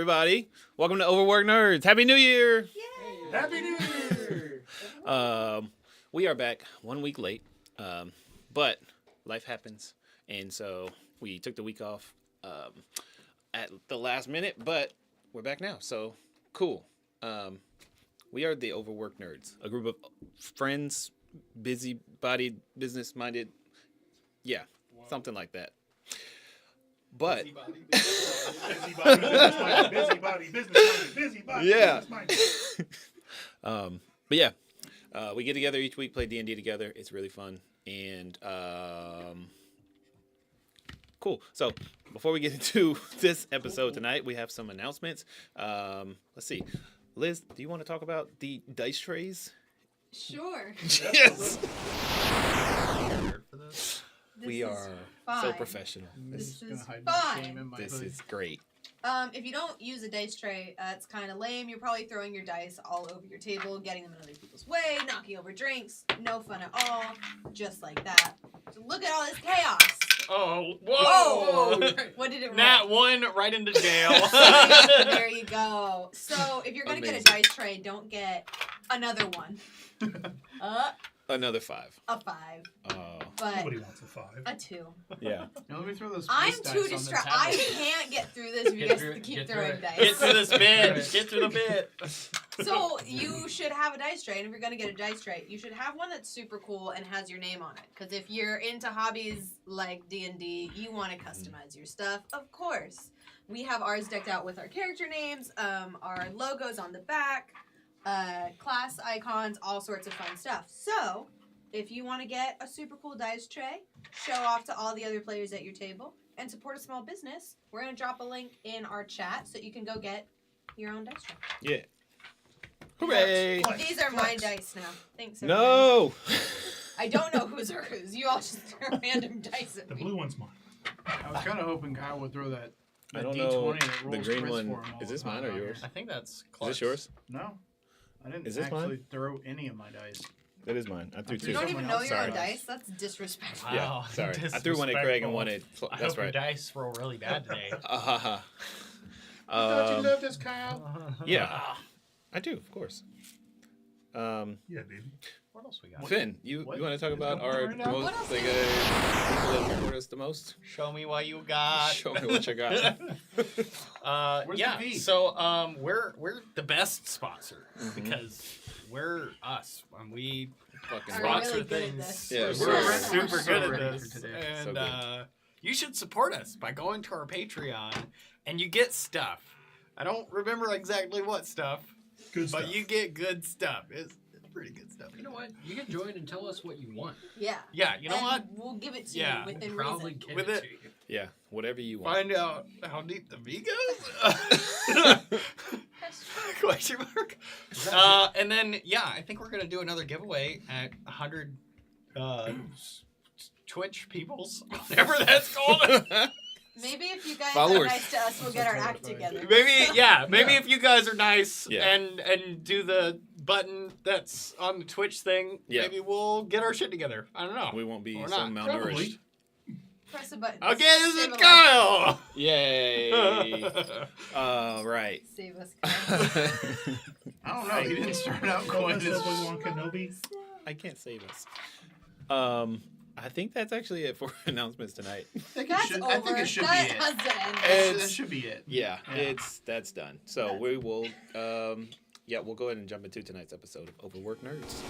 everybody. Welcome to Overworked Nerds. Happy New Year! Yay. Happy New Year! We are back 1 week late, but life happens, and so we took the week off at the last minute, but we're back now, so cool. We are the Overworked Nerds, a group of friends, busy-bodied, business-minded, something like that. But busybody, busybody, yeah. businessminded. But yeah, we get together each week, play D&D together. It's really fun and cool. So before we get into this episode tonight, we have some announcements. Let's see, Liz, do you want to talk about the dice trays? Sure. Yes. We are fine. so professional. This is fine. This is great. If you don't use a dice tray, it's kind of lame. You're probably throwing your dice all over your table, getting them in other people's way, knocking over drinks. No fun at all. Just like that. So look at all this chaos. Oh, whoa! Whoa. What did it roll? Nat 1 right into jail. There you go. So if you're going to get a dice tray, don't get another one. Another 5. A 5. But Nobody wants a 5. a 2. Yeah. Now let me throw those. I'm dice too on the distracted. tablet. I can't get through this if you guys keep throwing dice. Get through this bit. Get through the bit. So you should have a dice tray, and if you're gonna get a dice tray, you should have one that's super cool and has your name on it. Because if you're into hobbies like D&D, you want to customize your stuff, of course. We have ours decked out with our character names, our logos on the back, class icons, all sorts of fun stuff. So if you want to get a super cool dice tray, show off to all the other players at your table, and support a small business, we're gonna drop a link in our chat so you can go get your own dice tray. Yeah. Hooray! These are my dice now. Thanks. everybody. No! I don't know whose are whose. You all just throw random dice at The me. blue one's mine. I was kind of hoping Kyle would throw that. I don't D20 know. that The rolls green crits one. for him all Is the this mine time or on yours? I think that's Is close. this yours? No, I didn't Is this actually mine? throw any of my dice. That is mine. I threw You two. You don't even know your Sorry. own dice? That's disrespectful. Yeah, Wow, sorry. I threw one at Craig and one at... I That's hope your right. dice roll really bad today. Don't Don't you love this, Kyle? Yeah, I do, of course. Yeah, baby. What else we got? Finn, you want to talk about our Right now? most, What else like, is- people that support us the most? Show me what you got. Show me what you got. Where's yeah, the V? so we're the best sponsor because we're us. We Fucking Are rock. really sponsor good at things. this. Yeah, we're we're super so good at ready this. for today. And So good. you should support us by going to our Patreon, and you get stuff. I don't remember exactly what stuff, Good but stuff. you get good stuff. It's pretty good stuff. You know what? You can join and tell us what you want. Yeah. Yeah, you know And what? We'll give it to Yeah. you within Probably reason. give With it it- to you. Yeah, whatever you want. Find out how deep the V goes? Question mark. And then, yeah, I think we're going to do another giveaway at 100 Twitch peoples, whatever that's called. Maybe if you guys Followers. are nice to us, we'll get our act together. Maybe if you guys are nice Yeah. and do the button that's on the Twitch thing, Yeah. maybe we'll get our shit together. I don't know. We won't be Or so not. malnourished. Press a button. Okay, this Save is a life. Kyle. Yay! Right. Save us, Kyle. I don't know. You didn't start out going Going this. Obi-Wan Kenobi. I can't save us. I think that's actually it for announcements tonight. That's over. I think it should that be it. has to end. It's- That should be it. Yeah, Yeah. that's done. So Yeah. we will we'll go ahead and jump into tonight's episode of Overworked Nerds.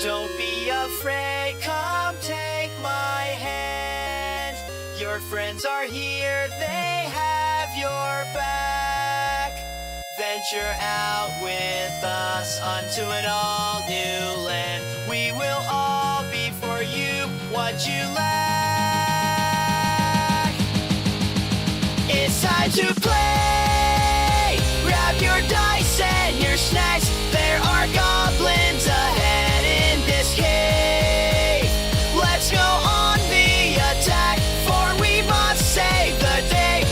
Don't be afraid, come take my hand. Your friends are here, they have your back. Venture out with us onto an all new land. We will all be for you what you lack. It's time to play. Grab your dice and your snacks. There are goblins ahead in this cave. Let's go on the attack, for we must save the day.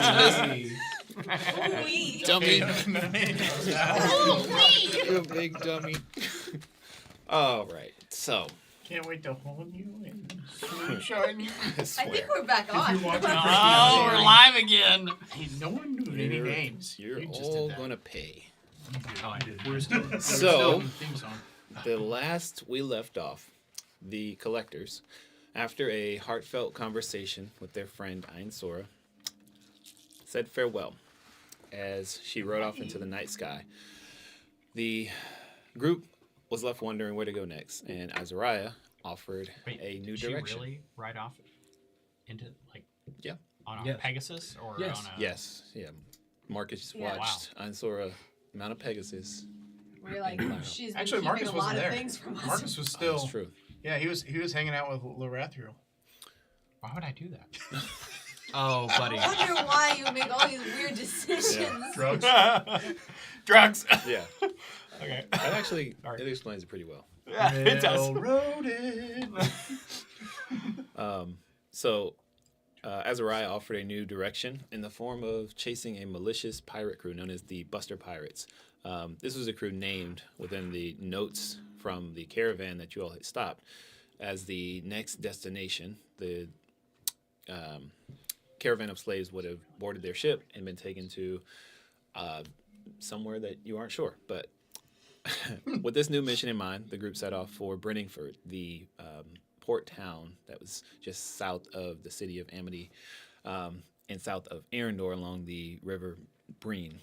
Ooh-wee. Dummy. Can't You big dummy. All right. So, wait to hold you and sunshine you. I I swear. think we're back If on. you're watching Oh, we're live again. Hey, no one knew any names. You're You just all did that. going to pay. Oh, I did. We're still. So- still in the theme song. The last we left off, the collectors, after a heartfelt conversation with their friend Einsora, said farewell as she rode off into the night sky. The group was left wondering where to go next, and Azariah offered a new did she direction. really ride off into like Yeah. on a Yes. Pegasus or Yes. on a Yes, yeah. Marcus Yeah. watched Einsora mount a Pegasus. We're like, she's been Actually, keeping Marcus a lot wasn't of there. things from us. Marcus was Oh, still. that's true. Yeah, he was hanging out with Lorathiel. Why would I do that? Oh, buddy. I wonder why you make all these weird decisions. Drugs. Drugs. Yeah. Okay. That actually, Alright. it explains it pretty well. Yeah, it does. Railroaded. So, Azariah offered a new direction in the form of chasing a malicious pirate crew known as the Buster Pirates. This was a crew named within the notes from the caravan that you all had stopped as the next destination. The caravan of slaves would have boarded their ship and been taken to somewhere that you aren't sure. But with this new mission in mind, the group set off for Brenningford, the port town that was just south of the city of Amity and south of Arendor along the river Breen.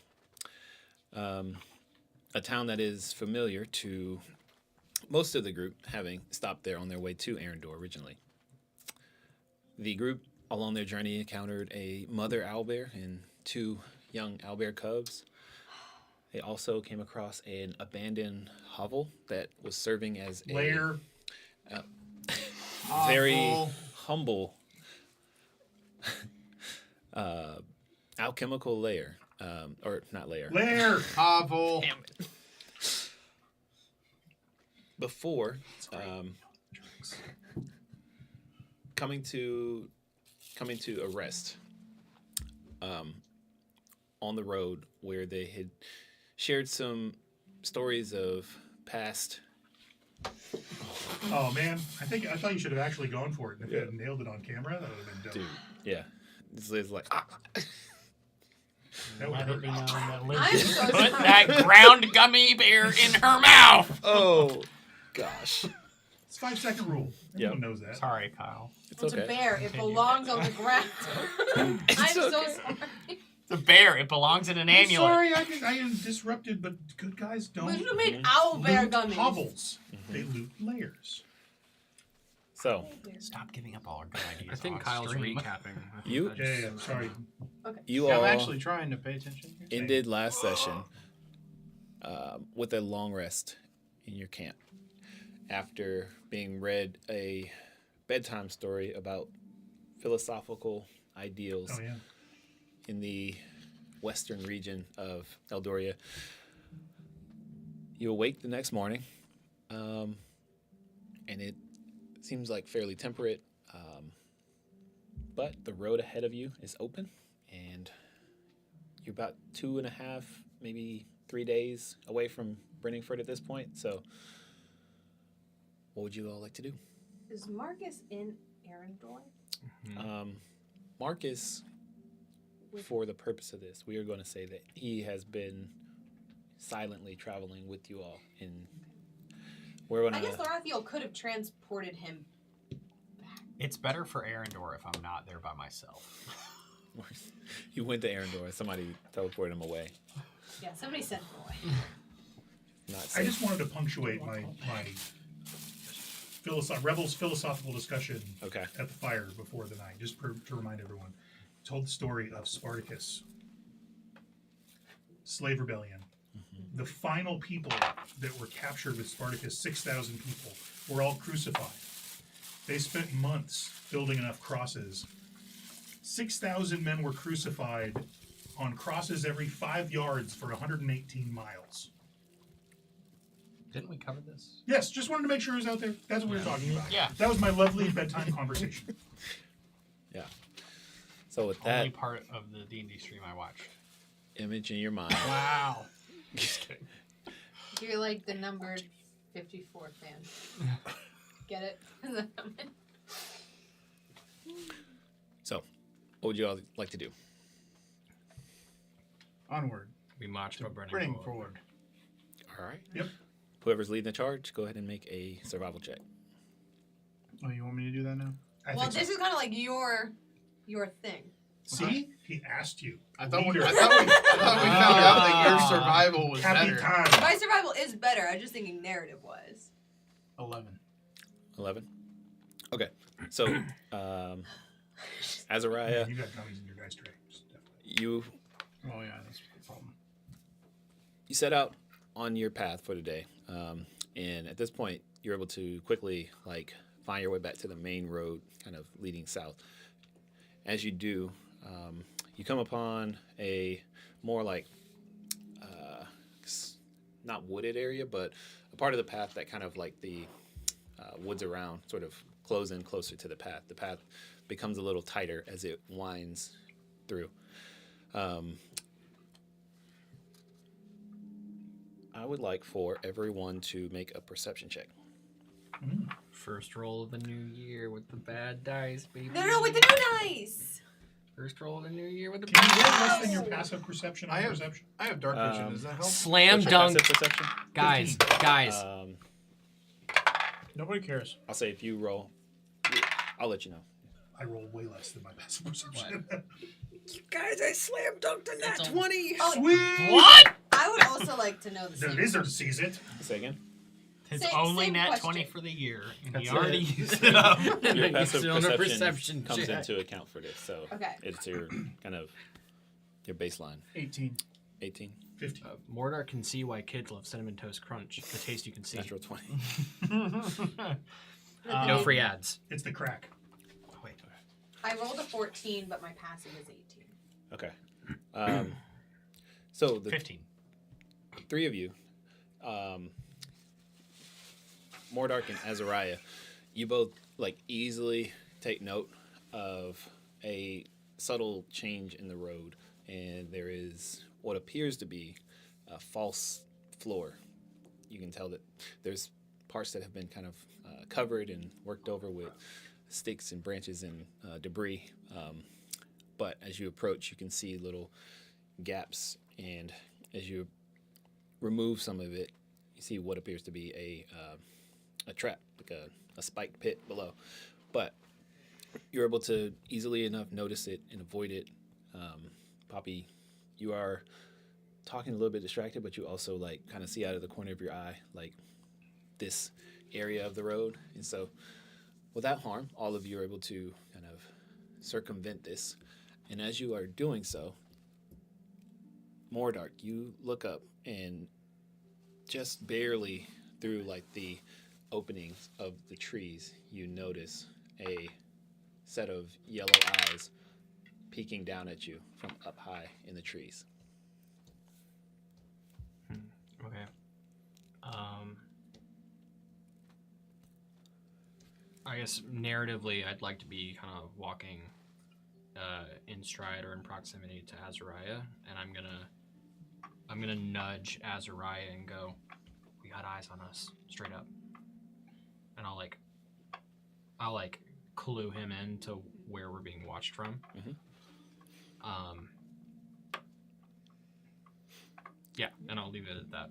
A town that is familiar to most of the group, having stopped there on their way to Arendor originally. The group, along their journey, encountered a mother owlbear and 2 young owlbear cubs. They also came across an abandoned hovel that was serving as a Lair. very Hovel. humble alchemical lair. Or not lair. Lair. Hovel. Damn it. Before coming to a rest on the road where they had shared some stories of past. Oh man, I thought you should have actually gone for it. If you had nailed it on camera, that would have been dope. Dude, yeah. It's like That would Let it be hurt. known that I'm Lindsay so Put sorry. that ground gummy bear in her mouth. oh gosh. It's 5-second rule. Yep. Everyone knows that. Sorry, Kyle. It's It's a okay. bear. It belongs on the ground. I'm so okay. sorry. The bear. It belongs in an I'm amulet. sorry, I disrupted, but good guys We don't should have made owl bear loot gummies. hovels. They loot layers. So Stop giving up all our good ideas. I think on Kyle's stream. recapping. You- Yeah, sorry. you I'm all actually trying to pay attention. here. ended last session with a long rest in your camp after being read a bedtime story about philosophical ideals Oh yeah. in the western region of Eldoria. You awake the next morning, and it seems like fairly temperate, but the road ahead of you is open, and you're about 2.5, maybe 3 days away from Brenningford at this point. So, what would you all like to do? Is Marcus in Arendor? Marcus, for the purpose of this, we are going to say that he has been silently traveling with you all. And we're going I guess to. Lorathiel could have transported him. It's better for Arendor if I'm not there by myself. You went to Arendor. Somebody teleported him away. Yeah, somebody sent him away. Not I safe. just wanted to punctuate my Rebels philosophical discussion Okay. at the fire before the night, just to remind everyone. I told the story of Spartacus, slave rebellion. The final people that were captured with Spartacus, 6,000 people, were all crucified. They spent months building enough crosses. 6,000 men were crucified on crosses every 5 yards for 118 miles. Didn't we cover this? Yes, just wanted to make sure it was out there. That's what we were talking about. Yeah. That was my lovely bedtime conversation. Yeah. So with Only that part of the D&D stream I watched. image in your mind, Wow. Just kidding. You're like the numbered 54 fan. Get it? so what would you all like to do? Onward. We marched to a burning Bring bullet. forward. All right. Yep. Whoever's leading the charge, go ahead and make a survival check. Oh, you want me to do that now? I Well, think this so. is kind of like your thing. See, he asked you. I thought we Leader. found out that your survival was better. Capitan. My survival is better. I'm just thinking narrative wise. 11. 11. Okay. So, Azariah, You got gummies in your dice tray. Definitely. you Oh yeah, that's the problem. set out on your path for the day, and at this point, you're able to quickly find your way back to the main road, kind of leading south. As you do, you come upon a more not wooded area, but a part of the path that kind of the woods around sort of close in closer to the path. The path becomes a little tighter as it winds through. I would like for everyone to make a perception check. First roll of the new year with the bad dice, baby. No, with the new dice. First roll of the new year with the Can you bad get less dice. than your passive perception on I have- perception? I have dark vision. Does that help? Slam What's your dunk. passive perception? Guys, 15. guys. Nobody cares. I'll say if you roll, I'll let you know. I roll way less than my passive perception. Guys, I slam dunked a nat 20. Oh, Sweet. What? I would also like to know the The same. lizard sees it. Say again. His Same- only same nat question. 20 for the year, and That's he already it. used it up. Your He's passive still on a perception comes check. into account for this, so Okay. it's your kind of your baseline. 18. 18, 50. Mordor can see why kids love Cinnamon Toast Crunch. The taste you can see. natural 20. No free ads. It's the crack. Oh, wait. I rolled a 14, but my passive is 18. Okay. So the 15. three of you, Mordark and Azariah, you both easily take note of a subtle change in the road, and there is what appears to be a false floor. You can tell that there's parts that have been kind of covered and worked over with sticks and branches and debris. But as you approach, you can see little gaps, and as you remove some of it, you see what appears to be a trap, like a spiked pit below. But you're able to easily enough notice it and avoid it. Poppy, you are talking a little bit distracted, but you also kind of see out of the corner of your eye this area of the road, and so without harm, all of you are able to kind of circumvent this. And as you are doing so, Mordark, you look up, and just barely through the openings of the trees, you notice a set of yellow eyes peeking down at you from up high in the trees. Okay. I guess narratively, I'd like to be kind of walking in stride or in proximity to Azariah, and I'm gonna nudge Azariah and go, "We got eyes on us, straight up." And I'll clue him in to where we're being watched from. Mhm. Yeah, and I'll leave it at that.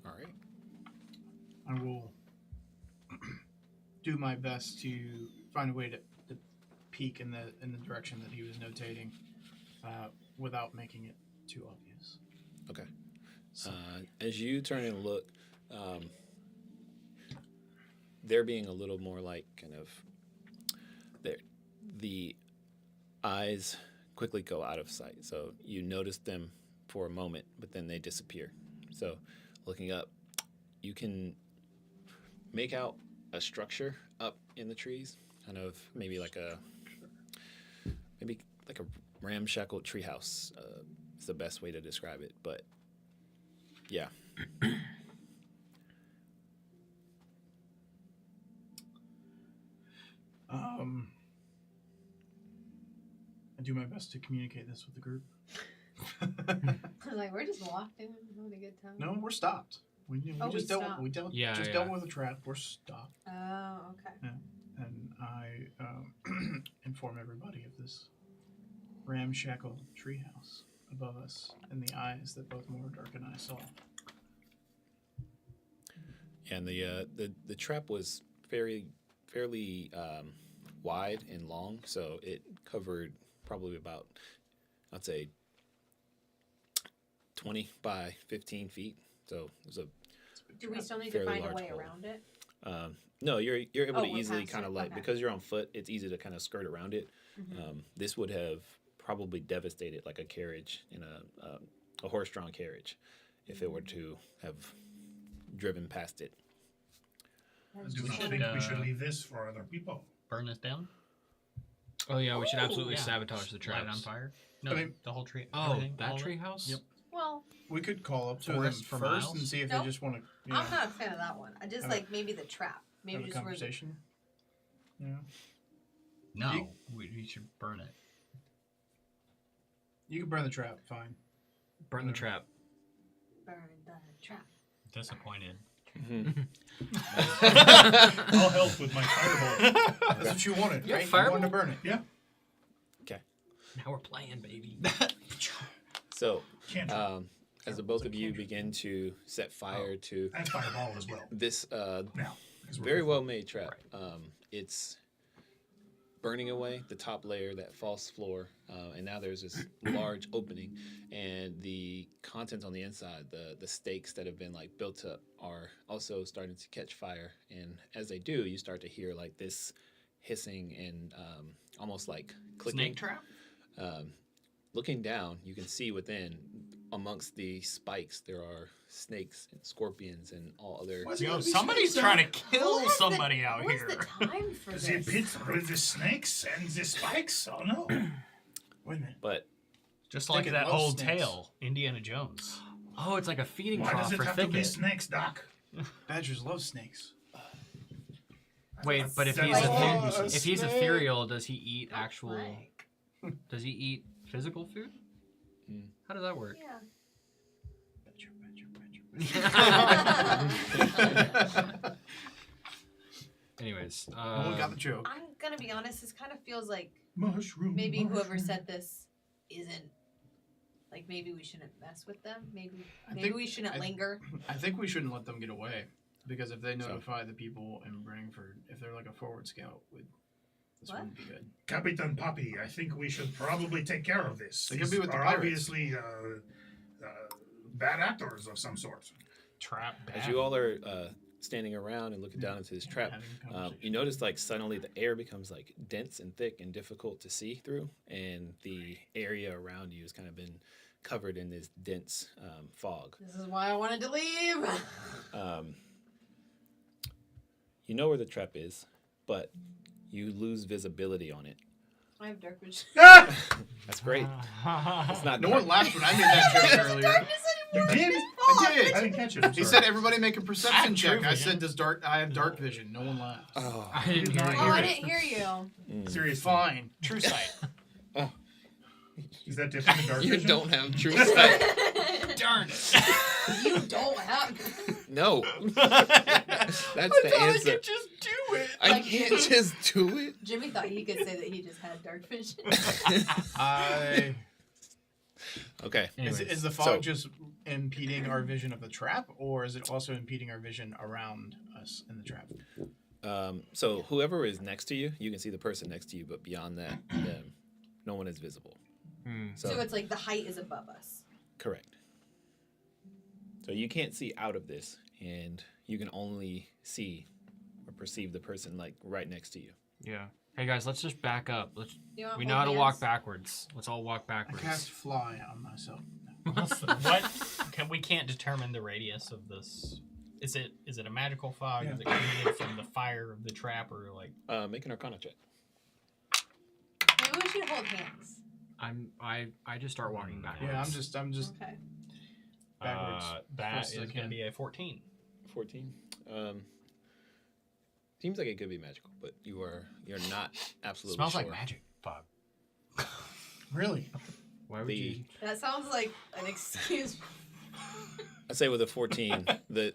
All right. I will do my best to find a way to peek in the direction that he was notating, without making it too obvious. Okay. As you turn and look, they're being a little more kind of the eyes quickly go out of sight. So you notice them for a moment, but then they disappear. So looking up, you can make out a structure up in the trees, kind of maybe like a ramshackle treehouse. Is the best way to describe it, but yeah. I do my best to communicate this with the group. I was like, we're just walking, having a good time. No, we're stopped. We Oh, just we dealt. stopped. We dealt. Yeah, just yeah. dealt with a trap. We're stopped, Oh, okay. and I inform everybody of this ramshackle treehouse above us and the eyes that both Mordark and I saw. And the trap was fairly wide and long, so it covered probably about, I'd say, 20 by 15 feet. So it was a Do we still need to fairly find a large way hole. around it? no, you're able Oh, to we're easily past kind it, of like okay. because you're on foot, it's easy to kind of skirt around it. Mm-hmm. This would have probably devastated like a carriage in a horse-drawn carriage if it were to have driven past it. I do not think we should leave this for other people. Burn this down. Oh yeah, we should Oh, absolutely Yeah. sabotage the Light traps. it on fire. No, I mean- the whole tree. Oh, everything, that all of it. treehouse? Yep. Well, We could call up to them Forest first for miles? and see if Nope. they just want to I'm not a fan of that one. I just Okay. like maybe the trap. Maybe have a just where conversation. Yeah. No, we should burn it. You can burn the trap. Fine. Burn the trap. burn the trap. Disappointed. I'll help with my firebolt. That's what you wanted, Yeah, right? You fireball? wanted to burn it. Yeah. Now we're playing, baby. So Can't. as the both of you begin to set fire to And fireball as well. this Now. because we're very both- well made trap. It's burning away the top layer, that false floor, and now there's this large opening, and the contents on the inside, the stakes that have been like built up, are also starting to catch fire. And as they do, you start to hear like this hissing and almost like clicking. Snake trap. Looking down, you can see within, amongst the spikes, there are snakes and scorpions and all other. What's it Yo, gonna be somebody's snakes, trying to huh? kill Who has somebody out who's here. the time for The this? pit with the snakes and the spikes? Oh no. Wait a minute. But Just Think like it that loves old snakes. tale, Indiana Jones. Oh, it's like a feeding Why trough does it for have to be thicket. snakes, Doc? Badgers love snakes. Wait, but if That's he's all ether- this if he's snake. ethereal, does he eat actual? Like, Does he eat physical food? Hmm. How does that work? yeah. Anyways, No one got the joke. I'm gonna be honest. This kind of feels like Mushroom. maybe whoever mushroom. said this isn't. Like maybe we shouldn't mess with them. Maybe I maybe think- we shouldn't I- linger. I think we shouldn't let them get away, because if they notify the people in Bringford, if they're like a forward scout, this What? wouldn't be good. Capitan Papi, I think we should probably take care of this. They could These be with the are pirates. obviously bad actors of some sort. Trap. as you all are standing around and looking down into this trap, Having a conversation. you notice like suddenly the air becomes like dense and thick and difficult to see through, and the area around you has kind of been covered in this dense fog. This is why I wanted to leave. You know where the trap is, but you lose visibility on it. I have dark vision. That's great. It's not No dark. one laughed when I made that joke earlier. You Darkness did? anymore. I did. I didn't catch it. I'm He sorry. said everybody make a I perception have check. true I vision. said I have dark vision. No one laughed. Oh, I didn't hear not you. Oh, hear I it. didn't hear you. Seriously. Fine. True sight. Is that different than dark you vision? don't have true sight. Darn it. You don't have. No. That's the answer. just do it. I Like- can't just do it. Jimmy thought he could say that he just had dark vision. I Okay. Anyways, is the fog so- just impeding our vision of the trap, or is it also impeding our vision around us in the trap? So whoever is next to you, you can see the person next to you, but beyond that, no one is visible. So it's like the height is above us. Correct. So you can't see out of this, and you can only see or perceive the person like right next to you. Yeah. Hey guys, let's just back up. You want We hold know how to walk hands? backwards. Let's all walk I backwards. cast fly on myself. We can't determine the radius of this. Is it a magical fog? Yeah. Is it created from the fire of the trap, or like? Make an Arcana check. Maybe we should hold hands. I just start walking backwards. Yeah, I'm just Okay. backwards. That fast is as I going to can. be a 14. 14. Seems like it could be magical, but you're not absolutely Smells sure. like magic fog. Really? Why would The- you? That sounds like an excuse. I say with a 14, the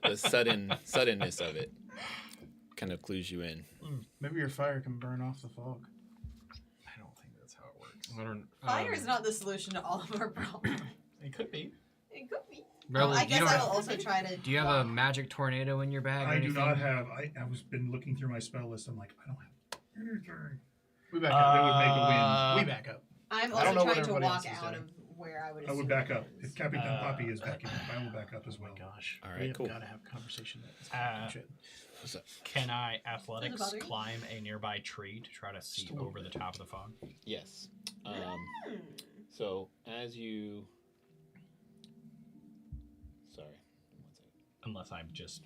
suddenness of it kind of clues you in. Maybe your fire can burn off the fog. I don't think that's how it works. I don't. Fire is not the solution to all of our problems. It could be. It could be. Rebel, I you guess don't I have- will also try to. Do you have a magic tornado in your bag? Or I do anything? not have. I was been looking through my spell list. I'm like, I don't have anything. We back up. That would make a We back up. I'm I don't also know what trying to everybody walk else is out doing. of where I would. I would assume back it up. is. If Capitan Poppy is backing up, I will back up as Oh well. my gosh. All right, we have cool. got to have a conversation. Does What's up? Can I Does athletics it bother you? climb a nearby tree to try to see Just a little over the bit. top of the fog? Yes. Hmm. So as you. Sorry. 1 second. Unless I just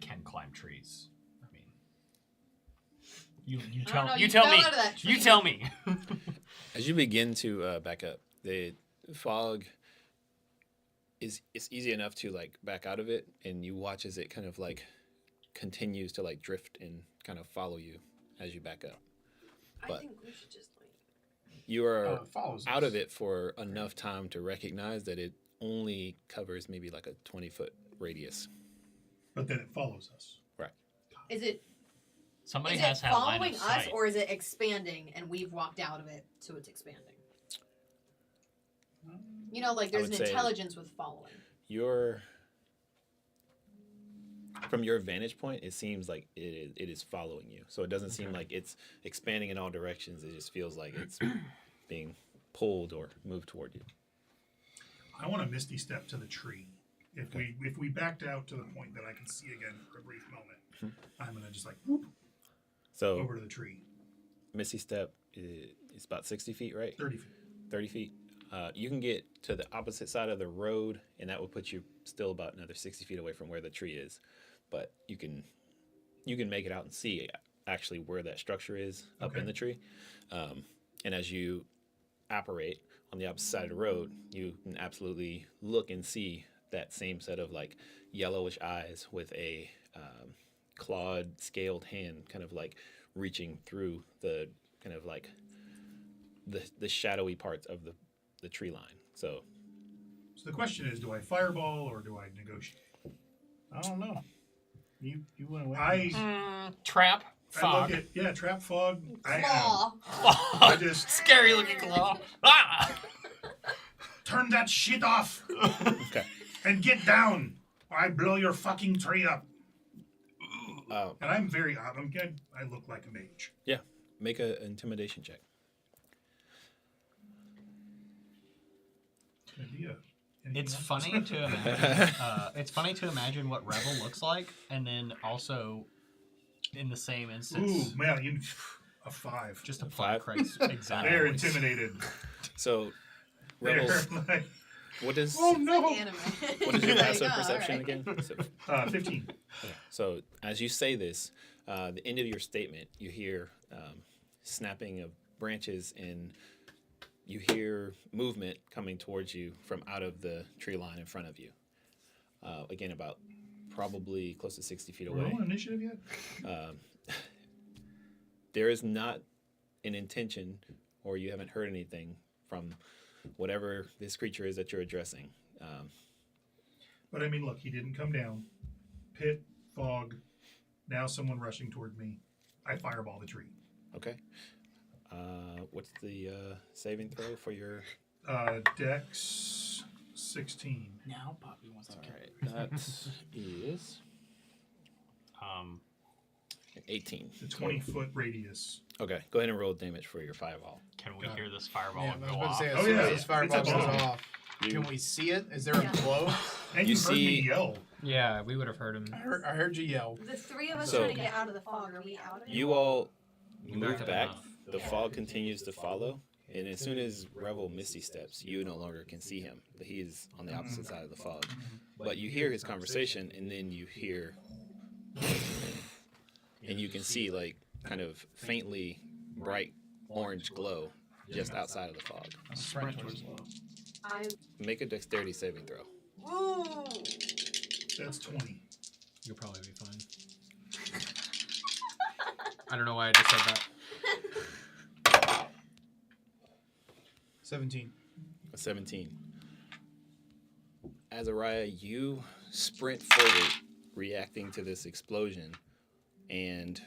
can climb trees. I mean, you I don't tell know, you tell fell me. out of that You tree. tell me. As you begin to back up, the fog it's easy enough to like back out of it, and you watch as it kind of like continues to like drift and kind of follow you as you back up. I But- think we should just like. You are it follows out us. of it for enough time to recognize that it only covers maybe like a 20-foot radius. But then it follows us. Is it Somebody is has it to have line following of us sight. or is it expanding and we've walked out of it, so it's expanding? You know, like there's would an say- intelligence with following. From your vantage point, it seems like it is following you. So it doesn't seem like it's expanding in all directions. It just feels like it's being pulled or moved toward you. I want a misty step to the tree. If we backed out to the point that I can see again for a brief moment, I'm gonna just like whoop So over to the tree. Missy Step is about 60 feet, right? 30 feet. 30 feet. You can get to the opposite side of the road, and that will put you still about another 60 feet away from where the tree is. But you can make it out and see actually where that structure is up in Okay. the tree. And as you apparate on the opposite side of the road, you can absolutely look and see that same set of like yellowish eyes with a clawed, scaled hand kind of like reaching through the kind of like the shadowy parts of the tree line. So So the question is, do I fireball or do I negotiate? I don't know. You went away. Trap I fog. look at trap fog. Claw. I just Scary looking claw. Ah! turn that shit off okay. and get down, or I blow your fucking tree up. Uh, And I'm very I'm good. I look like a mage. yeah. Make an intimidation check. Good idea. Anything It's else? funny to imagine. It's funny to imagine what Rebel looks like, and then also in the same instance, Ooh, man, you a 5. just a Five? Christ, exactly. They're intimidated. So, They're Rebels, like, what is oh no. Anime. what is your Like, passive oh, perception alright. again? So, 15. so as you say this, the end of your statement, you hear snapping of branches and you hear movement coming towards you from out of the tree line in front of you. Again, about probably close to 60 feet away. Roll initiative yet? There is not an intention, or you haven't heard anything from whatever this creature is that you're addressing. But I mean, look, he didn't come down. Pit, fog, now someone rushing toward me. I fireball the tree. Okay. What's the saving throw for your? Dex 16. Now Poppy wants to All kill right, that is Um, 18. It's a 20-foot radius. Okay, go ahead and roll damage for your fireball. can we Got hear this fireball Yeah, I and was go about to off? say, as Oh, soon yeah, as yeah. this fireball It's a goes bomb. off, can we see it? Is there a Yeah. glow? And You you heard me see- yell. Yeah, we would have heard him. I heard you yell. The three of us So- trying to get out of the fog. Are we out of it? You all You move backed up back. enough. The fog continues to follow, and as soon as Revel Misty steps, you no longer can see him. He is on the opposite side of the fog. But you hear his conversation, and then you hear, and you can see like kind of faintly bright orange glow just outside of the fog. Sprint towards glow. I. Make a dexterity saving throw. Ooh. That's 20. You'll probably be fine. I don't know why I just said that. 17. A 17. Azariah, you sprint forward, reacting to this explosion, and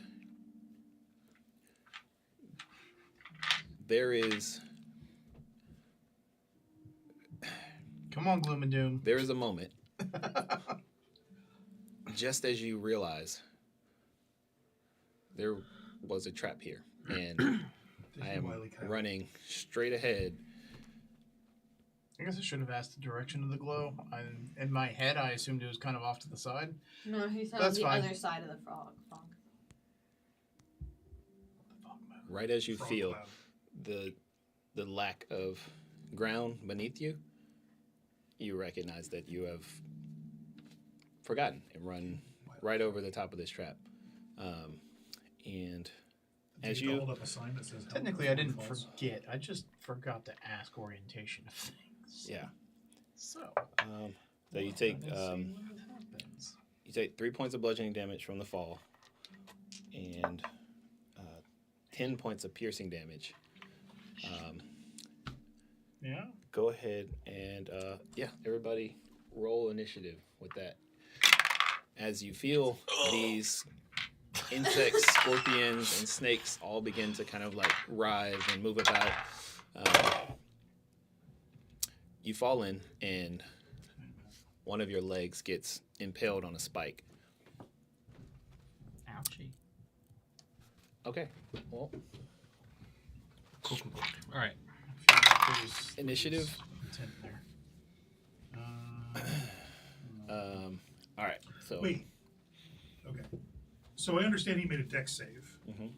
there is Come on, Gloom and Doom. there is a moment just as you realize there was a trap here, and I am running straight ahead. I guess I should have asked the direction of the glow. In my head, I assumed it was kind of off to the side. No, he's on That's the fine. other side of the fog. Right as you Frog feel cloud. the lack of ground beneath you, you recognize that you have forgotten and run right over the top of this trap. And as Did you hold up a sign that says help Technically, before I didn't it falls? forget. I just forgot to ask orientation of things. yeah, So. so you take let's see what happens. you take 3 points of bludgeoning damage from the fall, and 10 points of piercing damage. Yeah. Go ahead and everybody roll initiative with that. As you feel these insects, scorpions, and snakes all begin to kind of like writhe and move about, you fall in, and one of your legs gets impaled on a spike. Ouchie. Okay, well, Cool. All right. Initiative. Intent there. All right, so Wait. Okay. So I understand he made a dex save. Mhm.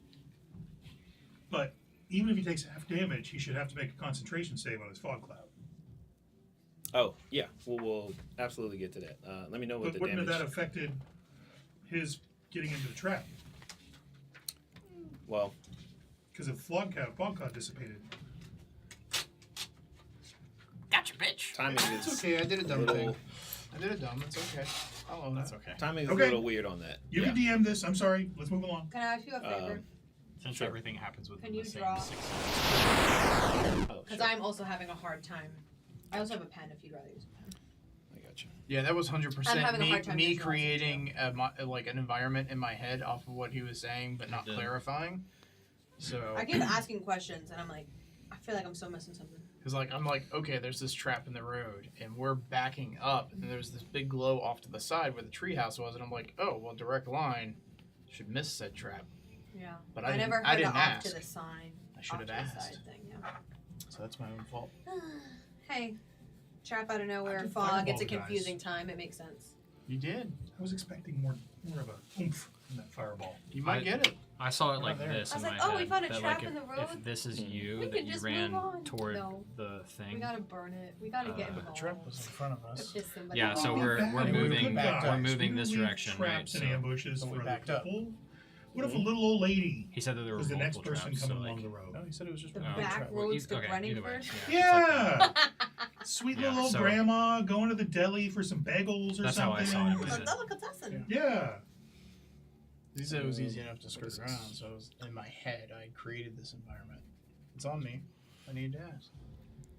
But even if he takes half damage, he should have to make a concentration save on his fog cloud. Oh, yeah, we'll absolutely get to that. Let me know what But the wouldn't damage. have that affected his getting into the trap? Well, Because if fog cloud dissipated. Gotcha, bitch. timing It's is okay. I did a a dumb thing. little. I did a dumb. It's okay. I'll own That's it. okay. Timing is Okay. a little weird on that. You yeah. can DM this. I'm sorry. Let's move along. Can I ask you a favor? Since Sure. everything happens within Can the you same draw? 6 Oh, Because sure. I'm also having a hard time. I also have a pen if you'd rather use a pen. I got you. Yeah, that was I'm 100% having a me, hard time me visualizing creating like an environment in my head off of what he was saying, but not did. clarifying. So, I keep asking questions, and I'm like, I feel like I'm still missing something. because I'm like, okay, there's this trap in the road, and we're backing up, and there's this big glow off to the side where the treehouse was, and I'm like, oh, well, direct line should miss said trap. Yeah. But I I never didn't- heard I didn't the off to ask. the sign. I should have off to the asked. side thing, yeah. So that's my own fault. Hey, trap out of nowhere, did fog. It's a fireball, guys. confusing time. It makes sense. You did. I was expecting more of a oomph in that fireball. You might I- get it. I saw it like there. this I was in like, my oh, we head, found a that, trap like, in the if road. this is you, We that can you just ran move on. toward No. the We thing. gotta burn it. We gotta get But involved. the trap was in front of us. It's just somebody Yeah, so else. we're Bad. moving Good guys. we're moving We this don't leave direction, right? traps and So ambushes So we for other backed up. people. What if a little old lady he said that there were was the next multiple person traps, coming so, along like, the road? No, he said it was just The one big back trap. road. Roads to running either way, first? it's like that. Yeah. Sweet Yeah, little old so- grandma going to the deli for some bagels or That's how I something. saw it. Ooh, a delicatessen. Yeah. He said it was easy enough to What skirt is around, this? so it was in my head I created this environment. It's on me. I need to ask.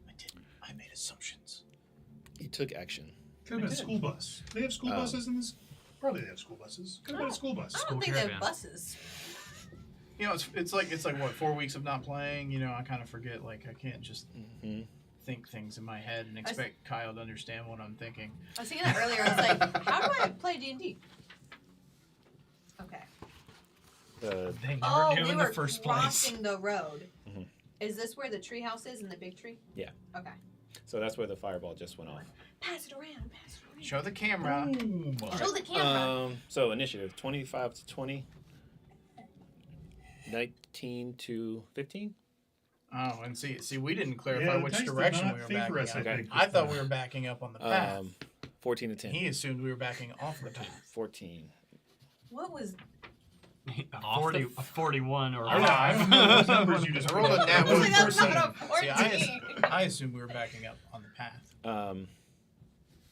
I didn't. I made assumptions. He took action. Could have been a did. school bus. They have school Oh. buses in this. Probably they have school buses. Could have been a school bus. I School don't think they have caravan. buses. You know, it's like what, 4 weeks of not playing. You know, I kind of forget. Like I can't just Mm-hmm. think things in my head and expect Kyle to understand what I'm thinking. I was thinking that earlier. I was like, how do I play D&D? Okay. The They never Oh, knew we in were the first place. crossing the road. Mhm. Is this where the treehouse is and the big tree? Yeah. Okay. so that's where the fireball just went off. Pass it around. Pass it around. Show the camera. Show the camera. So initiative 25 to 20, 19 to 15. Oh, and see, we didn't clarify the which dice did direction not we were favor backing us, up. I Okay. think, I this thought time. we were backing up on the path. 14 to 10. He assumed we were backing off the path. 14. What was? a 41 or Yeah, I don't know those numbers you just I rolled a put nat up. I was like, one that's not a 14. See, 14. I assumed we were backing up on the path.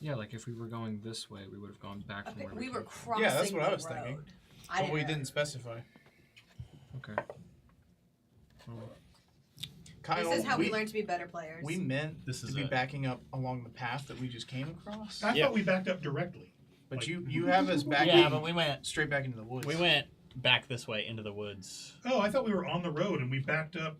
Yeah, like if we were going this way, we would have gone back from Okay, where we we were came from. crossing Yeah, that's what I the was thinking. road. I But we know. didn't specify. Okay. Kyle, This is how we learn to be better players. We meant This is to be it. backing up along the path that we just came across. I thought we backed up directly. But Like- you have us backing Yeah, but we went straight back into the woods. back this way into the woods. Oh, I thought we were on the road and we backed up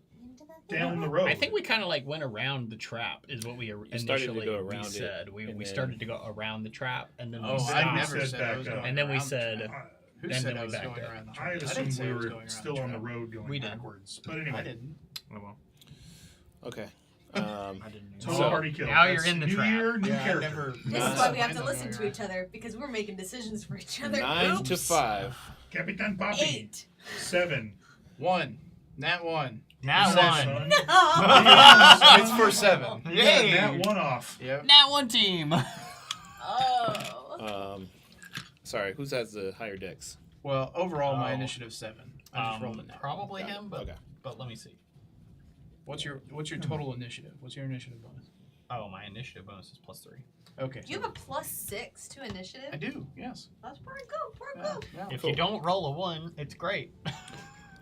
down the road. I think we kind of like went around the trap, is what we started to initially go around it, said. We and then- started to go around the trap, and then we Oh, I stopped. never Said said I was back up. going And then we around the said- trap. Who and said then I we was backed going up. around the I trap? didn't assumed say we I was were going around still on the trap. road going We did. backwards. But I anyway, didn't. Oh, well. Okay. I didn't. total So, party kill. now you're That's in the new trap. year, new Yeah, I character. never. This is Nice. why we have to Mine's listen going to around. each other because we're making decisions for each other. 9 to Oops. 5. Capitan Papi. 8. 7. 1. Nat 1. Now Son. one. No. It's for 7. Yeah, that one off. Yep. Now one team. Oh. Sorry, who has the higher dex? Well, overall, my Oh. initiative 7. I just rolled a nat. Probably Got it. him, but Okay. let me see. What's your total initiative? What's your initiative bonus? Oh, my initiative bonus is +3. Okay. Do you have a +6 to initiative? I do. Yes. That's pretty good. Pretty Yeah, good. yeah. If Cool. you don't roll a 1, it's great.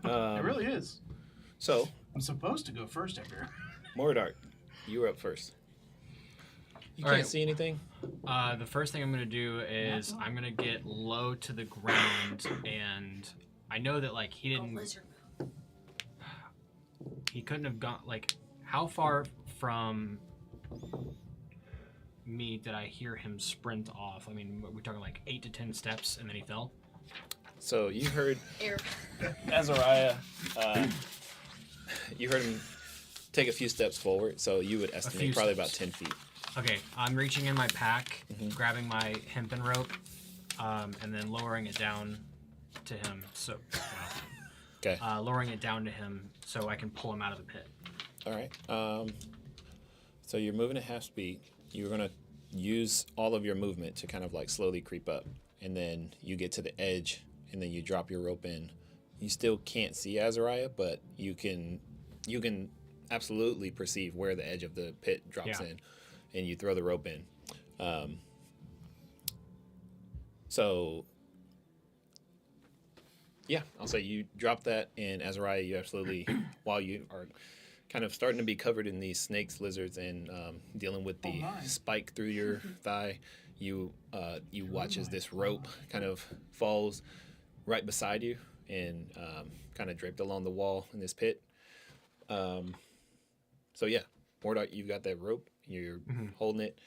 It really is. So, I'm supposed to go first after. Mordart, you were up first. You All can't right. see anything? The first thing I'm gonna do is I'm gonna get low to the ground, and I know that like he Oh, didn't, lizard. he couldn't have gone like how far from me did I hear him sprint off? I mean, we're talking like 8 to 10 steps, and then he fell. So, you heard Air. Azariah, you heard him take a few steps forward, so you would estimate few probably steps. about 10 feet. Okay, I'm reaching in my pack, Mm-hmm. grabbing my hempen rope, and then lowering it down to him. So, Okay. lowering it down to him so I can pull him out of the pit. All right. So you're moving at half speed. You're going to use all of your movement to kind of like slowly creep up. And then you get to the edge, and then you drop your rope in. You still can't see Azariah, but you can absolutely perceive where the edge of the pit drops Yeah. in, and you throw the rope in. So yeah, I'll say you drop that, and Azariah, you absolutely, while you are kind of starting to be covered in these snakes, lizards, and dealing with the spike through your thigh, you watch as this rope kind of falls right beside you and kind of draped along the wall in this pit. So yeah, Mordart, you've got that rope. You're holding it.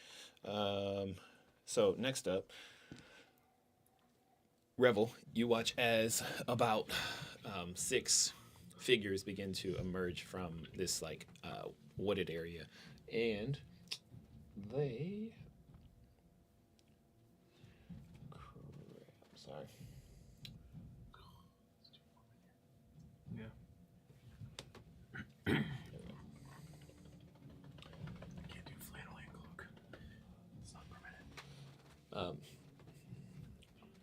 So next up, Revel, you watch as about 6 figures begin to emerge from this like wooded area, and they. Crap, sorry. Yeah. Can't do flannel and cloak. It's not permitted.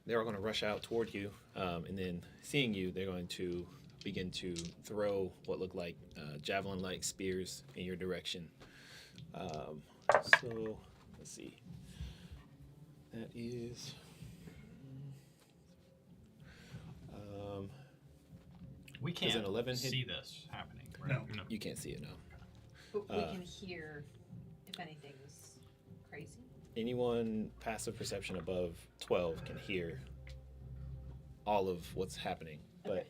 They're all going to rush out toward you, and then seeing you, they're going to begin to throw what look like javelin-like spears in your direction. So, let's see. That is... We Does can't an 11 hit? see this happening. Right? No. You can't see it now. But we can hear if anything's crazy. Anyone passive perception above 12 can hear all of what's happening. But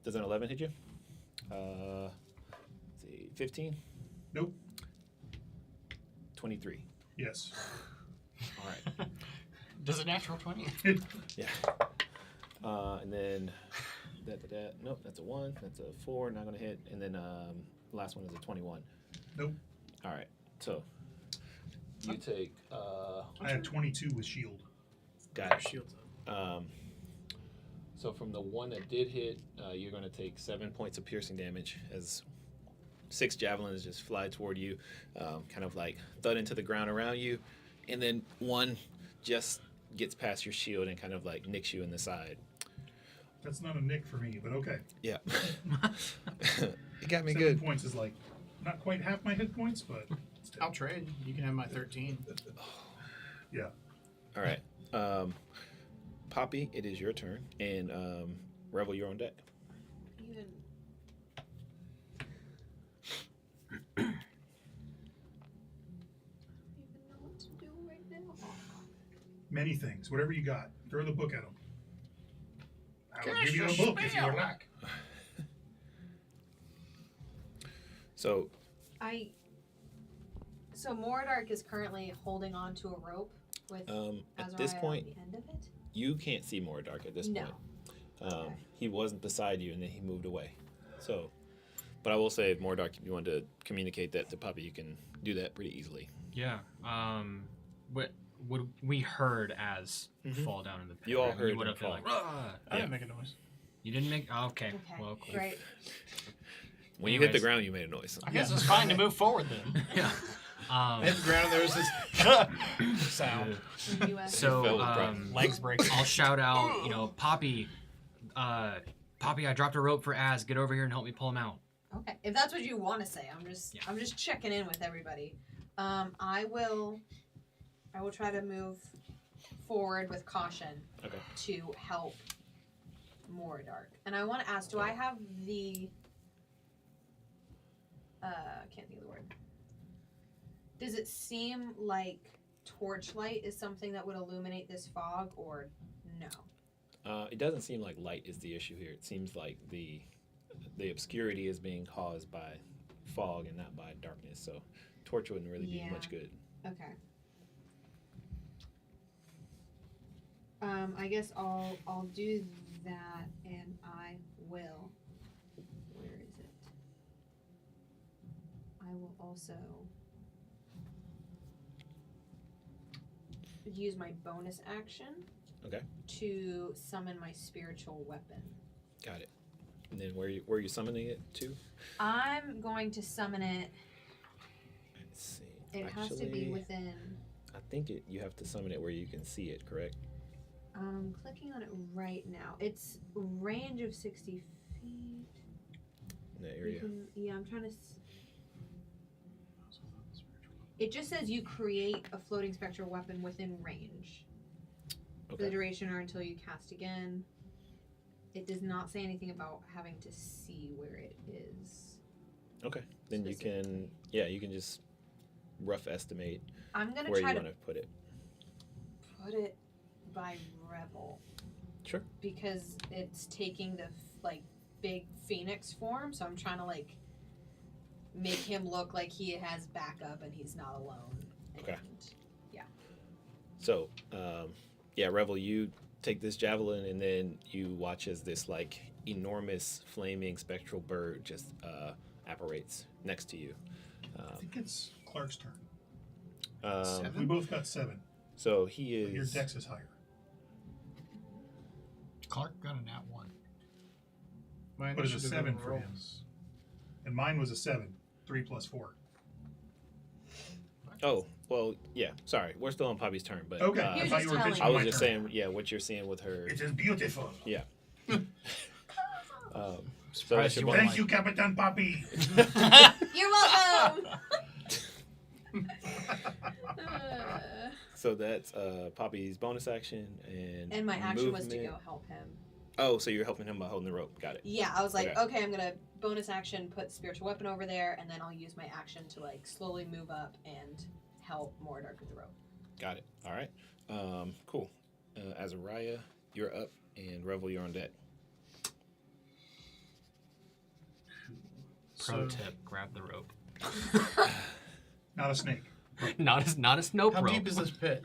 does an 11 hit you? Let's see, 15? Nope. 23. Yes. All right. Does a natural 20? Yeah. And then nope, that's a 1. That's a 4, not gonna hit. And then the last one is a 21. Nope. All right. So you take I had 22 with shield. got it. Shields up. So from the one that did hit, you're going to take 7 points of piercing damage as 6 javelins just fly toward you, kind of like thud into the ground around you, and then one just gets past your shield and kind of like nicks you in the side. That's not a nick for me, but okay. Yeah. It got me 7 good. points is like not quite half my hit points, but still. I'll trade. You can have my 13. Yeah. All right. Poppy, it is your turn, and Revel, you're on deck. Even things, whatever you got. Throw the book at them. I will Cast give you a a book if you spell. would like. So So Mordark is currently holding on to a rope with at this Azariah point, on the end of it. you can't see Mordark at this No. point. Okay. He wasn't beside you, and then he moved away. So, but I will say, if Mordark, if you want to communicate that to Puppy, you can do that pretty easily. Yeah. What we heard as fall down in the pit. You all right? heard You would him have been fall. like, "Rah!" I didn't make a noise. You didn't make. Oh, okay. Okay. Well, cool. Great. When you hit the Anyways. ground, you made a noise. I guess it's fine to move forward then. Yeah. Hit the ground. There was this sound. US. Fell So with breath. Legs break. I'll shout out, Poppy, Poppy, I dropped a rope for Az. Get over here and help me pull him out. Okay, if that's what you want to say, Yeah. I'm just checking in with everybody. I will try to move forward with caution Okay. to help Mordark. And I want to ask, do I have the can't think of the word. Does it seem like torchlight is something that would illuminate this fog, or no? It doesn't seem like light is the issue here. It seems like the obscurity is being caused by fog and not by darkness. So torch wouldn't really be Yeah. much good. Okay. I guess I'll do that, and I will. Where is it? I will also use my bonus action. Okay. To summon my spiritual weapon. Got it. And then where are you summoning it to? I'm going to summon it. Let's see. It has to be within. I think you have to summon it where you can see it, correct? I'm clicking on it right now. It's range of 60 feet. In that You area. can, I'm trying to. It just says you create a floating spectral weapon within range for the Okay. duration or until you cast again. It does not say anything about having to see where it is. Okay. Then you can just rough estimate I'm gonna where you try want to to put it. put it by Rebel Sure. because it's taking the big phoenix form. So I'm trying to make him look like he has backup and he's not alone. Okay. And So, Revel, you take this javelin and then you watch as this enormous flaming spectral bird just apparates next to you. I think it's Clark's turn. Um, We both got 7. so he But your is. dex is higher. Clark got a nat 1. My But it's a initiative 7 for him. rolls. And mine was a 7. 3 plus 4. Oh, well, yeah. Sorry, we're still on Poppy's turn, but Okay. He I was thought just you were telling pitching I was my just turn. saying, what you're seeing with her. It is beautiful. So that's your you Thank you, Capitan Poppy. You're welcome. So that's Poppy's bonus action And my action was to movement. go help him. Oh, so you're helping him by holding the rope. Got it. Yeah, I was like, Okay. okay, I'm gonna bonus action, put spiritual weapon over there, and then I'll use my action to slowly move up and help Mordark with the rope. Got it. All right. Cool. Azariah, you're up, and Revel, you're on deck. Pro So- tip: grab the rope. Not a snake. not a snow How rope. deep is this pit?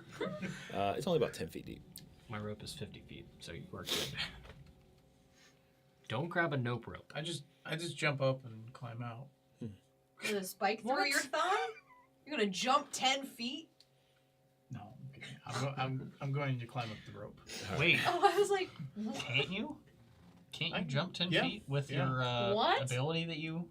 It's only about 10 feet deep. My rope is 50 feet, so you are good. Don't grab a nope rope. I just jump up and climb out. With a spike through What? your thigh? You're gonna jump 10 feet? No, I'm going to climb up the rope. Wait, Oh, I was like, Can't you? Can't I- you jump 10 yeah, feet with yeah. your What? ability that you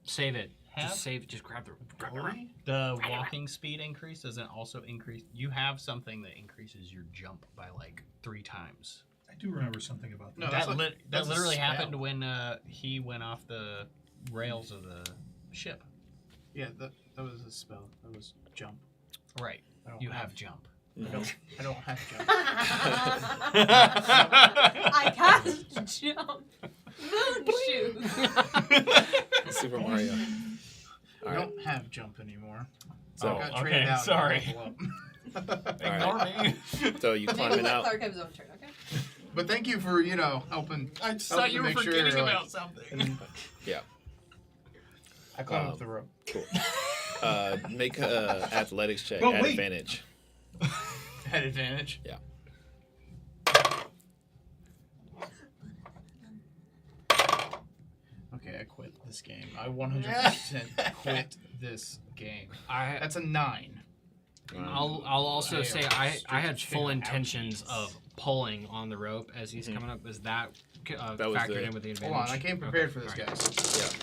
save it. have? Just save it. Just grab the rope. Really? The walking speed increase doesn't also increase. You have something that increases your jump by 3 times. I do remember something about that. No, that's that that's a literally spell. happened when he went off the rails of the ship. Yeah, that was a spell. That was jump. Right. I don't You have jump. I don't have jump. I cast jump. Moon shoot. Super Mario. I All right. don't have jump anymore. So, I got okay, traded out. sorry. to level up. Ignore me. So you Maybe climbing let out. Clark have his own turn, okay? But thank you for helping. I just helping thought you to were make sure, forgetting like- about something. And Yeah. I climb up the rope. Cool. Make a athletics check Well, at wait. advantage. At advantage. Yeah. Okay, I quit this game. I 100% quit this game. That's a 9. I'll also I say am I had stupid full shit. intentions of pulling on the rope as he's coming up. Is that, That was factored the- in with the advantage? Hold on, I came prepared for this, Okay, guys.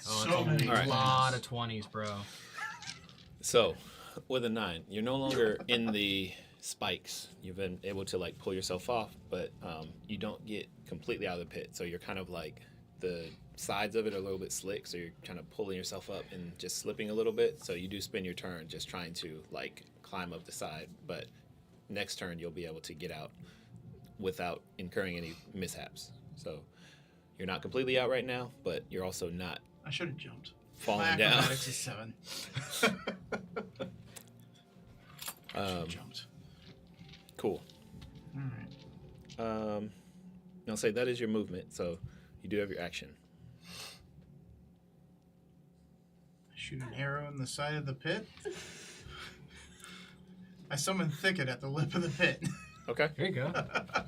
Oh, So many a Alright. lot of 20s, bro. So, with a 9, you're no longer in the spikes. You've been able to like pull yourself off, but you don't get completely out of the pit. So you're kind of like the sides of it are a little bit slick. So you're kind of pulling yourself up and just slipping a little bit. So you do spend your turn just trying to like climb up the side. But next turn you'll be able to get out without incurring any mishaps. So you're not completely out right now, but you're also not I should have jumped. falling My down. acrobatics is 7. Jumped. Cool. All right. I'll say that is your movement, so you do have your action. Shoot an arrow in the side of the pit. I summon Thicket at the lip of the pit. Okay. Here you go.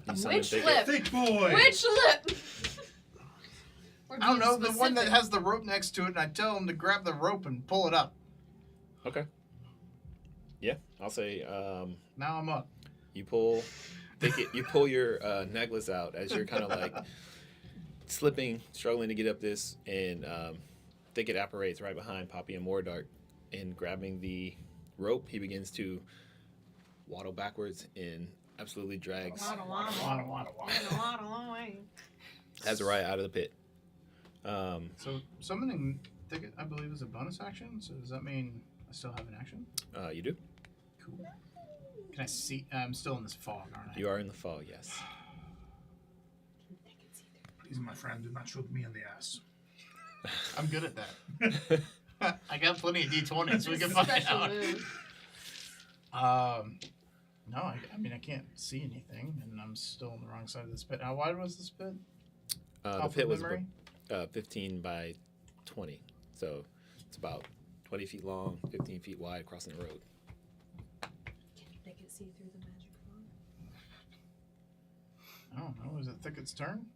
You summon Which Thicket. lip? Thick boy. Which lip? We're I don't being know, the one that specific. has the rope next to it, and I tell him to grab the rope and pull it up. Okay. Yeah, I'll say Now I'm up. you pull Thicket. You pull your necklace out as you're kind of like slipping, struggling to get up this, and Thicket apparates right behind Poppy and Mordark, and grabbing the rope, he begins to waddle backwards and absolutely drags Waddle, waddle, Waddle, waddle, waddle. waddle, waddle away. Azariah out of the pit. So summoning Thicket, I believe, is a bonus action. So does that mean I still have an action? You do. Cool. Can I see? I'm still in this fog, aren't I? You are in the fog, yes. Please, my friend, do not shoot me in the ass. I'm good at that. I got plenty of D20s. We can find Special out. move. No, I mean I can't see anything, and I'm still on the wrong side of this pit. How wide was this pit? The Off pit of was memory? 15 by 20, so it's about 20 feet long, 15 feet wide, crossing the road. Can you make it see through the magic fog? I don't know. Is it Thicket's turn?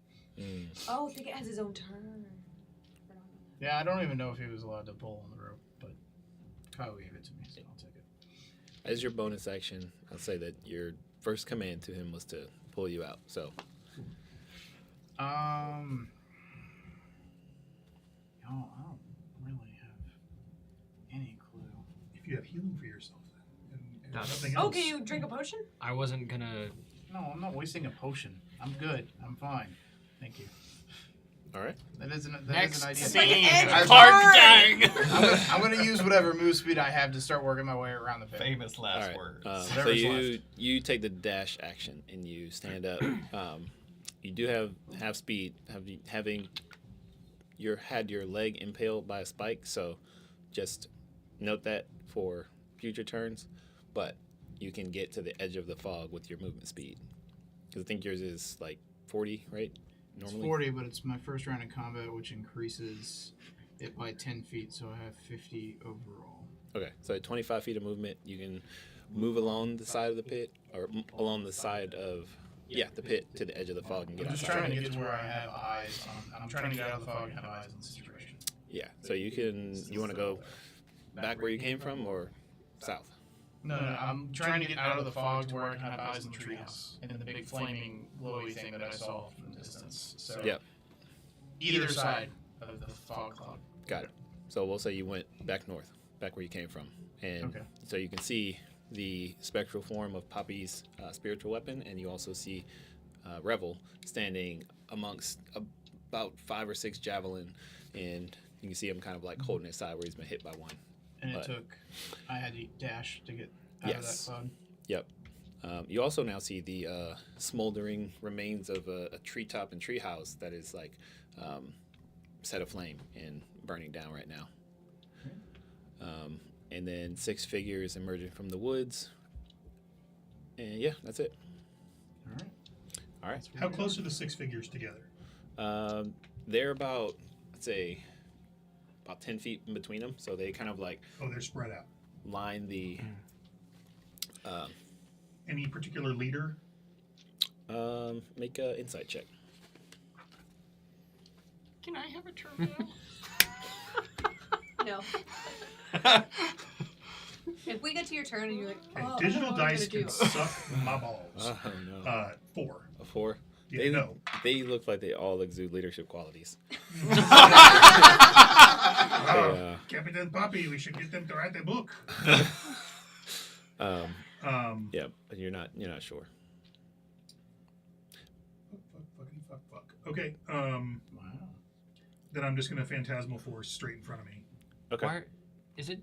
Oh, I think it has his own turn. Yeah, I don't even know if he was allowed to pull on the rope, but Kyle gave it to me, so I'll take it. As your bonus action, I'll say that your first command to him was to pull you out. So No, I don't really have any clue. If you have healing for yourself, then, and That's- nothing Oh, else. can you drink a potion? I wasn't gonna. No, I'm not wasting a potion. I'm good. I'm fine. Thank you. all right. That is an Next idea. scene. I- Clark dang. I'm gonna use whatever move speed I have to start working my way around the pit. Famous All last right. words. So Whatever's you take the dash action and you stand up. You do have speed, having had your leg impaled by a spike. So just note that for future turns. But you can get to the edge of the fog with your movement speed. Because I think yours is like 40, right? It's Normally. 40, but it's my first round in combat, which increases it by 10 feet, so I have 50 overall. Okay, so at 25 feet of movement, you can move along the side of the pit, or along the side of, the pit to the edge of the fog and get I'm just outside. trying to get to where I have eyes on. I'm trying to get out of the fog and have eyes on the situation. Yeah, so you want to go back where you came from or south? No, I'm trying to get out of the fog to where I can have eyes on the treehouse and the big flaming glowy thing that I saw from the distance. So Yep. either side of the fog cloud. Got it. So we'll say you went back north, back where you came from. And Okay. so you can see the spectral form of Poppy's spiritual weapon, and you also see Revel standing amongst about 5 or 6 javelin, and you can see him kind of like holding his side where he's been hit by one. And But- I had to dash to get out of that Yes. cloud. Yep. You also now see the smoldering remains of a treetop and treehouse that is like set aflame and burning down right now. And then 6 figures emerging from the woods, And yeah, that's it. All right. All right. How close are the 6 figures together? They're about, I'd say, about 10 feet in between them. So they kind of like Oh, they're spread out. line the. Any particular leader? Make an insight check. Can I have a turn now? No. If we get to your turn and you're like, Okay, oh, I don't digital know what I'm dice gonna can do. suck my balls. Oh no. 4. A 4. Yeah, They no. They look like they all exude leadership qualities. Oh, Captain Poppy, we should get them to write the book. Yeah, but you're not sure. Fuck. Okay. Wow. Then I'm just gonna Phantasmal Force straight in front of me. Okay. Why, is it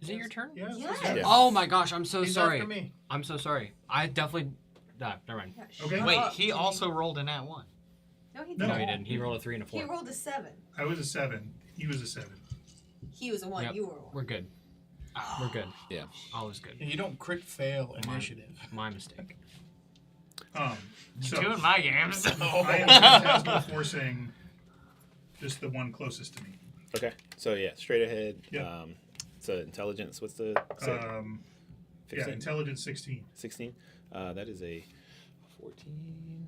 your turn? Yes. Yes. Yeah. Oh my gosh, I'm so He's sorry. after me. I'm so sorry. I definitely. Never mind. Yeah, Okay. shut Wait, up, he Jimmy. also rolled a nat 1. No, he No. No, didn't. he didn't. He rolled a 3 and a 4. He rolled a 7. I was a 7. He was a 7. He was a 1. Yep. You were a 1. We're good. We're good. Yeah. All is good. You don't crit fail initiative. My mistake. So Two in my games. I am Phantasmal Forcing just the one closest to me. Okay. So yeah, straight ahead. Yep. So intelligence. What's the Yeah, 15? intelligence 16. 16. That is a 14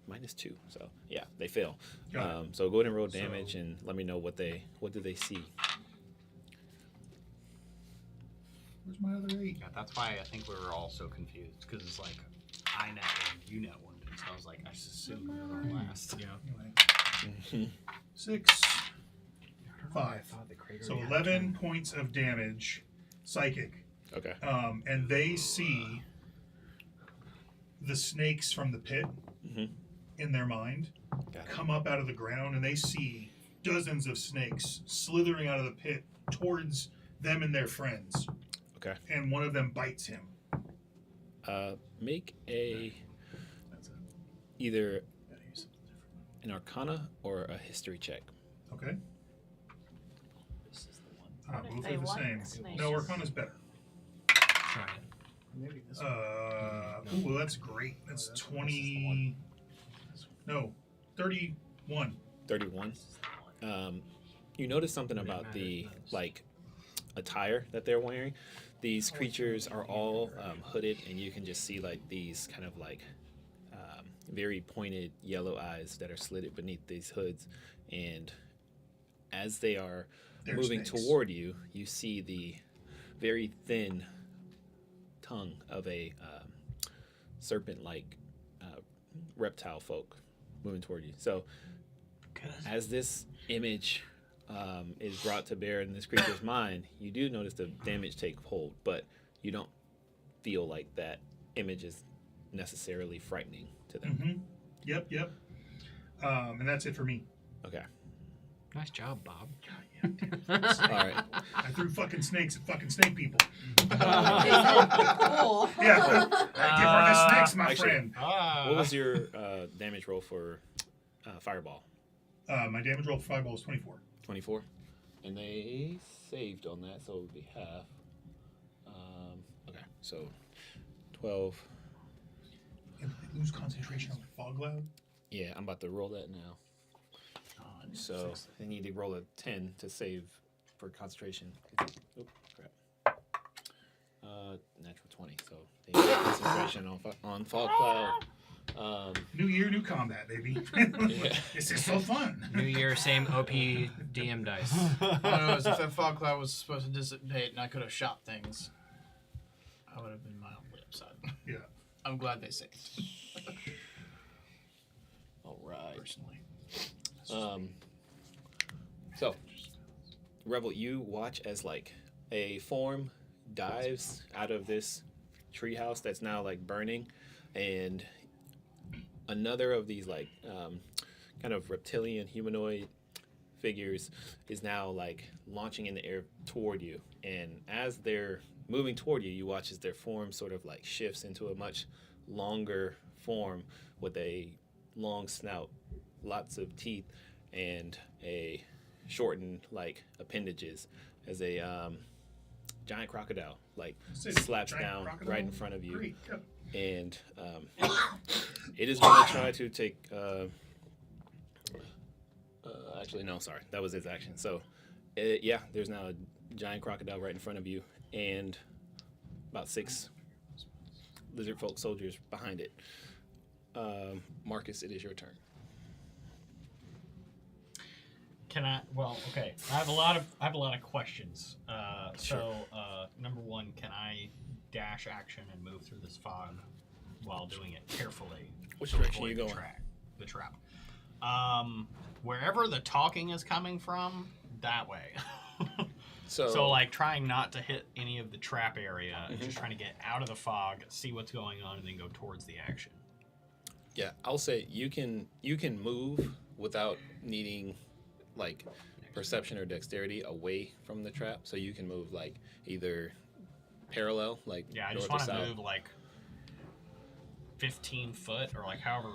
minus 2. So yeah, they fail. Got it. So go ahead and roll damage and let me know what do they see. Where's my other 8? Yeah, that's why I think we were all so confused because it's like I nat 1, you nat 1, so I was like, I just assumed we were on last. Yeah. Anyway. 6, 5. So 11 points of damage, psychic. Okay. And they see the snakes from the pit Mhm. in their mind Got it. come up out of the ground, and they see dozens of snakes slithering out of the pit towards them and their friends. Okay. And one of them bites him. Make either an Arcana or a History check. Okay. What if Both they are the like same. snakes? No, Arcana's better. Try it. Maybe this Ooh, that's great. That's 20. No, 31. 31. You notice something about the attire that they're wearing. These creatures are all hooded, and you can just see like these kind of very pointed yellow eyes that are slitted beneath these hoods. And as they are They're moving snakes. toward you, you see the very thin tongue of a serpent-like reptile folk moving toward you. So as this image is brought to bear in this creature's mind, you do notice the damage take hold, but you don't feel like that image is necessarily frightening to them. Mm-hmm. Yep. And that's it for me. Okay. Nice job, Bob. All right. I threw fucking snakes at fucking snake people. Cool. Yeah. Give her the snakes, my actually- friend. What was your damage roll for Fireball? My damage roll for fireball is 24. 24. And they saved on that, so it would be half. Okay, so 12. And I lose concentration on the fog cloud. Yeah, I'm about to roll that now. So they need to roll a 10 to save for concentration. Oh, crap. Natural 20. So they need concentration on fog cloud. New year, new combat, baby. This is so fun. New Year, same OP DM dice. I don't know, as if that fog cloud was supposed to dissipate and I could have shot things, I would have been mildly upset. Yeah. I'm glad they saved, All right. personally. So, Rebel, you watch as a form dives out of this treehouse that's now burning, and another of these kind of reptilian humanoid figures is now launching in the air toward you. And as they're moving toward you, you watch as their form sort of shifts into a much longer form with a long snout, lots of teeth, and a shortened appendages as a giant crocodile like Say, slaps giant down crocodile? right in front of you, Great. Yep. and it is going to try to take. Actually, no, sorry, that was its action. So, yeah, there's now a giant crocodile right in front of you, and about 6 lizard folk soldiers behind it. Marcus, it is your turn. Can I? Well, okay. I have a lot of questions. So, number one, can I dash action and move through this fog while doing it carefully? Which to direction avoid are you going? The trap. Wherever the talking is coming from, that way. So like trying not to hit any of the trap area, and just trying to get out of the fog, see what's going on, and then go towards the action. Yeah, I'll say you can move without needing like perception or dexterity away from the trap. So you can move like either parallel, like Yeah, I north just or want to south. move like 15 foot or like however,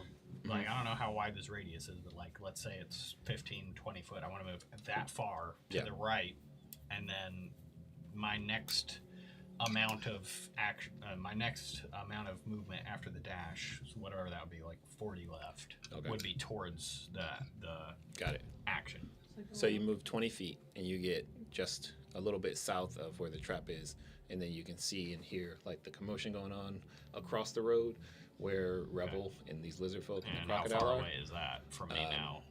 like I don't know how wide this radius is, but like let's say it's 15, 20 foot. I want to move that far to the right, and then my next amount of action, my next amount of movement after the dash, so whatever that would be, like 40 left, would be towards the Got it. action. So you move 20 feet and you get just a little bit south of where the trap is, and then you can see and hear like the commotion going on across the road where Revel and these lizard folk and And the how crocodile far are. away is that from me now?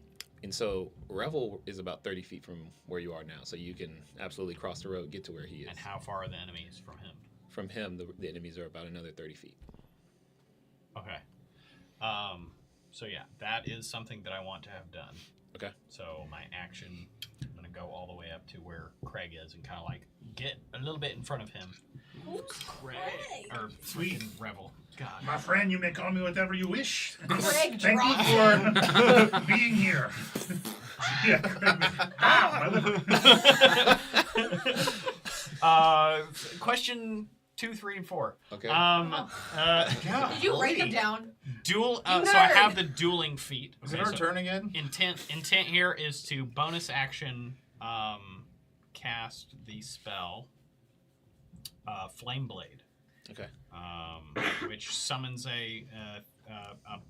And so Revel is about 30 feet from where you are now, so you can absolutely cross the road, get to where he is. And how far are the enemies from him? From him, the enemies are about another 30 feet. Okay. So yeah, that is something that I want to have done. Okay. So my action, I'm gonna go all the way up to where Craig is and kind of like get a little bit in front of him. Craig? Or Sweet. freaking Revel. God. My friend, you may call me whatever you wish. Craig Thank dropped you for being here. Yeah, Craig. My liver. Question 2, 3, and 4. Okay. Did you write them down? Duel. You So I nerd. have the dueling feat. Is it Okay, our so turn again? Intent here is to bonus action cast the spell Flame Blade. Okay. Which summons a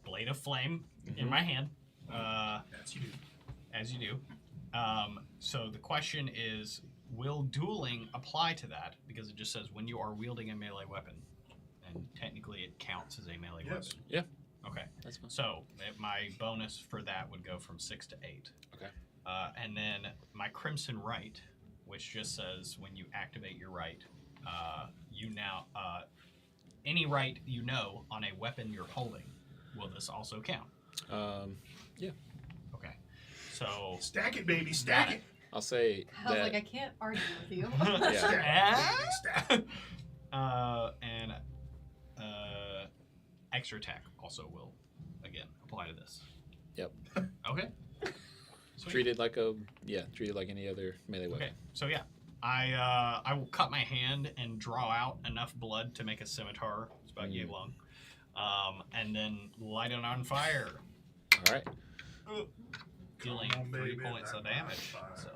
blade of flame in my hand. As you do. So the question is, will dueling apply to that? Because it just says when you are wielding a melee weapon, and technically it counts as a melee weapon. Yeah. Okay. That's fine. So my bonus for that would go from 6 to 8. Okay. And then my Crimson Right, which just says when you activate your right, you now any right you know on a weapon you're holding, will this also count? Yeah. Okay. So Stack it, baby, stack it. I'll say I was that. like, I can't argue with you. Yeah. Stack it, baby, stack it. and extra attack also will again apply to this. Yep. Okay. Sweet. Treated like any other melee weapon. Okay. So yeah, I will cut my hand and draw out enough blood to make a scimitar. It's about yay long. And then light it on fire, All right. dealing Come on, 3 baby, points of light it on damage. fire. So.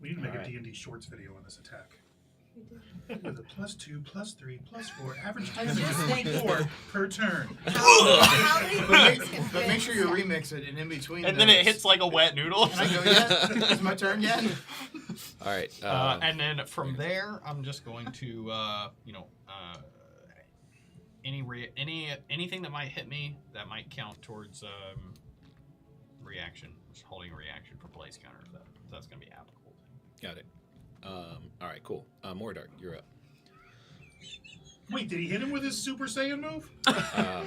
We need to make Alright. a D&D shorts video on this attack. With a +2, +3, +4, average I was just damage of 4 per turn. How many points can But make sure you fit? remix it, and in between. And then it those- hits like a wet noodle. Can I go yet? Is my turn yet? All right. And then from there, I'm just going to, anything that might hit me that might count towards reaction. Just holding a reaction for place counter. If that's going to be applicable. Got it. All right. Cool. Mordark, you're up. Wait, did he hit him with his Super Saiyan move?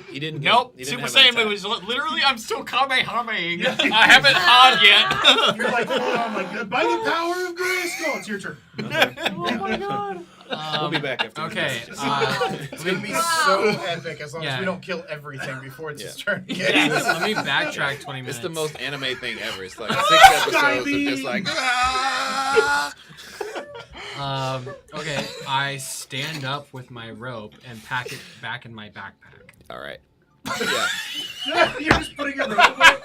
He didn't. Nope. He didn't Super have an Saiyan move attack. is literally. I'm still Kamehameing. Yeah. I haven't on yet. You're like, oh my god, by the power of Grayskull. It's your turn. Oh my god. We'll be back after. Okay. This. It's gonna be so epic as long as Yeah. we don't kill everything before it's Yeah. his turn Yeah, again. let me backtrack 20 minutes. It's the most anime thing ever. It's like 6 episodes of just like. Okay, I stand up with my rope and pack it back in my backpack. All right. Yeah. You're just putting your rope away.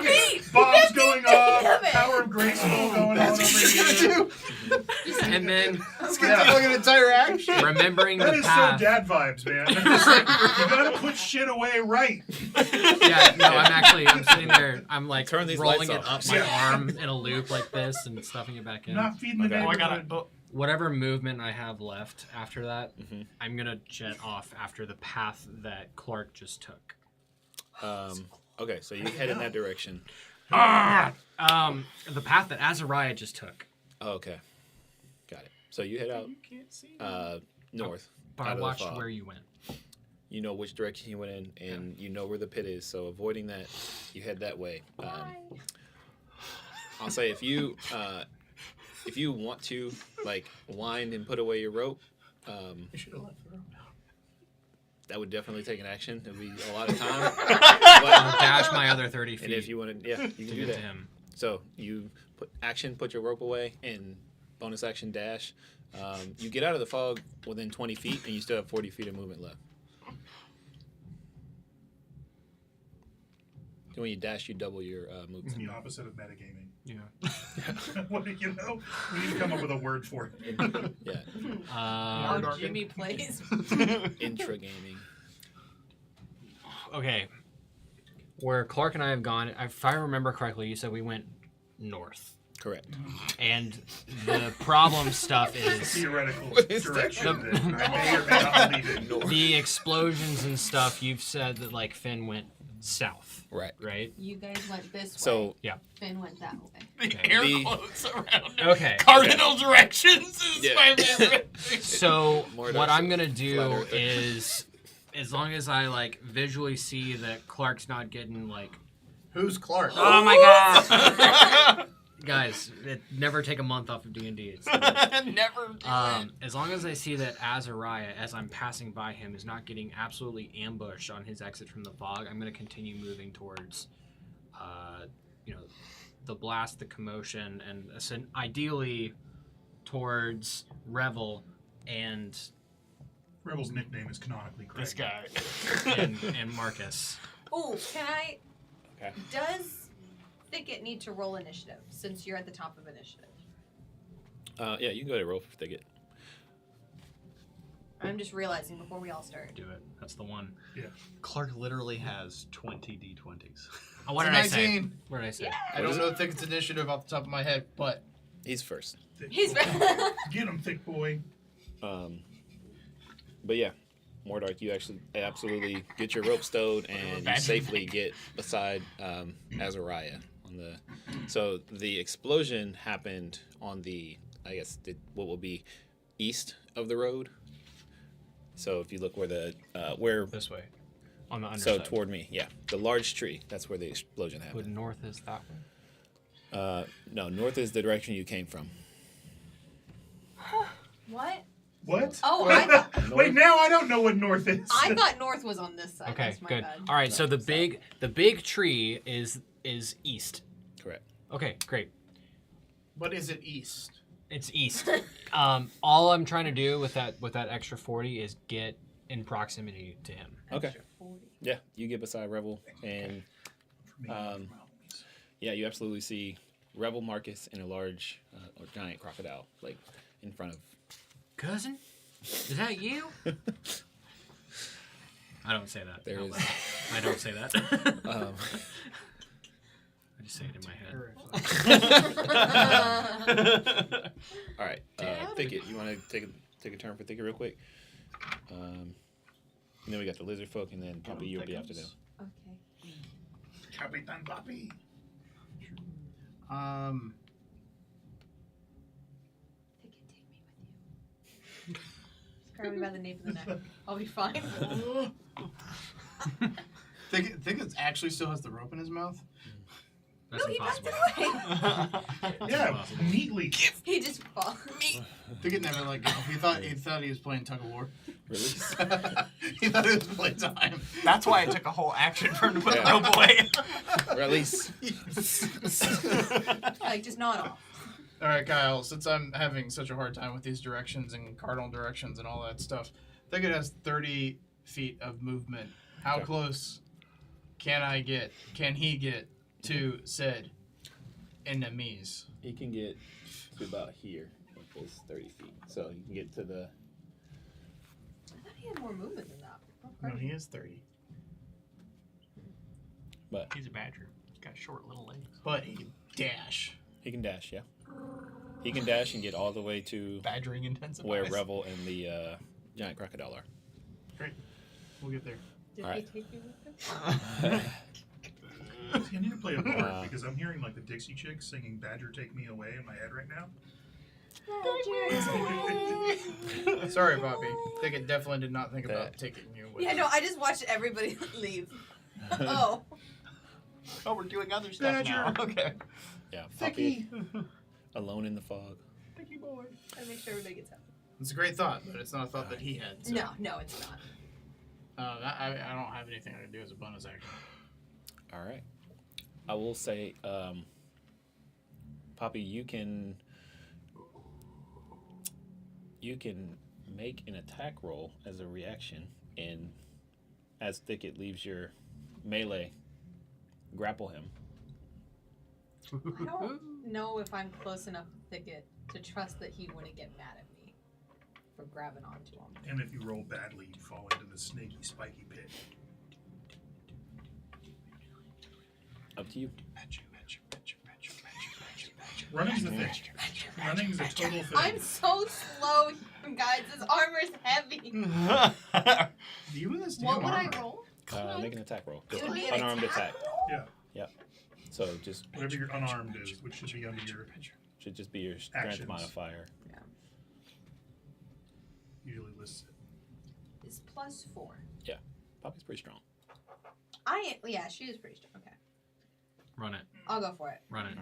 Feet! Bombs going off. of it. Power of Grayskull going on over here. And then It's gonna take like an entire action. remembering That the is path. so dad vibes, man. It's like, you gotta put shit away right. Yeah, no, I'm sitting there. I'm like Turn these rolling lights it off. up my Yeah. arm in a loop like this and stuffing it back in. Not feeding the Okay. Oh, I neighborhood. got it. Whatever movement I have left after that, Mhm. I'm gonna jet off after the path that Clark just took. Okay, so you head in that direction. The path that Azariah just took. Oh, okay, got it. So you head out north. But out I of the watched fog. where you went. You know which direction you went in, and you know where the pit is. So avoiding that, you head that way. I'll say if you want to like wind and put away your rope, You should have left the room. that would definitely take an action. It would be a lot of time. I'll dash my other 30 feet And if you want to, yeah, you to can do get that. to him. So you put your rope away, and bonus action dash. You get out of the fog within 20 feet, and you still have 40 feet of movement left. When you dash, you double your movement. It's the opposite of metagaming. Yeah. What do you know? We need to come up with a word for it. Yeah, How Jimmy plays. intra gaming. Okay. Where Clark and I have gone, if I remember correctly, you said we went north. Correct. And the problem stuff is Theoretical is that? direction that I may or may not believe in. the explosions and stuff. You've said that like Finn went south, Right. right? You guys went this way. So Finn went that way. The air The- quotes around it. Okay. Cardinal directions is Yeah. my favorite. So More what dark I'm gonna flat do earther. is, as long as I like visually see that Clark's not getting like, Who's Clark? oh my god, guys, never take a month off of D&D. Never do it. As long as I see that Azariah, as I'm passing by him, is not getting absolutely ambushed on his exit from the fog, I'm going to continue moving towards, the blast, the commotion, and ideally towards Revel and Rebel's nickname is canonically correct. This guy. and Marcus. Ooh, can I? Okay. Does Thicket need to roll initiative since you're at the top of initiative? yeah, you can go to roll for thicket. I'm just realizing before we all start. Do it. That's the one. Clark literally has 20 d20s. Oh, what did I say? 19. What did I say? I don't know Thicket's initiative off the top of my head, but He's first. Thick He's boy. Get him, thick boy. But yeah, Mordark, you actually absolutely get your rope stowed and you safely get beside Azariah on the. So the explosion happened on the, I guess, what will be east of the road. So if you look where the where This way. On the so underside. toward me, yeah, the large tree. That's where the explosion But happened. north is that way. No, north is the direction you came from. What? What? Oh, I thought, Wait, now I don't know what north is. I thought North was on this side. Okay, That's my good. bad. All right, so the big tree is east. Correct. Okay, great. what is it east? It's east. All I'm trying to do with that extra 40 is get in proximity to him. Okay. Yeah, you get beside Revel, and yeah, you absolutely see Revel, Marcus, and a large or giant crocodile like in front of. Cousin, is that you? I don't say that. There out is. loud. I don't say that. I just say it in my head. All right, Thicket. You want to take a turn for Thicket real quick? And then we got the lizard folk, and then Poppy, you'll be after them. Okay. Capitan Papi. Thicket, take me with you. Just grab me by the nape of the neck. I'll be fine. Thicket actually still has the rope in his mouth. That's No, he passed impossible. it away. Yeah, neatly. He just falls. Thicket never let go. He thought he was playing tug of war. Release. He thought it was playtime. That's why it took a whole action for him to put Yeah. the rope away. Release. Like, just nod off. All right, Kyle. Since I'm having such a hard time with these directions and cardinal directions and all that stuff, Thicket has 30 feet of movement. How Okay. close can he get to said enemies? He can get to about here. is 30 feet. So you can get to the. I thought he had more movement than that. Oh, No, crap. he is 30. But He's a badger. He's got short little legs. But he can dash. he can dash, yeah. He can dash and get all the way to Badgering intensifies. where Revel and the giant crocodile are. Great. We'll get there. Did Alright. he take you with him? See, I need to play a part because I'm hearing like the Dixie Chicks singing "Badger Take Me Away" in my head right now. Sorry, Bobby. Thicket definitely did not think about That- taking you with Yeah, him. no, I just watched everybody leave. Oh. Oh, we're doing other stuff Badger. now. Okay. Yeah, Poppy, alone in the fog. Thicky boy. I make sure everybody gets out. It's a great thought, but it's not a thought that he had. So. No, it's not. I don't have anything I can do as a bonus action. All right. I will say, Poppy, you can make an attack roll as a reaction, and as Thicket leaves your melee, grapple him. I don't know if I'm close enough to Thicket to trust that he wouldn't get mad at me for grabbing onto him. And if you roll badly, you fall into the snaky, spiky pit. Up to you. Running's the thing. Running's a total thing. I'm so slow, guys. This armor's heavy. You and this damn What would I armor. roll? Make an attack roll. It would be an Unarmed attack. Yeah. So just Whatever your unarmed is, which should be under your should just be your strength Actions. modifier. usually lists it. It's +4. Poppy's pretty strong. Yeah, she is pretty strong. Okay, Run it. I'll go for it Run it.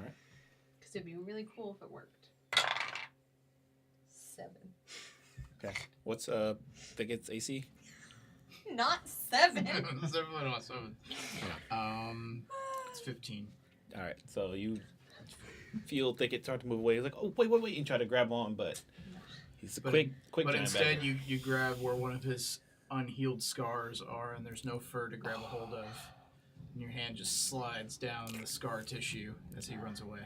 because it'd be really cool if it worked. 7. Okay. What's Thicket's AC? Not 7. It's definitely not 7. It's 15. All right. So you feel Thicket start to move away. He's like, oh wait, and try to grab on, but he's a But- quick But giant instead, badger. you grab where one of his unhealed scars are, and there's no fur to grab a hold of. And your hand just slides down the scar tissue as he runs away.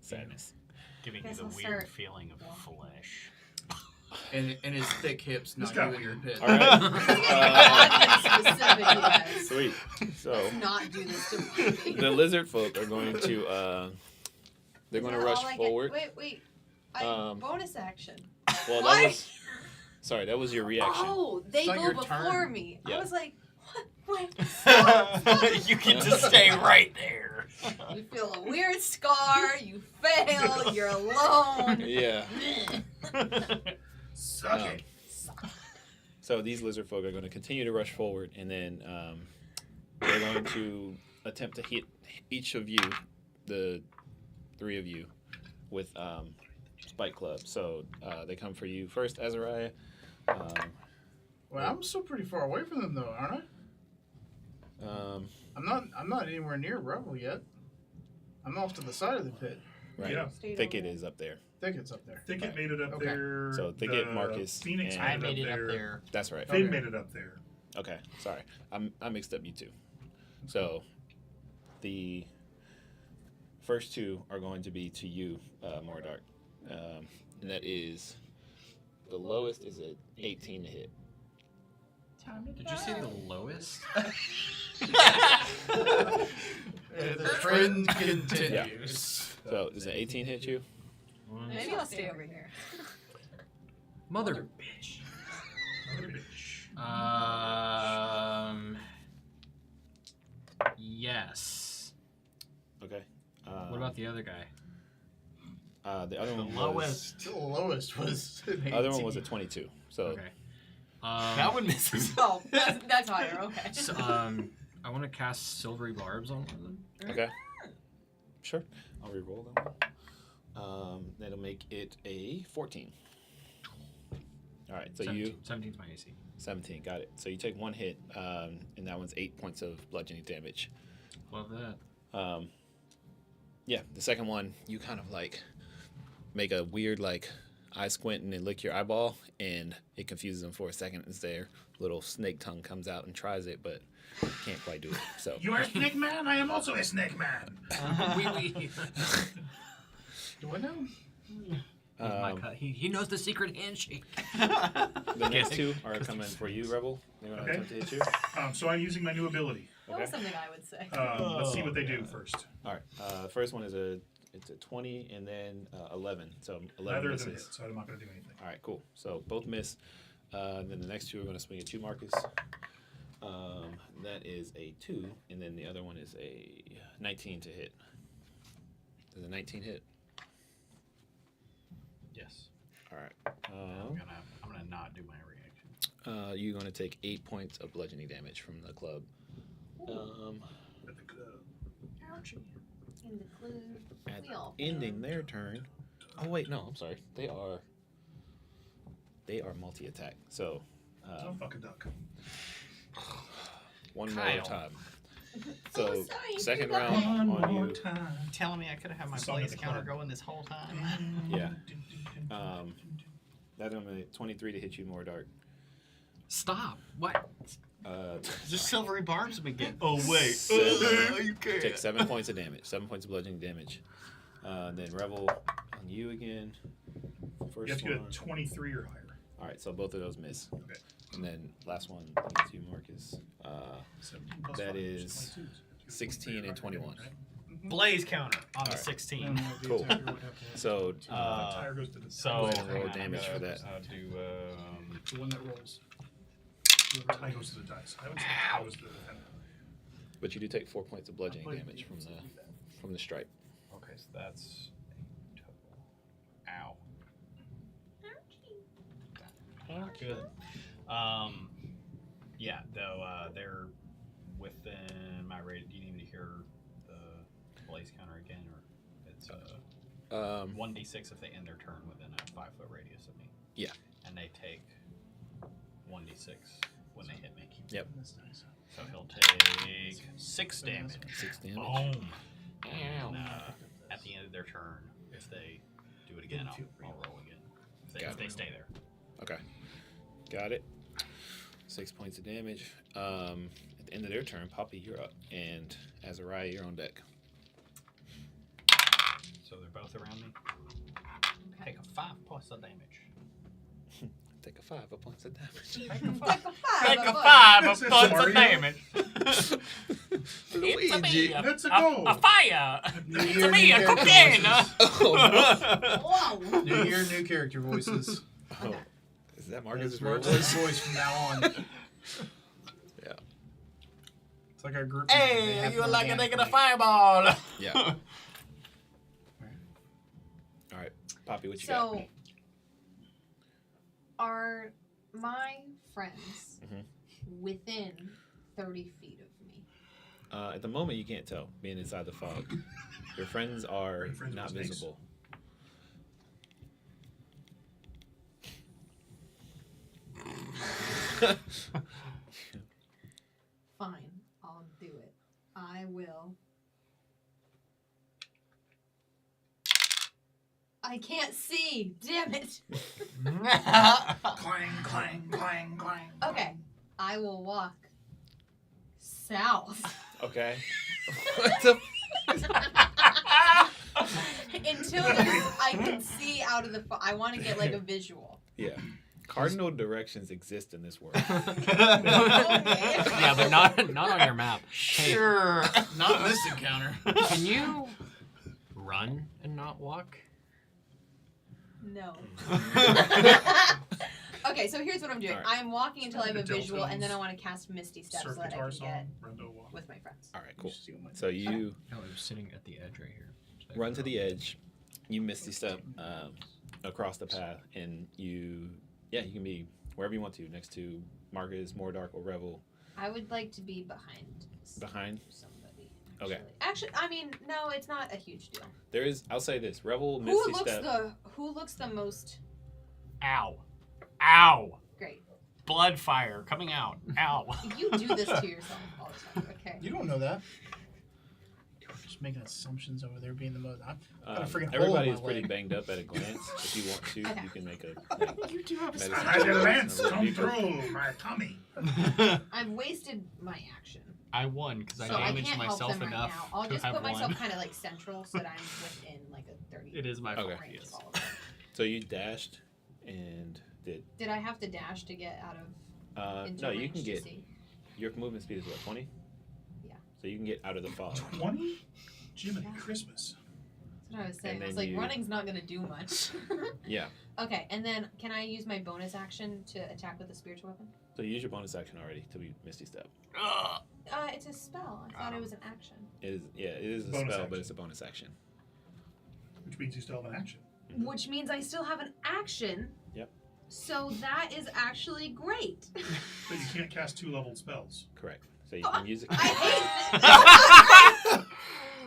Sadness. Giving you Guess the I'll weird start feeling of flesh. And his thick hips This knock got you in your weird. pit. All right. Specific, you guys. Sweet. So Let's not do this to me. the lizard folk are going to they're going to rush forward. Wait. Bonus action. Well, Why? that was sorry. That was your reaction. Oh, they It's not go your before turn. me. Yeah. I was like, what? Wait, You get to stay right there. you feel a weird scar. You fail. You're alone. Yeah. Suck Um, it. So these lizard folk are going to continue to rush forward, and then they're going to attempt to hit each of you, the 3 of you, with spike clubs. So they come for you first, Azariah. Well, I'm still pretty far away from them, though, aren't I? I'm not anywhere near Revel yet. I'm off to the side of the pit. Right. Yeah. Thicket is up there. Thicket's up there. Thicket Right. made it up Okay. there. So Thicket, the Marcus, Phoenix and- I made made it it up there. That's right. Fade Okay. made it up there. Okay, sorry. I mixed up you two. So the first 2 are going to be to you, Mordark. And that is the lowest is at 18 to hit. Did you say the lowest? The trend continues. So does an 18 hit you? Maybe I'll stay over here. Mother. Another bitch. Yes. Okay. What about the other guy? the other The one lowest. The lowest was. Was, the other one was at 22. So Okay. That one misses. Oh, that's higher. Okay. So, I want to cast Silvery Barbs on one of them. okay, sure. I'll re-roll that one. That'll make it a 14. All right, so 17. you 17's my AC. 17, got it. So you take 1 hit, and that one's 8 points of bludgeoning damage. Love that. Yeah, the second one, you kind of like make a weird like eye squint and then lick your eyeball, and it confuses them for a second as their little snake tongue comes out and tries it, but can't quite do it. So You are a snake man? I am also a snake man. Wee wee. Do I know? He knows the secret handshake. The next two are coming for you, Rebel. They want to attempt to hit you. So I'm using my new ability. That was something I would say. Let's see what they do first. All right. First one is a 20 and then 11. So 11 Neither of misses. them hit, so I'm not going to do anything. All right, cool. So both miss. Then the next two are going to swing at you, Marcus. That is a 2, and then the other one is a 19 to hit. Does a 19 hit? Yes. All right. I'm gonna not do my reaction. You're going to take 8 points of bludgeoning damage from the club. At the club. Ouchie. In the clue. At We all ending their turn. Oh wait, no, I'm sorry. They are multi-attack. So Oh, fuck a duck. one more Kyle. time. So sorry, second you got round One on more you. time. Telling me I could have had my Song of blaze the counter club. going this whole time. Yeah. That's going to be 23 to hit you more dark. Stop. What? Just silvery barbs we get. Oh wait. Seven. You can't. Take 7 points of damage. 7 points of bludgeoning damage. Then Revel on you again. First You have to get one. a 23 or higher. All right, so both of those miss. Okay. And then last one is you, Marcus. 17 plus That 5, which is 22. 16 and 21. Blaze counter on the Alright. 16. Cool. So The tire goes to the so- go ahead and hang roll on, damage I'm for gonna- that. I'll do. The one that rolls. the tie goes to the dice. I would say the tie goes to the defender. But you do take 4 points of bludgeoning damage from the stripe. Okay, so that's a total. Ow. Not good. Yeah, though they're within my rate. Do you need me to hear the blaze counter again, or it's 1d6 if they end their turn within a 5-foot radius of me? Yeah. And they take 1d6 when they hit me. Yep. So he'll take 6 damage. 6 damage. Boom. And at the end of their turn, if they do it again, I'll roll again. If they stay there. Okay. Got it. 6 points of damage. At the end of their turn, Poppy, you're up. And Azariah, you're on deck. So they're both around me. Take a 5 plus of damage. Take a 5 points of damage. Take a 5. Take a of 5 That's of it, points of Mario. damage. Luigi. Let's a go. fire. New It's year, me, new a character cocaine. voices. Whoa. New year, new character voices. Oh, is that Marcus's It's real Marcus's voice? voice from now on. Yeah. It's like our group. Hey, you like a taking a fireball? Yeah. All right, Poppy, what you got? So, are my friends Mhm. within 30 feet of me? At the moment, you can't tell, being inside the fog. Your friends are Your friends not with snakes? visible. Fine, I'll do it. I will. I can't see. Damn it. Clang, clang, clang, clang. Okay, I will walk south Okay. What the? until I can see out of the. I want to get like a visual. Yeah. Cardinal directions exist in this world. Okay. Yeah, they're not on your map. Hey, Sure. Not in this encounter. can you run and not walk? No. Okay, so here's what I'm doing. Alright. I'm walking until I have a Deltones, visual, and then I want to cast Misty Step Surf so that I guitar can song. get Rondo walk. with my friends. All right, cool. So you No, it was sitting at the edge right here. So I run can to roll. the edge. You misty step across the path, and you can be wherever you want to, next to Marcus, Mordark, or Revel. I would like to be behind Behind? somebody. Okay. Actually, I mean, no, it's not a huge deal. There is. I'll say this: Revel, Who misty looks step. the most Ow. Ow. great? Blood fire coming out. Ow. You do this to yourself all the time. Okay. You don't know that. You're just making assumptions over there being the most. I've got a freaking hole in Everybody my is pretty leg. banged up at a glance. If you want to, Okay. you can make a like, You do have a medicine I had check. a lance A little come deeper. through my tummy. I've wasted my action. I won because I So I damaged can't help myself them right enough now. I'll to just have put myself won. kind of like central so that I'm within like a 30 It is my fault. Okay. range Yes. of all of them. So you dashed and did. Did I have to dash to get out of? Into No, you range can to get. see? Your movement speed is what, 20? Yeah. So you can get out of the fog. 20? Jiminy Yeah. Christmas. That's what I was saying. And I was then like, you- running's not gonna do much. Yeah. Okay, and then can I use my bonus action to attack with a spiritual weapon? So you use your bonus action already to be Misty Step. It's a spell. I thought it was an action. It is. Yeah, it is a Bonus spell, action. but it's a bonus action. Which means you still have an action. Which means I still have an action. Yep. So that is actually great. But you can't cast 2-leveled spells. Correct. So you can use it. I hate this.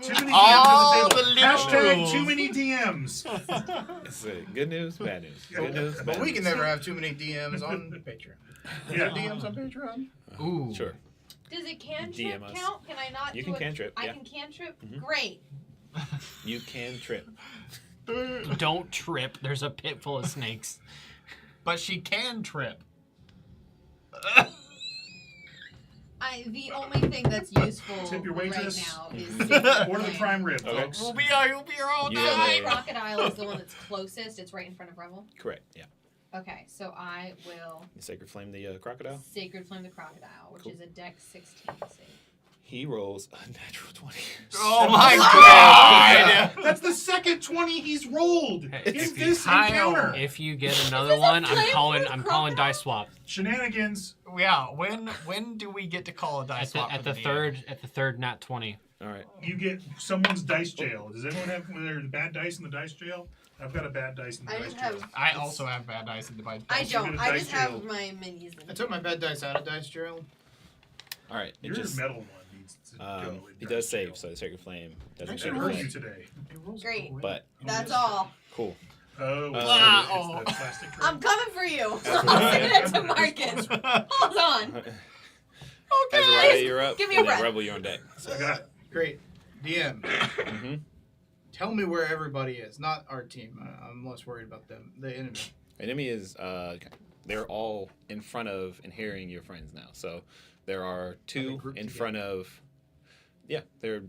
Too many DMs All at the the table. little Hashtag rules. too many DMs. It's good news, bad news. Good news, bad But we news. can never have too many DMs on Patreon. Is there DMs on Patreon? Ooh. Sure. Does it cantrip DM us. count? Can I not You do can it? cantrip, I yeah. can cantrip? Mhm. Great. You can trip. Don't trip. There's a pit full of snakes. But she can trip. The only thing that's useful Tip your right waitress. now is Mhm. Secret Order the Flame. prime rib, Okay. folks. We'll be here all You So have night. a- Crocodile is the one that's closest. It's right in front of Revel. Correct. Yeah. Okay, so I will You Sacred Flame the crocodile. Sacred Flame the Crocodile, which Cool. is a Dex 16 save. He rolls a natural 20. Oh my god! That's the second 20 he's rolled Hey, in if this Kyle- encounter. If you get Is another this a one, flame I'm from calling crocodile? dice swap. Shenanigans. Yeah, when do we get to call a dice At swap? the DM? third nat 20. All right. You get someone's dice jail. Does anyone have the bad dice in the dice jail? I've got a bad dice in the I dice just jail. have. I also have bad dice in the dice. I you don't. get a I dice just have jail. my minis. In I took my bad dice out of dice jail. All right. It Your just metal one needs to go in he dice does save, jail. so the Sacred Flame doesn't It take hurt you effect. today. It rolls Great. away. But That's all. cool. Oh, Wow. it's the plastic tray. I'm coming for you. That's I'm right. sending it to Marcus. Hold on. Azariah, you're up. Give me a and then breath. Rebel, you're on deck. I got it. Great. DM, Mm-hmm. tell me where everybody is. Not our team. I'm less worried about them. The enemy. Enemy is they're all in front of and hearing your friends now. So there are two grouped in together. front of. Yeah, they're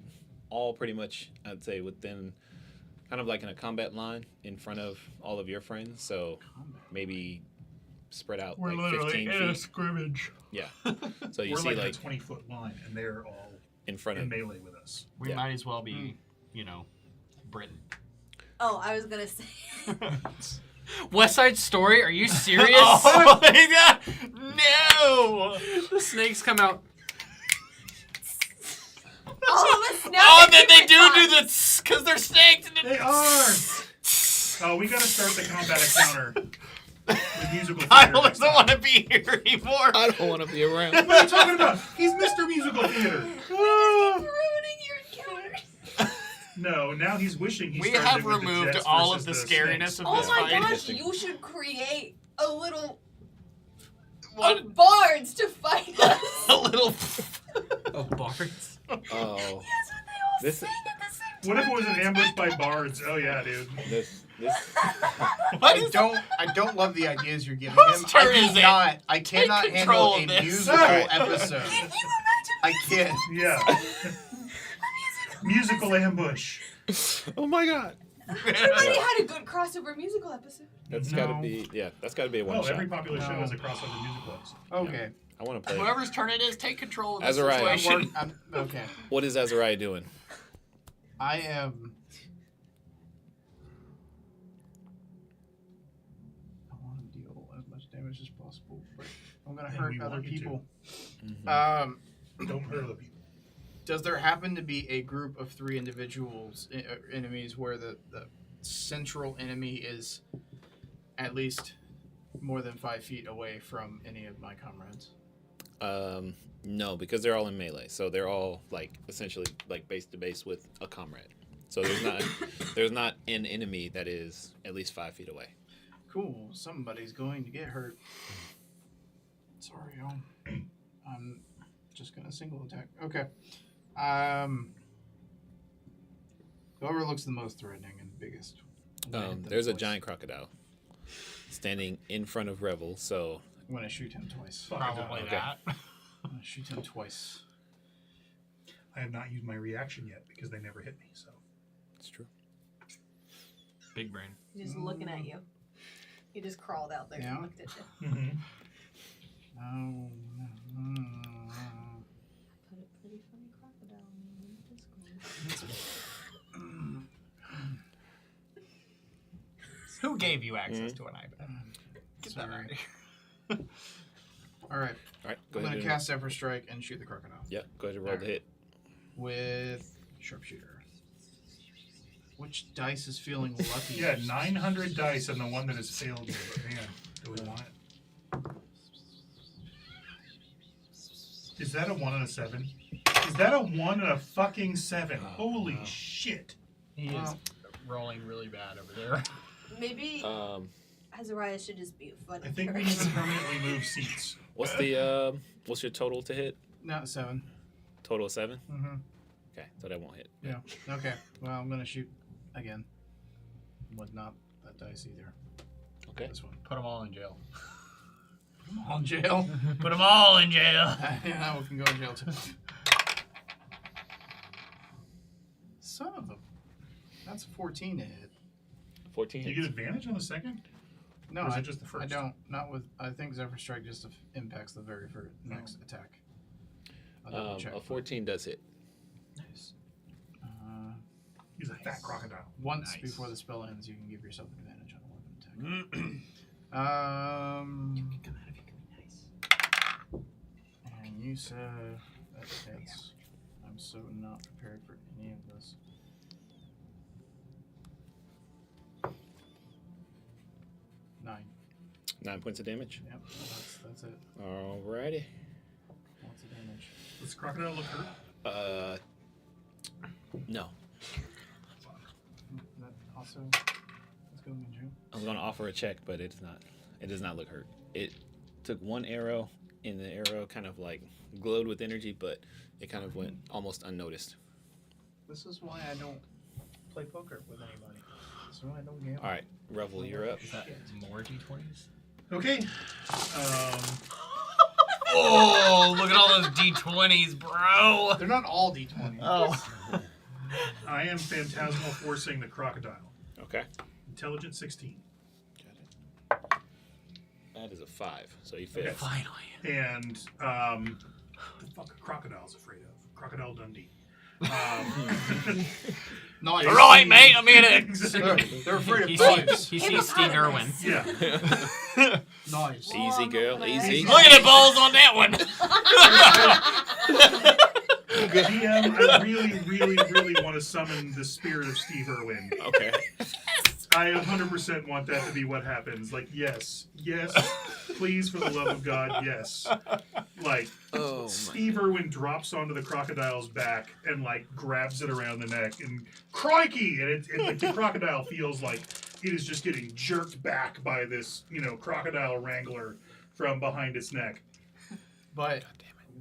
all pretty much, I'd say, within kind of like in a combat line in front of all of your friends. So maybe spread out We're like literally 15 in a feet. scrimmage. Yeah. So you We're see like like a 20-foot line, and they're all in front in of. melee with us. We Yeah. might as well be, Britain. Oh, I was gonna say. West Side Story? Are you serious? Oh my god! No! The snakes come out. All of us now. Oh, then they do the because they're snakes. And They are. Oh, we gotta start the combat encounter with musical theater. I next don't time. want to be here anymore. I don't want to be around. What are you talking about? He's Mr. Musical Theater. Ruining your encounters. No, now he's wishing he We started have it with the removed Jets all versus of the the scariness snakes. of Oh this my fight. gosh, Interesting. you should create a little What? bards to fight us. A little. Oh, bards. Oh, That's what they all This- sing at the same time. What if it was an ambush by bards? Oh yeah, dude. this. I don't love the ideas you're giving Whose him. turn is it? I cannot Take handle control a of this. musical Alright. episode. Can you imagine I can't. Yeah. Musical ambush. Oh my God. Everybody had a good crossover musical episode. That's No. got to be. Yeah, that's got to be a one Oh, shot. every popular show No. has a crossover musical episode. Okay. I want to play. Whoever's turn it is, take control of this Azariah. situation. Okay. What is Azariah doing? I am. I want to deal as much damage as possible, but I'm gonna And hurt we other want you to. people. Mm-hmm. Don't hurt other people. Does there happen to be a group of 3 individuals, enemies, where the central enemy is at least more than 5 feet away from any of my comrades? No, because they're all in melee, so they're all like essentially like base to base with a comrade. So there's not an enemy that is at least 5 feet away. Cool. Somebody's going to get hurt. Sorry, y'all. I'm just gonna single attack. Okay. Whoever looks the most threatening and biggest. I'm gonna hit them There's a twice. giant crocodile standing in front of Revel. So I'm gonna shoot him twice. Probably Okay. that. I'm gonna shoot him twice. I have not used my reaction yet because they never hit me. So it's true. Big brain. Just looking at you. He just crawled out there Yeah. and looked at you. Mm-hmm. Oh. Put a pretty funny crocodile in the Discord. Who gave you access to an iPad? Get that Sorry. out of here. All right. All right, go I'm ahead. gonna cast Zephyr Strike and shoot the crocodile Yeah, go ahead and roll the hit. with sharpshooter. Which dice is feeling lucky? Yeah, 900 dice and the one that has failed me. But man, do we want it? Is that a 1 and a 7? Is that a 1 and a fucking 7? Holy shit. He is rolling really bad over there. Maybe Azariah should just be a funny I think we need to permanently move seats. What's the what's your total to hit? No, 7. Total of 7? Mm-hmm. Okay, so that won't hit. Yeah. Okay. Well, I'm gonna shoot again. With not that dice either. Okay. This one. Put them all in jail. Put them all in jail. Put them all in jail. Yeah, we can go in jail too. Son of a. That's a 14 to hit. 14 Do you hits. get advantage on the second? No, Or is it just the I first? don't. Not with. I think Zephyr Strike just impacts the very first next attack. I'll double check. A 14 does hit. Nice. He's a fat crocodile. Once Nice. before the spell ends, you can give yourself advantage on a weapon attack. Come out if you can be nice. And you said that hits. I'm so not prepared for any of this. Nine. 9 points of damage. Yep, that's it. Alrighty. Lots of damage. Does the crocodile look hurt? No. That also, let's go Minju. I'm gonna offer a check, but it's not. It does not look hurt. It took one arrow, and the arrow kind of like glowed with energy, but it kind of went almost unnoticed. This is why I don't play poker with anybody. This is why I don't gamble. All right, Revel, you're up. Is that more d20s? Okay. Oh, look at all those d20s, bro. They're not all D20. Oh. I am phantasmal forcing the crocodile. Okay. Intelligence 16. Got it. That is a 5, so you fail. Okay. Finally. And the fuck a crocodile's afraid of? Crocodile Dundee. Nice. All right, mate, I'm in it. They're afraid He of sees, boys. he sees Steve Irwin. Yeah. Nice. Easy, girl. Easy. Look at the balls on that one. DM, I really, really, really want to summon the spirit of Steve Irwin. Okay. I 100% want that to be what happens. Like, yes, please, for the love of God, yes. Like, Steve Irwin drops onto the crocodile's back and like grabs it around the neck and crikey, and like the crocodile feels like it is just getting jerked back by this, crocodile wrangler from behind its neck. But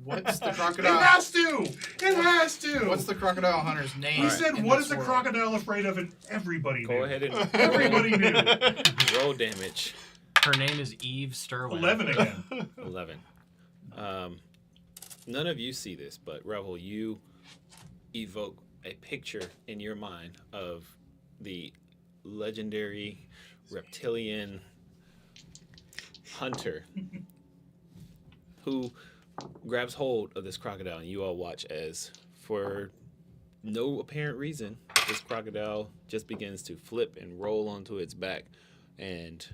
what's the It crocodile? has to. It has to. What's the crocodile hunter's name? He said, in "What this is the world?" crocodile afraid of?" And everybody knew. Go ahead and Everybody knew. roll damage. Her name is Eve Sterling. 11 again. 11. None of you see this, but Revel, you evoke a picture in your mind of the legendary reptilian hunter who grabs hold of this crocodile, and you all watch as, for no apparent reason, this crocodile just begins to flip and roll onto its back, and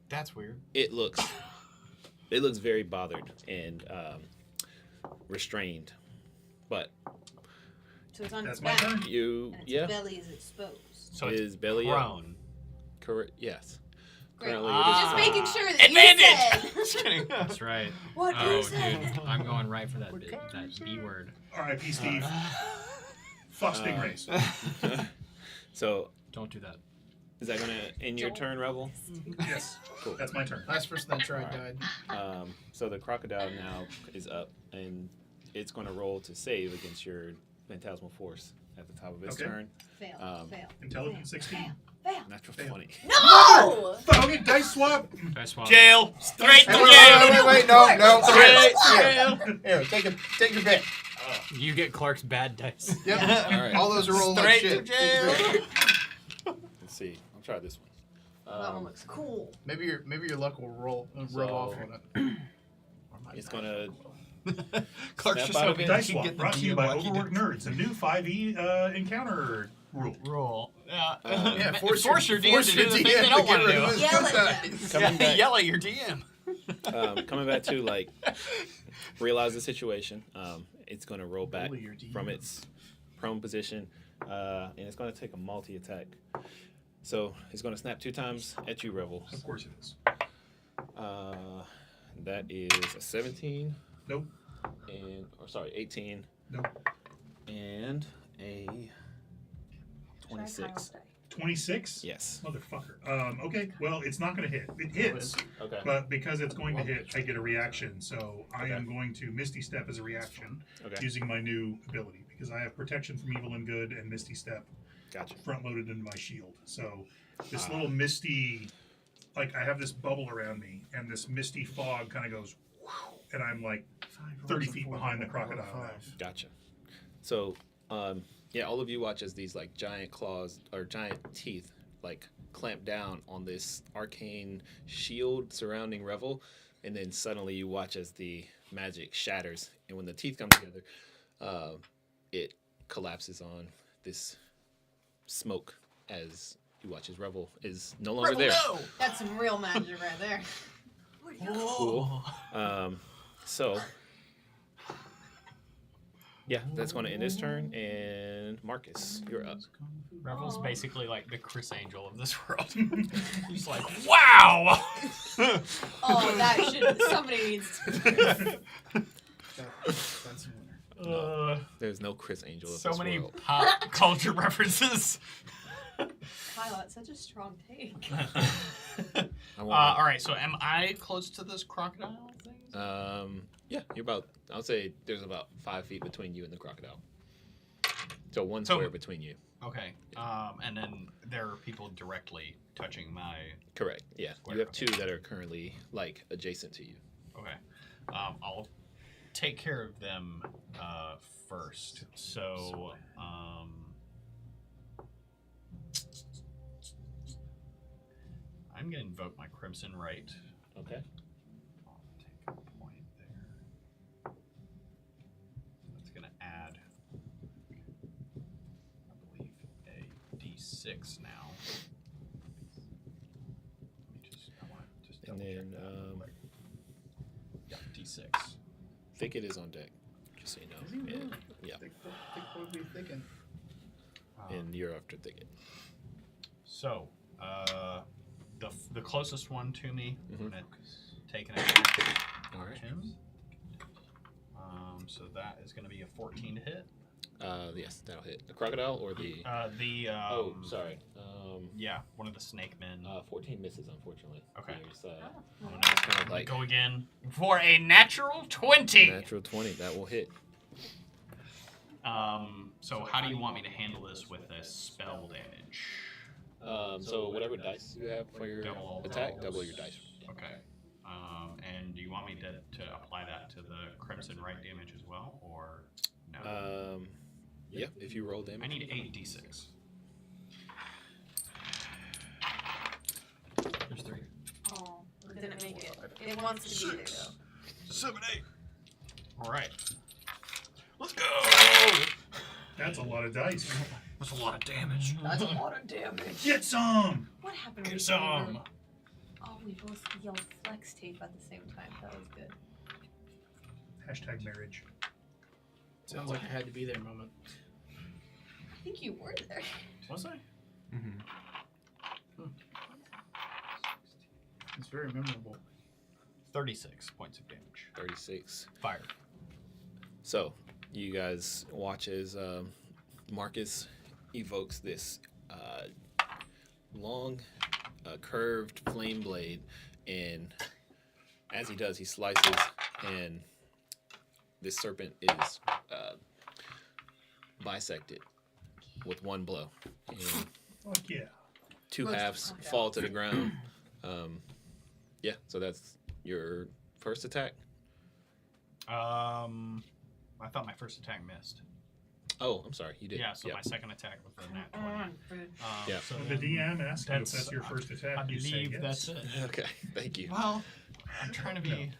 That's weird. it looks very bothered and restrained. But So it's on That's its my back, turn. you, and its yeah, belly is exposed. So his it's belly up. prone. Correct. Yes. Great. Currently, Just it is making sure that Advantage! you Just kidding. That's right. What Oh, you said. dude, I'm going right for that B word. R.I.P. Steve. Fuck stingrays. So Don't do that. is that gonna end your turn, Revel? Yes. Cool. That's my turn. Last person that tried died. So the crocodile now is up, and it's going to roll to save against your phantasmal force at the top of its Okay. turn. Fail. Fail. Intelligence 16. Fail. Natural Fail. 20. No! Fuck, okay, dice swap. Dice swap. Jail. Straight to Hey, jail. wait, no. Straight Here, to jail. here, take your bit. You get Clark's bad dice. Yep. All right. All those are rolling like Straight to shit. jail. Let's see. I'll try this one. That one looks cool. Maybe your luck will rub off on it. Or my It's dice gonna will. Clark's Snap just out of hoping it. he Dice can Swap, get the brought to you DM by lucky Overworked Nerds, a new 5e encounter rule. Rule. Yeah, Force your DM force to your do the thing DM they don't to get want to rid of do. those Yell good at them. dice. Coming back. Yell at your DM. coming back to like realize the situation. It's gonna roll back Bully your DM. from its prone position, and it's gonna take a multi attack. So it's gonna snap 2 times at you, Rebel. Of course it is. That is a 17, Nope. and 18, Nope. and a 26. 26? Yes. Motherfucker. Okay, well, it's not going to hit. It hits, Okay. but because it's going to hit, I get a reaction. So I am going to Misty Step as a reaction Okay. using my new ability because I have protection from evil and good and Misty Step Gotcha. front loaded into my shield. So this little misty, like I have this bubble around me and this misty fog kind of goes, whew, and I'm like 30 feet behind the crocodile now. Gotcha. So, yeah, all of you watch as these like giant claws or giant teeth like clamp down on this arcane shield surrounding Revel, and then suddenly you watch as the magic shatters, and when the teeth come together, it collapses on this smoke as you watch as Revel is no longer there. That's some real magic right there. Cool. So, yeah, that's going to end his turn. And Marcus, you're up. Revel's basically like the Chris Angel of this world. He's like, wow! Oh, that should. Somebody needs to. That's a winner. There's no Chris Angel of So this many world. pop culture references. Kyle, that's such a strong take. I want All right, so am I close to this crocodile thing? yeah, you're about. I would say there's about 5 feet between you and the crocodile. So one So- square between you. Okay. And then there are people directly touching my. Correct. Yeah, Square, you have okay. 2 that are currently like adjacent to you. Okay. I'll take care of them first. So, I'm gonna invoke my Crimson Right. Okay. I'll take a point there. That's gonna add, I believe, a D6 now. Let me just, I want to just And double check then that. Yeah, D6. Thicket is on deck, just so you know. Is he really? And, yeah, Thick would be thinking. and you're after Thicket. So, the closest one to me, Mhm. I'm gonna take an attack. All right. Him. So that is gonna be a 14 to hit. Yes, that'll hit the crocodile or the. The sorry. yeah, one of the snake men. 14 misses, unfortunately. Okay. There's, I'm gonna kind of like go again for a natural 20. natural 20. That will hit. So how do you want me to handle this with a spell damage? So whatever dice you have for your Double attack, double your dice. Okay. And do you want me to apply that to the Crimson Right damage as well, or no? Yeah, if you roll I damage. need 8d6. There's 3. Oh, it didn't make it. It wants to be there though. 7, 8. All right. Let's go. That's a lot of dice. That's a lot of damage. That's a lot of damage. Get some! What happened? Get when some. we- Oh, we both yelled flex tape at the same time. That was good. Hashtag marriage. Sounds like I had to be there moment. I think you were there. Was I? Mm-hmm. It's very memorable. 36 points of damage. 36. Fire. So, you guys watch as Marcus evokes this long, curved flame blade, and as he does, he slices, and this serpent is bisected with one blow. And Fuck yeah. 2 halves fall to the ground. Yeah, so that's your first attack. I thought my first attack missed. Oh, I'm sorry. You did. Yeah, so Yep. my second attack was a nat 20. Yeah. So When the DM asks you if that's that's your first attack, I you say believe yes. that's it. Okay. Thank you. Well, I'm trying to be. No. I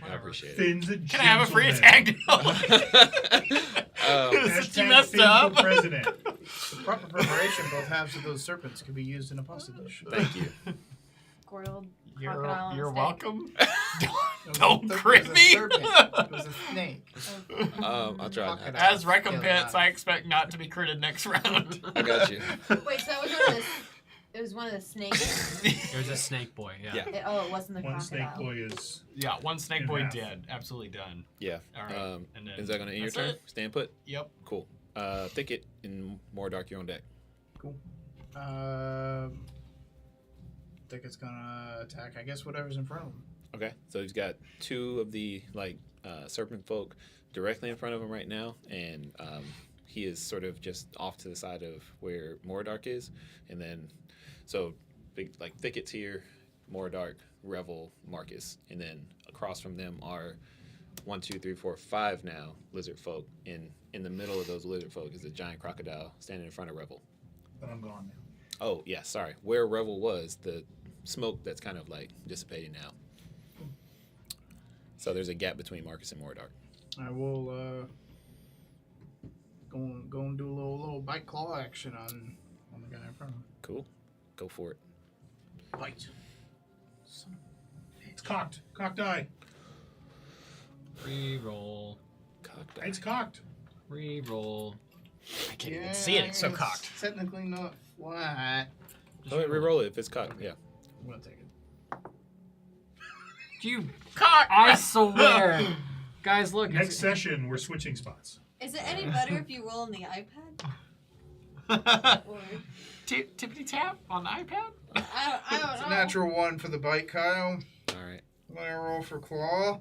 Whatever. appreciate it. Finn's a Can I have a free gentleman. attack now? Hashtag You messed Finn up. for president. The proper preparation both halves of those serpents could be used in a pasta dish. Thank you. Grilled crocodile You're on a welcome. Don't It crit was a me. serpent. It was a snake. I'll try. Fuck it. As recompense, I expect not to be critted next round. I got you. steak. Wait, so that was one of the. It was one of the snakes. It was a snake boy. Yeah. Yeah. It wasn't the One snake crocodile. boy is. Yeah, one snake In boy half. dead. Absolutely done. Yeah. All right. And then Is that gonna end your that's turn? it. Stand put. Yep. Cool. Thicket and more dark. You're on deck. Think it's gonna attack. I guess whatever's in front of him. Okay. So he's got two of the serpent folk directly in front of him right now, and he is sort of just off to the side of where Mordark is, and then so big thickets here, Mordark, Revel, Marcus, and then across from them are 1, 2, 3, 4, 5 now lizard folk. In the middle of those lizard folk is a giant crocodile standing in front of Revel. But I'm gone now. Oh yeah, sorry. Where Revel was, the smoke that's kind of dissipating now. So there's a gap between Marcus and Mordark. I will go and do a little bite claw action on the guy in front of him. Cool. Go for it. Bite. It's cocked. Cocked eye. Reroll. Cocked It's cocked. Reroll. I can't even see it. It's so cocked. Technically not flat. Oh, wait, reroll it if it's cocked. Yeah. I'm gonna take it. You. Cock. I swear. Guys, look. Next It's, session, we're switching spots. Is it any better if you roll on the iPad? Or, Tippity tap on the iPad? I don't It's know. a natural 1 for the bite, Kyle. All right. I'm gonna roll for claw.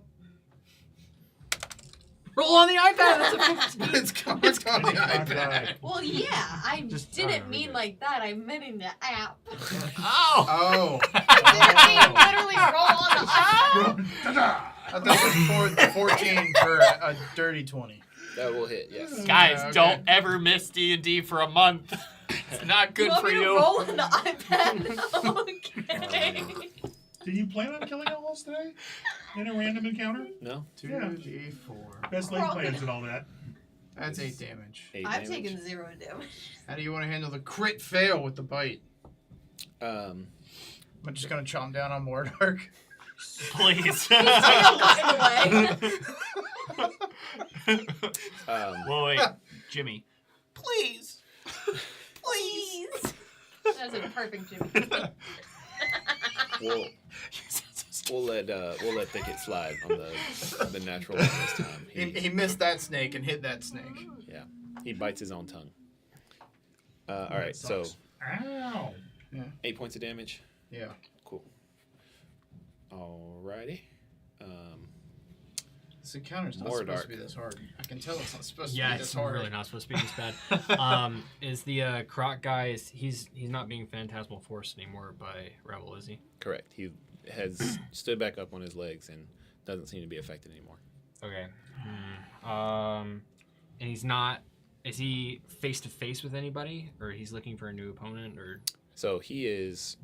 roll on the iPad. That's a 15. It's cocked on the It's cocked iPad. eye. Well, yeah, I Just- didn't alright, mean read it. like that. I meant in the app. Oh! Oh. Didn't mean literally roll on the iPad. Ta-da! I thought it was 14 for a dirty 20. That will hit, yes. Guys, Okay. don't ever miss D&D for a month. It's not good You want for me to you. roll on the iPad? Okay. Did you plan on killing owls today? In a random encounter? No? 2d4. Best laid plans and all that. That's 8 damage. 8 I've damage. taken 0 damage. How do you want to handle the crit fail with the bite? Um, I'm just gonna chomp down on Mordark. Please. He's still gotten away. Wait, Jimmy. Please. Please. That was a perfect Jimmy. we'll let Thicket slide on the natural one this time. He missed that snake and hit that snake. Yeah. He bites his own tongue. All right, so Sucks. Ow! 8 points of damage. Yeah. Cool. Alrighty. This encounter's not More supposed dark. to be this hard. I can tell it's not supposed to Yeah, be this it's hard. really not supposed to be this bad. Is the croc guy? He's not being phantasmal force anymore by Revel, is he? Correct. He has stood back up on his legs and doesn't seem to be affected anymore. Okay. And he's not. Is he face to face with anybody, or he's looking for a new opponent, or? So he is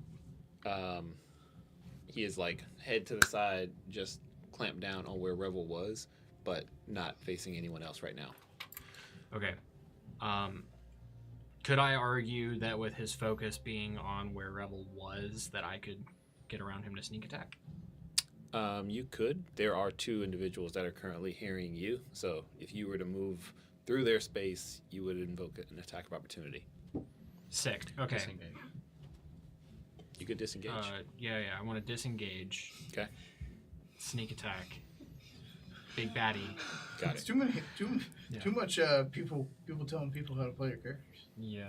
head to the side, just clamped down on where Revel was, but not facing anyone else right now. Okay. Could I argue that with his focus being on where Revel was, that I could get around him to sneak attack? You could. There are 2 individuals that are currently hearing you, so if you were to move through their space, you would invoke an attack of opportunity. Sick. Okay. You could disengage. Yeah. I want to disengage. Okay. Sneak attack. Big baddie. Got It's it. too much people telling people how to play your characters. Yeah.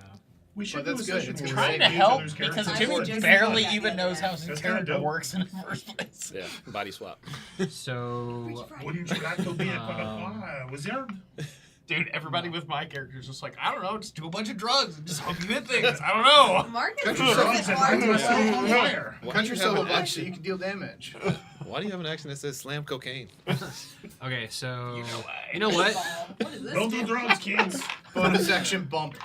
We should But do a that's good. session It's where we Trying to rate each help other's because characters. I Jimmy would just barely look at even the knows other. how his That's character kinda dope. works in the first place. Yeah, body swap. So Wouldn't you like to be a wizard? Dude, everybody with my character is just like, I don't know, just do a bunch of drugs and just hope you hit things. I don't know. Marcus Country is songs and hard to myself on play. fire. Why Country do you have solo an bunch action? so you can deal damage. Why do you have an action that says slam cocaine? Okay, so why. you know what? What is this? Don't do drugs, kids. Bonus action bump.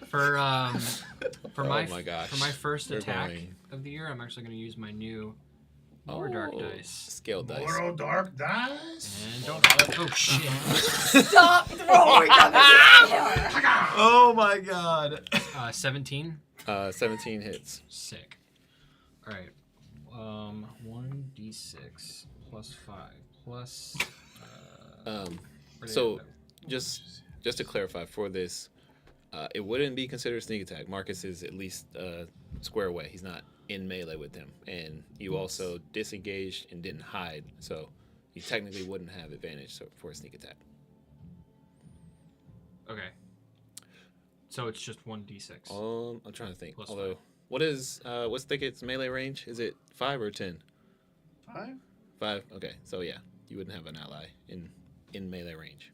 For Oh my gosh. for my first We're attack going- of the year, I'm actually going to use my new more dark dice. Scale dice. Moral dark dice. And don't oh shit. Stop throwing them here. Oh my god. 17. 17 hits. Sick. All right. 1d6 plus 5 plus. where did So, it go? just to clarify for this, it wouldn't be considered a sneak attack. Marcus is at least square away. He's not in melee with him, and you also disengaged and didn't hide, so you technically wouldn't have advantage for a sneak attack. Okay. So it's just 1d6. I'm trying to think. Plus Although, what's Thicket's melee range? Is it 5 or 10? 5? 5. Okay, so yeah, you wouldn't have an ally in melee range.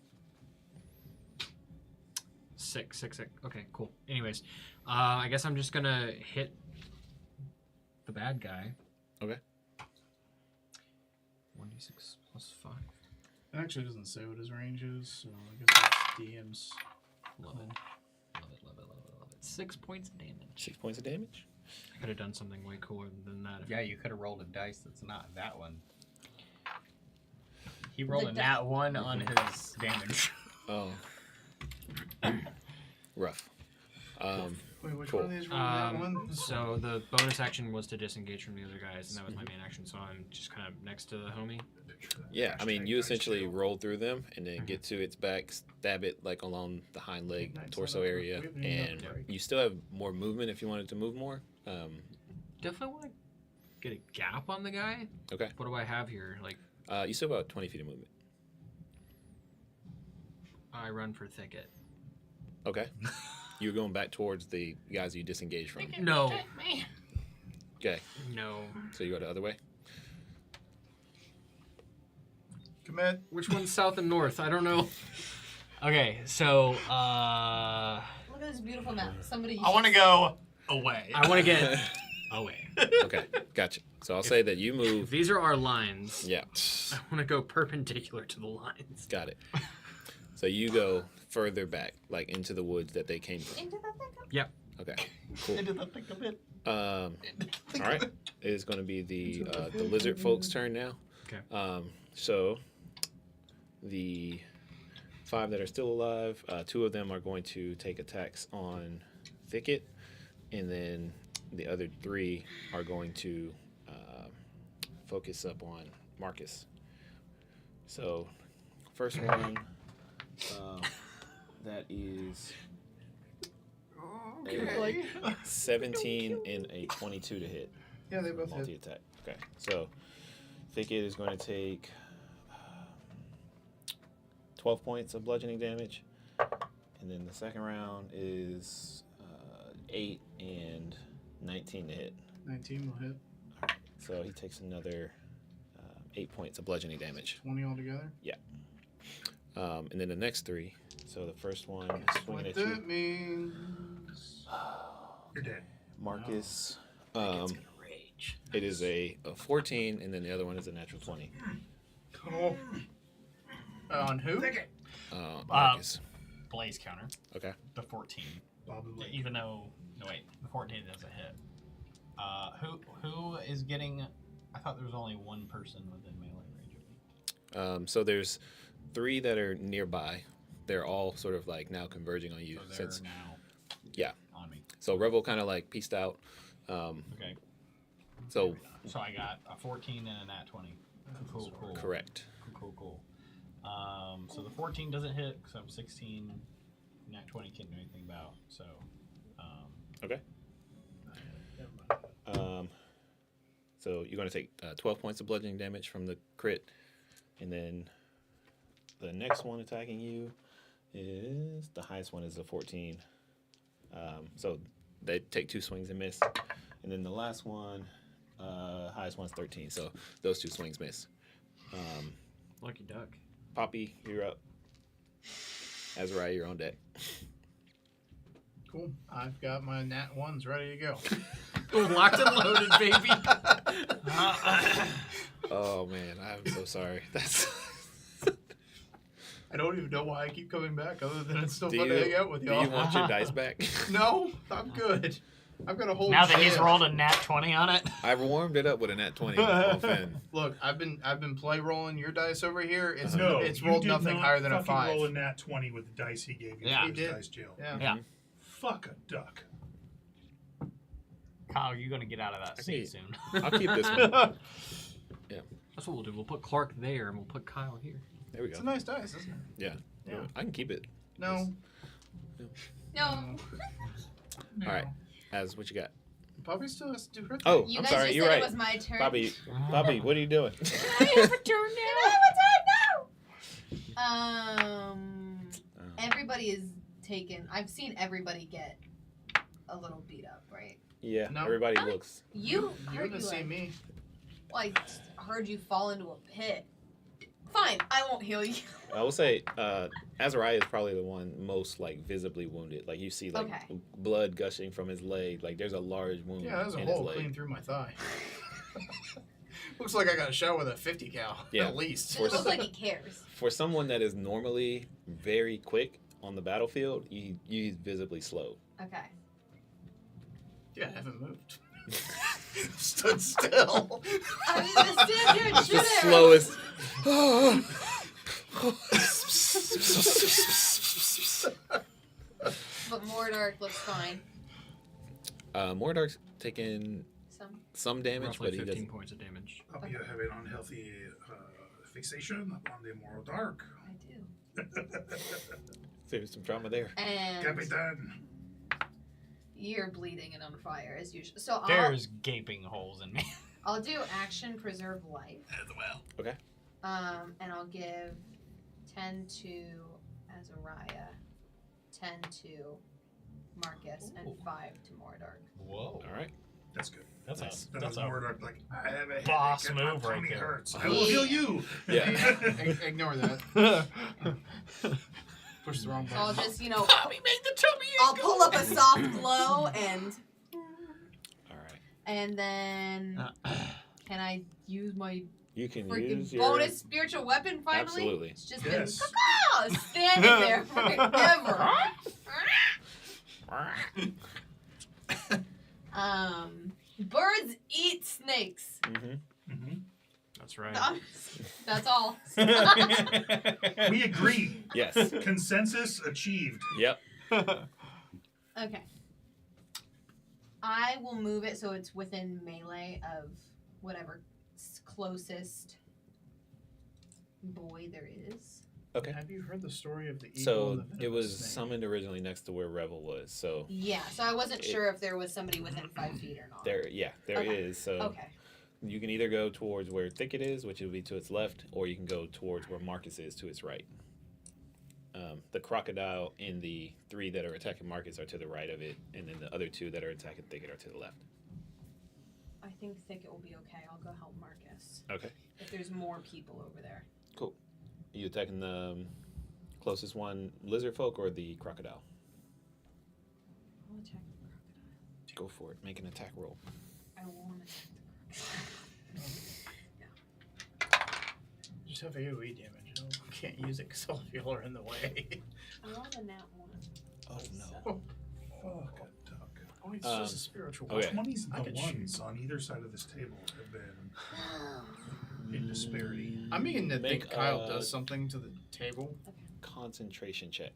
6. Okay, cool. Anyways, I guess I'm just gonna hit the bad guy. Okay. 1d6 plus 5. It actually doesn't say what his range is, so I guess that's DM's. Love it. 6 points of damage. 6 points of damage. I could have done something way cooler than that. Yeah, you could have rolled a dice that's not that one. He rolled The a nat 1 on his damage. Oh. Rough. Wait, which Cool. one of these rolled that one? So the bonus action was to disengage from the other guys, and that was my main action. So I'm just kind of next to the homie. Yeah, I mean, you essentially roll through them and then get to its back, stab it like along the hind leg, torso area, and you still have more movement if you wanted to move more. Definitely want to get a gap on the guy. Okay. What do I have here? Like, You still have about 20 feet of movement. I run for thicket. Okay. You're going back towards the guys you disengaged from. No. Okay. No. So you go the other way? Commit. Which one's south and north? I don't know. Okay, so Look at this beautiful map. Somebody. I want to go away. I want to get away. Okay. Gotcha. So I'll say that you If move. these are our lines, Yeah. I want to go perpendicular to the lines. Got it. So you go further back, like into the woods that they came from. Into the thick of Yep. Okay. Cool. Into the thick of it. All right. It is going to be the lizard folks' turn now. Okay. So the 5 that are still alive, 2 of them are going to take attacks on Thicket, and then the other 3 are going to focus up on Marcus. So first one, that is a 17 and a 22 to hit. Yeah, they both hit. Multi-attack. Okay, so Thicket is going to take 12 points of bludgeoning damage, and then the second round is 8 and 19 to hit. 19 will hit. So he takes another 8 points of bludgeoning damage. 20 altogether. And then the next 3. So the first one is swinging What at you, that means. You're dead. Marcus. Rage. It is a 14, and then the other one is a natural 20. Oh. On who? Marcus. Blaze counter. Okay. The 14. Probably. Even though, no wait, the 14 doesn't hit. Who is getting? I thought there was only one person within melee range of me. So there's 3 that are nearby. They're all sort of like now converging on you. So they're Since now yeah. on me. So Revel kind of like pieced out. Okay. So So I got a 14 and a nat 20. Cool. correct. Cool. So the 14 doesn't hit because I'm 16. Nat 20 can't do anything about. So. Okay. So you're going to take 12 points of bludgeoning damage from the crit, and then the next one attacking you is the highest one is a 14. So they take 2 swings and miss, and then the last one, highest one's 13. So those 2 swings miss. Lucky duck. Poppy, you're up. Azariah, you're on deck. Cool. I've got my nat ones ready to go. Locked and loaded, baby. Oh man, I'm so sorry. That's. I don't even know why I keep coming back, other than it's still Do fun to you- hang out with Do y'all. you want your dice back? No, I'm good. I've got a whole. Now that he's jam. rolled a nat 20 on it. I've warmed it up with a nat 20 on Finn. Look, I've been play rolling your dice over here. It's No, it's you rolled did nothing not higher than a fucking 5. roll a nat 20 with the dice he gave you Yeah. for He his did. dice jail. Yeah. Yeah. Fuck a duck. Kyle, you're gonna get out of that see. seat soon. I'll keep this one. That's what we'll do. We'll put Clark there, and we'll put Kyle here. There we It's go. a nice dice, isn't it? Yeah. Yeah. I can keep it. No. No. All right. Az, what you got? Poppy still has to do her thing. Oh, You I'm guys sorry. just You're said right. it was my turn. Bobby, what are you doing? I have a turn now. Everybody is taken. I've seen everybody get a little beat up, right? Yeah. No. Everybody looks. You You heard haven't you seen like, me. well, I heard you fall into a pit. Fine, I won't heal you. I will say, Azariah is probably the one most like visibly wounded. Like you see, like Okay. blood gushing from his leg. Like there's a large wound. Yeah, there's a in his hole leg. clean through my thigh. Looks like I got a shot with a 50 cal. Yeah. At least. It looks like he cares. For someone that is normally very quick on the battlefield, he's visibly slow. Okay. Yeah, I haven't moved. Stood still. I'm gonna stand here and shoot The arrows. slowest. But Mordark looks fine. Mordark's taking some damage, Roughly but he 15 doesn't. points of damage. Hope you have an unhealthy fixation on the moral dark. I do. There's some drama there. And Capitan. you're bleeding and on fire as usual. So There's gaping holes in me. I'll do action preserve life. As well. Okay. And I'll give 10 to Azariah, 10 to Marcus, and 5 to Mordark. Whoa. All right. That's good. That's Nice. That was more like, I have a boss headache and move my right tummy there. hurts. I will heal you. Yeah. Ignore that. Push the wrong So I'll button. just, you know, Bobby made the tummy. I'll pull up a soft glow and All right. and then can I use my You can freaking use your bonus spiritual weapon finally? Absolutely. It's just Yes. been standing there forever. Birds eat snakes. Mm-hmm. That's right. That's all. We agree. Yes. Consensus achieved. Yep. Okay. I will move it so it's within melee of whatever closest boy there is. Okay. Have you heard the story of the eagle So and the it venomous was snake? summoned originally next to where Revel was. So Yeah, so I wasn't It- sure if there was somebody within 5 feet or not. there Okay. is. So Okay. you can either go towards where Thicket is, which will be to its left, or you can go towards where Marcus is to its right. The crocodile and the 3 that are attacking Marcus are to the right of it, and then the other 2 that are attacking Thicket are to the left. I think Thicket will be okay. I'll go help Marcus. Okay. If there's more people over there. Cool. You attacking the closest one, lizard folk, or the crocodile? I'll attack the crocodile. Go for it. Make an attack roll. I want to attack the Just have AoE damage. I can't use it because all of y'all are in the way. crocodile. I want a nat 1. Oh Fuck a duck. Oh, it's Um, just a spiritual okay. weapon. 20s I and could the shoot. ones on either side of this table have been in disparity. I'm beginning to Make, think Kyle does something to the table. Concentration check.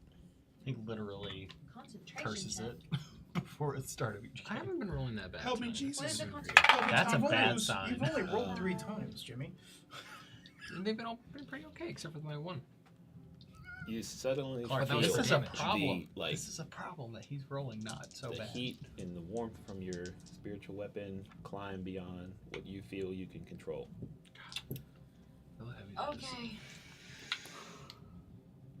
He literally Concentration curses check. it before it started each I haven't been rolling that bad. Help me, tonight. What is Jesus. the concentration? That's a You've only bad used- sign. You've only rolled 3 times, Jimmy. They've been all been pretty okay, except for my one. You suddenly Clark, feel this is a the, problem. like This is a problem that he's rolling not so the bad. heat and the warmth from your spiritual weapon climb beyond what you feel you can control. Feel heavy to just Okay.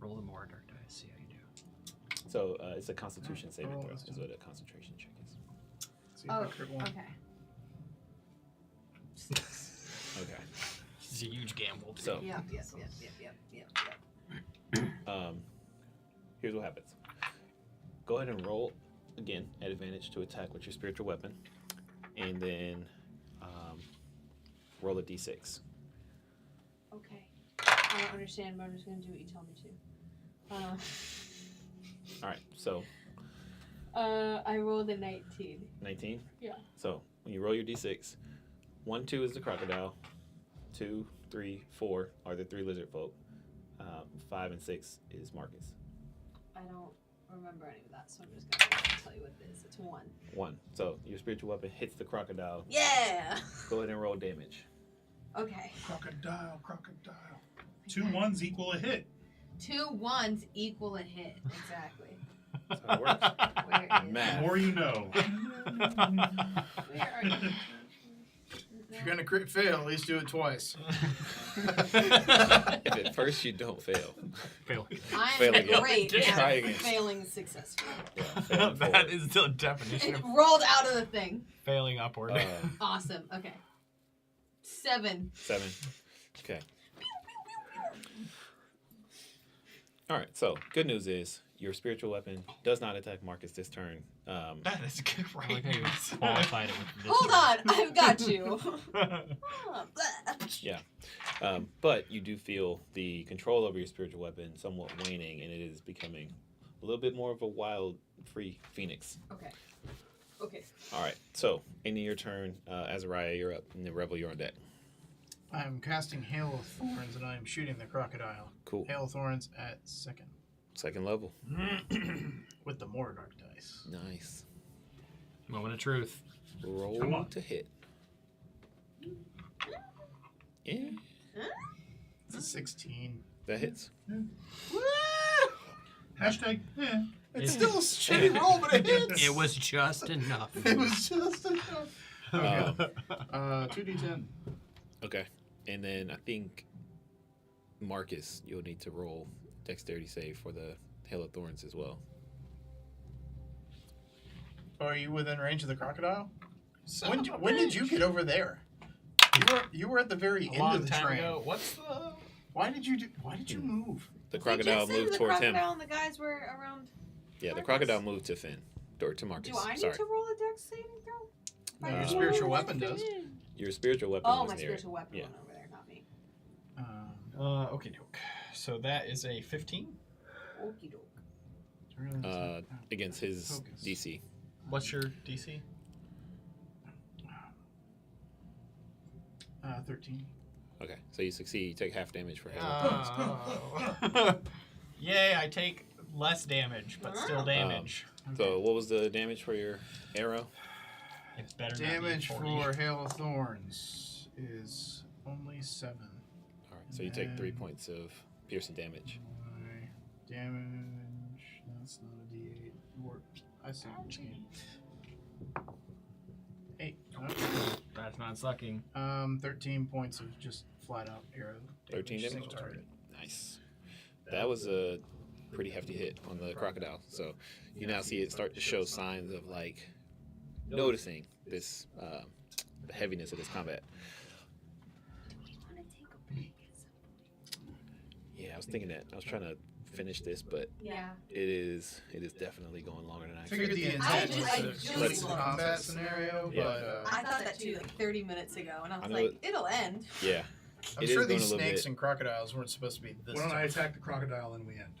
roll the more dark dice. See how you do. So it's a Constitution Oh, saving roll throw. this Is time. what a concentration check is. See if Oh, I crit one. okay. Okay. a huge gamble. Too. So Yep. here's what happens. Go ahead and roll again at advantage to attack with your spiritual weapon, and then roll a d6. Okay. I don't understand, but I'm just gonna do what you tell me to. All right, so I rolled a 19. 19. Yeah. So when you roll your d6, 1, 2 is the crocodile, 2, 3, 4 are the 3 lizard folk, 5 and 6 is Marcus. I don't remember any of that, so I'm just gonna tell you what it is. It's 1. 1. So your spiritual weapon hits the crocodile. Yeah. Go ahead and roll damage. Okay. Crocodile. 2 1s equal a hit. 2 1s equal a hit. Exactly. That's how it works. Where is Math. The more you know. Where are you? If you're gonna crit fail, at least do it twice. If at first you don't fail. Fail. Fail I'm again. great Try at again. failing successfully. Yeah, fail That forward. is the definition It of rolled out of the thing. failing upward. Awesome. Okay. 7. 7. Okay. All right. So good news is your spiritual weapon does not attack Marcus this turn. That is good, right? I like how you qualified it with this. Hold on, I've got you. Yeah. But you do feel the control over your spiritual weapon somewhat waning, and it is becoming a little bit more of a wild, free phoenix. Okay. Okay. All right. So ending your turn, Azariah, you're up, and the Rebel, you're on deck. I'm casting Hail of Thorns and I am shooting the crocodile. Cool. Hail of Thorns at second. Second level. With the Mordark dice. Nice. Moment of truth. Roll Come on. to hit. Yeah, It's a 16. that hits. Hashtag, yeah. It's still a shitty roll, but it hits. It was just enough. It was just enough. Um, 2d10. okay. And then I think, Marcus, you'll need to roll dexterity save for the Hail of Thorns as well. Are you within range of the crocodile? Son of a When did you bitch. get over there? You were at the very A end long of the time train. ago. What's the? Why did you move? The They crocodile just said moved the towards him. crocodile and the guys were around. Yeah, the Marcus. crocodile moved to Finn. Or to Marcus. Do I need Sorry. to roll a dex saving throw? Your Right spiritual before weapon I does. fit in? Your spiritual weapon Oh, was my near spiritual it. weapon Yeah. went over there, not me. Okay, doke. So that is a 15. Okie doke. Against his Focus. DC. What's your DC? 13. Okay, so you succeed. You take half damage for Hail. Oh. Yay! I take less damage, but still damage. So what was the damage for your arrow? It's better. Damage not be 40. for Hail of Thorns is only 7. All right, so you take 3 points of piercing damage. My damage. That's not a D8. I see what you mean. 8. Okay. That's not sucking. 13 points of just flat out arrow. 13 damage? Single target. Nice. That was a pretty hefty hit on the crocodile. So you now see it start to show signs of like noticing this the heaviness of this combat. Do we want to take a break? Yeah, I was thinking that. I was trying to finish this, but Yeah. it is definitely going longer than I Figured expected. the I intent just- was I to just- the combat scenario, Yeah. but I thought that too, like 30 minutes ago, and I was I know like, it- it'll end. Yeah. I'm It sure is going these a little snakes bit- and crocodiles weren't supposed to be this Why don't I tough. attack the crocodile and we end?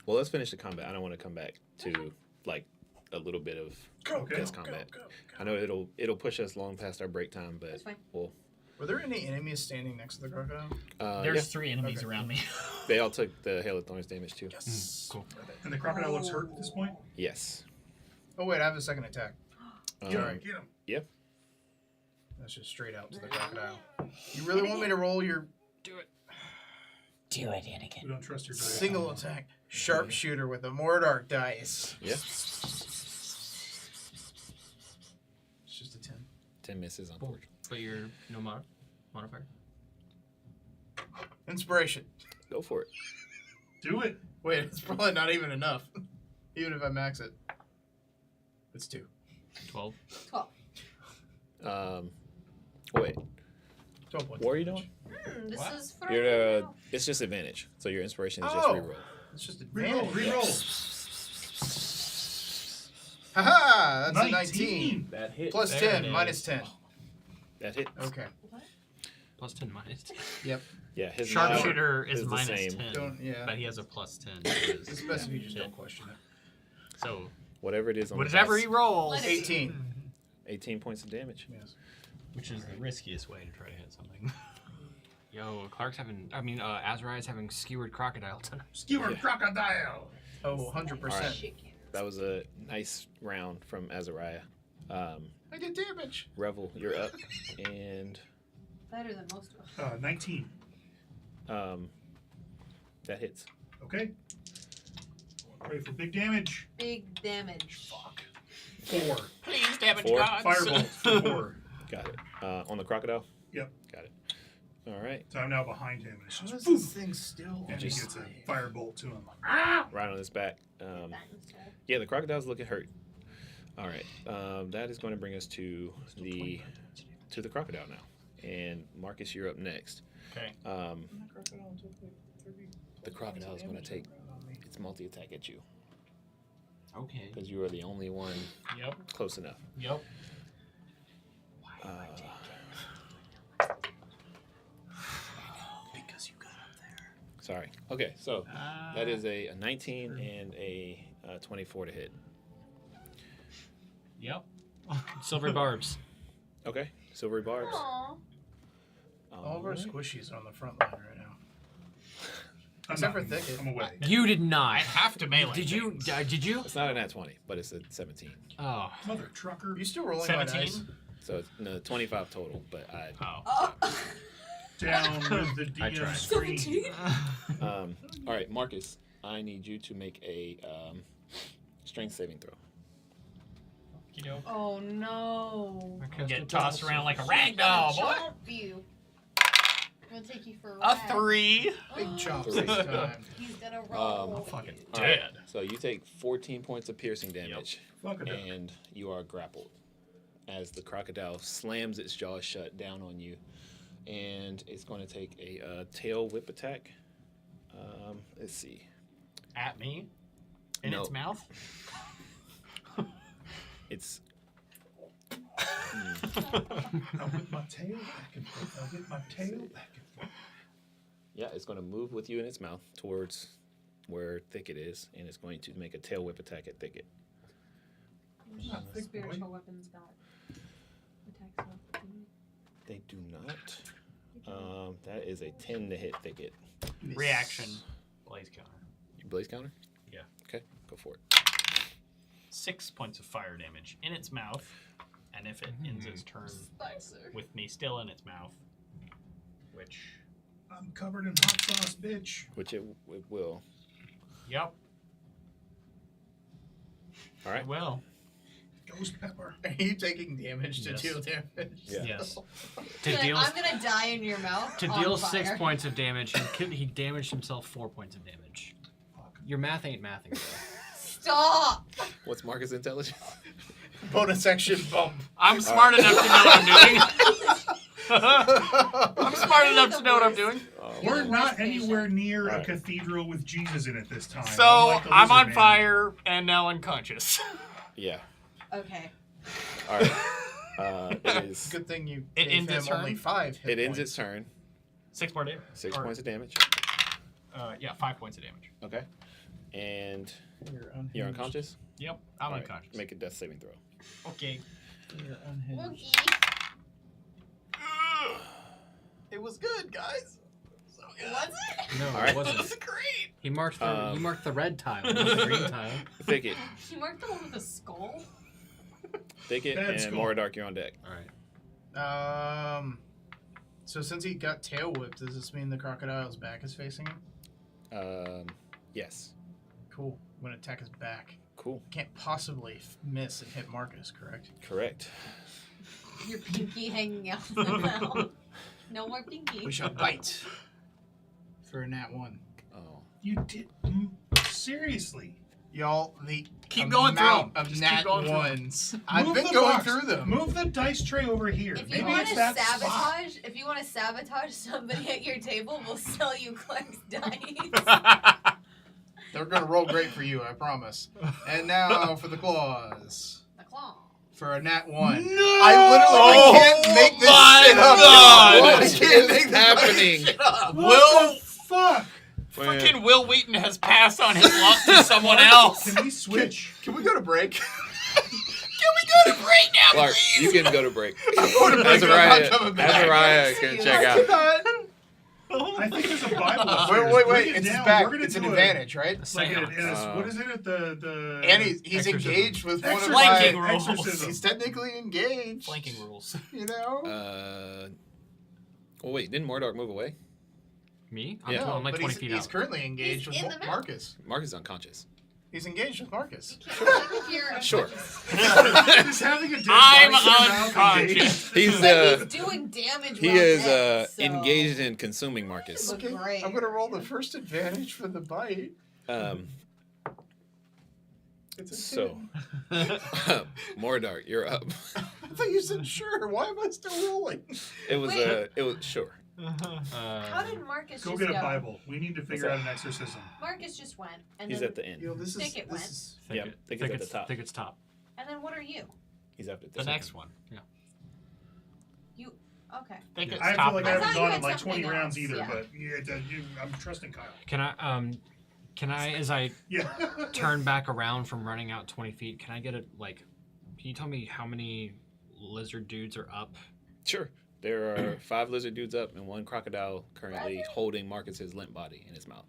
Well, let's finish the combat. I don't want to come back to like a little bit of this combat. I know it'll push us long past our break time, but That's fine. well, Were there any enemies standing next to the crocodile? There's 3 enemies Okay. around me. they all took the Hail of Thorns damage too. Yes. Cool. And the crocodile looks hurt at this point? Yes. Oh wait, I have a second attack. Get him, get him. That's just straight out to the crocodile. You really want me to roll your Do it. Do it, Anakin. We don't trust your dice. single attack sharpshooter with a Mordark dice? Yeah. It's just a 10. 10 misses, unfortunately. But you're no modifier. Inspiration. Go for it. Do it. Wait, it's probably not even enough. Even if I max it. It's 2. 12. 12. Wait. 12 points. What are you damage. doing? This What? is for It's just advantage. So your inspiration is Oh. just reroll. It's just Reroll, advantage. reroll. Haha! That's a 19. That hit. Plus There 10, it minus is. 10. That hit. Okay. Plus 10 minus 10. Yep. Yeah, his Sharpshooter is is the minus same. 10. Don't, yeah. But he has a plus 10. to his- It's best if you just yeah. don't question it. So, Whatever it is on whatever the he dice, rolls. Let it- 18. 18 points of damage. Yes. Which is the riskiest way to try to hit something. Yo, Clark's having. I mean, Azariah's having skewered crocodile tonight. Skewer crocodile. Oh, 100%. Alright. Shit cannon. That was a nice round from Azariah. I did damage. Revel, you're up. And Better than most of them. 19. that hits. Okay. Ready for big damage. Big damage. Fuck. 4. Please, damage 4. gods. Firebolt for 4. Got it. On the crocodile? Yep. Got it. All right. So I'm now behind him. And it's How just does this thing still? and he Just- gets a firebolt to him. Right on his back. Yeah, the crocodile's looking hurt. All right. That is going to bring us to the crocodile now. And Marcus, you're up next. Okay. The crocodile is going to take its multi-attack at you Okay. because you are the only one Yep. close enough. Yep. Because you got up there. Sorry. Okay, so that is a 19 and a 24 to hit. Yep. Silver barbs. Okay, silvery barbs. Aww. All of our Alright. squishies are on the front line right now. I'm Except not- for Thicket. I'm away. You did not. I have to melee. Did you? things. Did you? It's not a nat 20, but it's a 17. Oh. Mother trucker. Are you still rolling 17? my dice? So it's no 25 total, but I Oh. Oh. Down with the I DM tried. screen. 17? all right, Marcus, I need you to make a strength saving throw. You know. Oh no. Get tossed around like a rag doll, boy. Chomp you. I'm gonna take you for a ride. A 3. Big chomps Three. this time. He's gonna roll. I'm fucking you. All right, dead. so you take 14 points of piercing damage, Fuck it up. and you are grappled as the crocodile slams its jaws shut down on you, and it's going to take a tail whip attack. Let's see. At me? In No. its mouth? It's I'll whip my tail back and forth. I'll whip my tail back and forth. yeah, it's going to move with you in its mouth towards where Thicket is, and it's going to make a tail whip attack at Thicket. Not thick, boy. Spiritual weapons got attacks of. They do not. That is a 10 to hit Thicket. Reaction. Blaze counter. You blaze counter? Yeah. Okay, go for it. 6 points of fire damage in its mouth. And if it ends its turn Spicer. with me still in its mouth, which, I'm covered in hot sauce, bitch. Which it will. yep, All right. it will. Ghost pepper. Are you taking damage to Yes. deal damage? Yeah. Yes. To deal, I'm gonna die in your mouth. to on deal fire. 6 points of damage, he damaged himself 4 points of damage. Fuck. Your math ain't mathing, bro. Stop! What's Marcus' intelligence? Bonus action bump. I'm smart enough to know what I'm doing. I'm smart enough to know what I'm doing. We're the not worst anywhere patient. near a Alright. cathedral with Jesus in it this time. So unlike the I'm lizard on man. fire and now unconscious. Yeah. Okay. All right. It is. Good thing you It gave ends him its turn? only 5 hit It ends points. its turn. 6 more damage. 6 Or, points of damage. Yeah, 5 points of damage. Okay. And You're unhinged. you're unconscious. Yep, I'm All right, unconscious. Make a death saving throw. Okay. You're unhinged. Wookie. It was good, guys. So good. Was it? No, All right. it wasn't. great. He marked the red tile, not the green tile. Thicket, You marked the one with the skull? Thicket, Bad and skull. Moradark, you're on deck. All right. So since he got tail whipped, does this mean the crocodile's back is facing him? Yes. Cool. I'm gonna attack his back. Cool. Can't possibly miss and hit Marcus, correct? Correct. Your pinky hanging out of the mouth. No more pinky. We shall bite. For a nat 1. Oh. You did. Seriously. Y'all, the Keep going through 'em. amount of Just nat keep going through 'em. ones. I've Move been the going box. through them. Move the dice tray over here. If you Maybe want it's to that spot. sabotage, if you want to sabotage somebody at your table, we'll sell you Clark's dice. They're gonna roll great for you, I promise. And now for the claws. The claw. For a nat 1. No! I literally can't make this shit up. God! I What can't is make this happening? What Will the fuck? freaking Will Wheaton has passed on his luck to someone else. Can we switch? Can we go to break? Can we go to break now, Clark, please? you can go to break. I'm going to break. I'm not Azariah, coming back. Azariah can check out. I think there's a Bible upstairs. Wait. Bring it It's down. back. We're gonna It's an do advantage, right? Like Seance. what is it at the And he's Exorcism. engaged with one of Flanking my... rules. exorcism. He's technically engaged. Flanking rules. You know? Well, wait, didn't Mordark move away? Me? Yeah. I'm like but 20 feet he's out. currently engaged He's in with the map. Marcus. Mark is unconscious. He's engaged with Marcus. If you're Sure. Just having a dead I'm body in your mouth unconscious. He's he's doing damage. he while is dead, so- engaged in consuming Marcus. Look great. I'm gonna roll the first advantage for the bite. It's a So, 10. Mordark, you're up. I thought you said sure. Why am I still rolling? It was Wait. it was sure. How did Marcus Go just get a go? Bible. We need to figure out an exorcism. Marcus just went, and He's then at the end. You know, this is Think it went. this is Yeah, think it's at the top. Think it's top. and then what are you? He's after The next one. You okay? Think it's I top feel like I I thought haven't you gone had in like something 20 rounds else, either, yeah. but I'm trusting Kyle. Can I as I Yeah. turn back around from running out 20 feet, can I get a can you tell me how many lizard dudes are up? Sure. There are 5 lizard dudes up and 1 crocodile currently holding Marcus's limp body in his mouth.